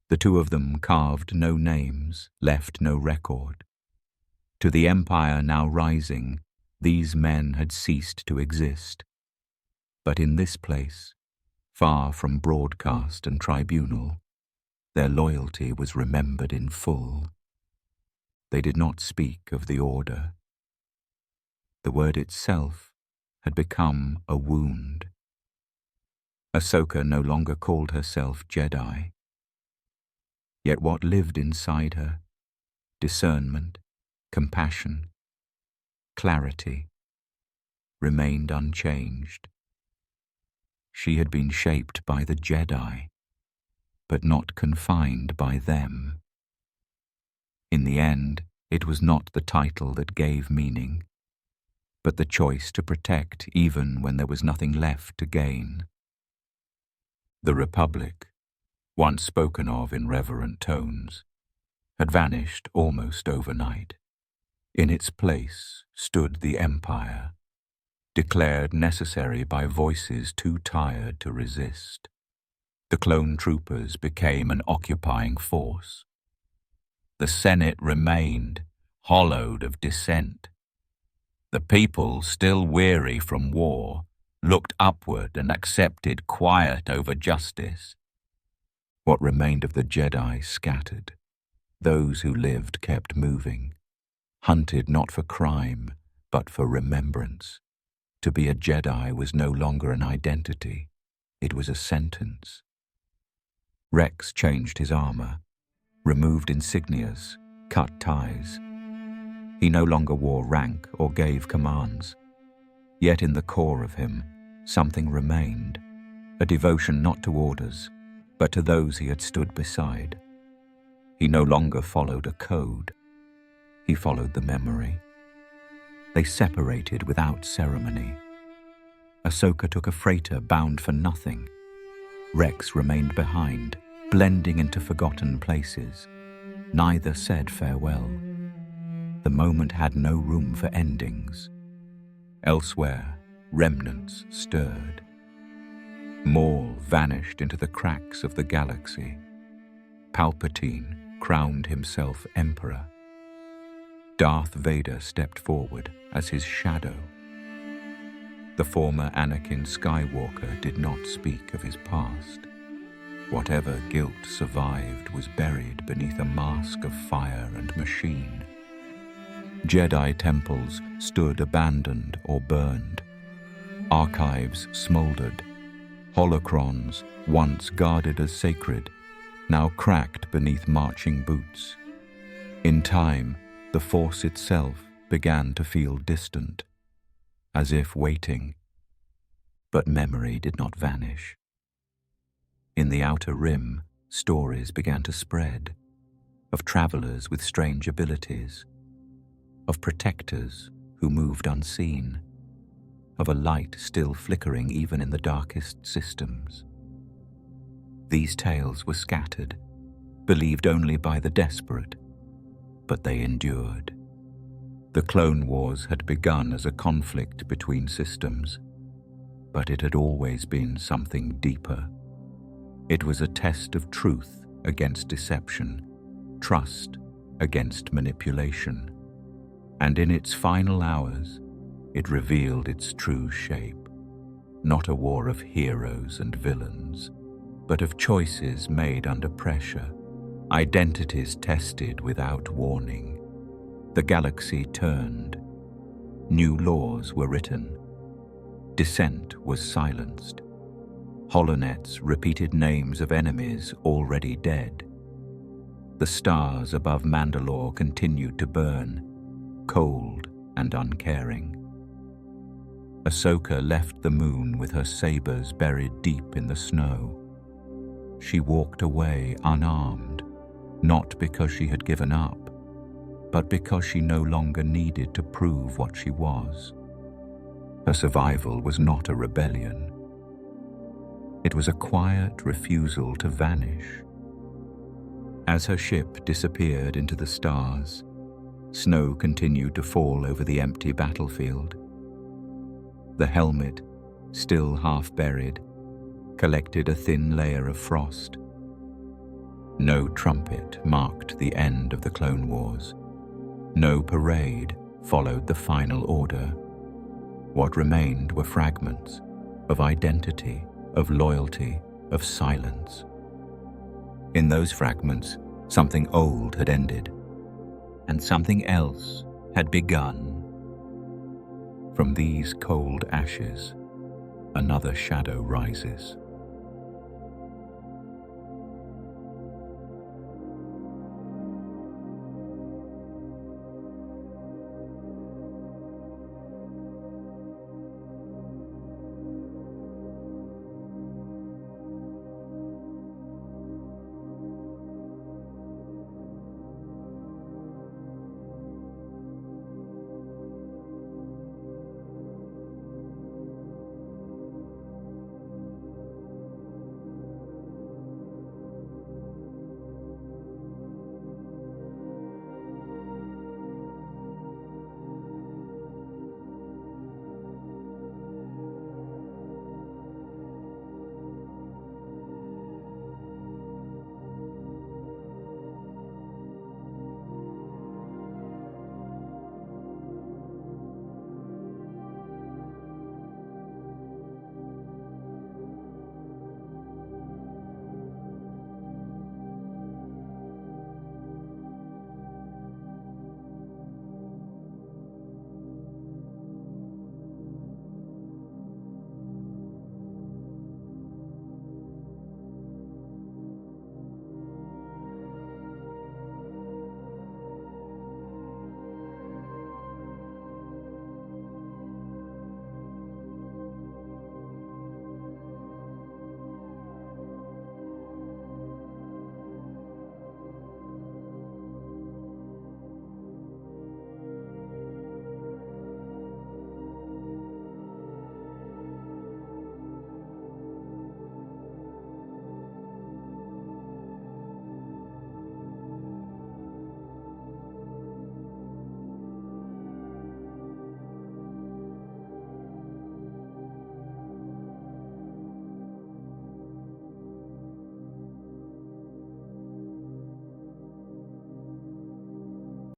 The two of them carved no names, left no record. To the Empire now rising, these men had ceased to exist. But in this place, far from broadcast and tribunal, their loyalty was remembered in full. They did not speak of the Order. The word itself had become a wound. Ahsoka no longer called herself Jedi. Yet what lived inside her, discernment, compassion, clarity, remained unchanged. She had been shaped by the Jedi, but not confined by them. In the end, it was not the title that gave meaning, but the choice to protect even when there was nothing left to gain. The Republic, once spoken of in reverent tones, had vanished almost overnight. In its place stood the Empire, declared necessary by voices too tired to resist. The clone troopers became an occupying force. The Senate remained, hollowed of dissent. The people, still weary from war, looked upward and accepted quiet over justice. What remained of the Jedi scattered. Those who lived kept moving, hunted not for crime, but for remembrance. To be a Jedi was no longer an identity, it was a sentence. Rex changed his armor, removed insignias, cut ties. He no longer wore rank or gave commands. Yet in the core of him, something remained, a devotion not to orders, but to those he had stood beside. He no longer followed a code. He followed the memory. They separated without ceremony. Ahsoka took a freighter bound for nothing. Rex remained behind, blending into forgotten places. Neither said farewell. The moment had no room for endings. Elsewhere, remnants stirred. Maul vanished into the cracks of the galaxy. Palpatine crowned himself emperor. Darth Vader stepped forward as his shadow. The former Anakin Skywalker did not speak of his past. Whatever guilt survived was buried beneath a mask of fire and machine. Jedi temples stood abandoned or burned. Archives smoldered. Holocrons, once guarded as sacred, now cracked beneath marching boots. In time, the Force itself began to feel distant, as if waiting. But memory did not vanish. In the outer rim, stories began to spread, of travelers with strange abilities, of protectors who moved unseen, of a light still flickering even in the darkest systems. These tales were scattered, believed only by the desperate, but they endured. The Clone Wars had begun as a conflict between systems, but it had always been something deeper. It was a test of truth against deception, trust against manipulation, and in its final hours, it revealed its true shape. Not a war of heroes and villains, but of choices made under pressure, identities tested without warning. The galaxy turned. New laws were written. Dissent was silenced. Holonets repeated names of enemies already dead. The stars above Mandalore continued to burn, cold and uncaring. Ahsoka left the moon with her sabers buried deep in the snow. She walked away unarmed, not because she had given up, but because she no longer needed to prove what she was. Her survival was not a rebellion. It was a quiet refusal to vanish. As her ship disappeared into the stars, snow continued to fall over the empty battlefield. The helmet, still half buried, collected a thin layer of frost. No trumpet marked the end of the Clone Wars. No parade followed the final order. What remained were fragments of identity, of loyalty, of silence. In those fragments, something old had ended, and something else had begun. From these cold ashes, another shadow rises.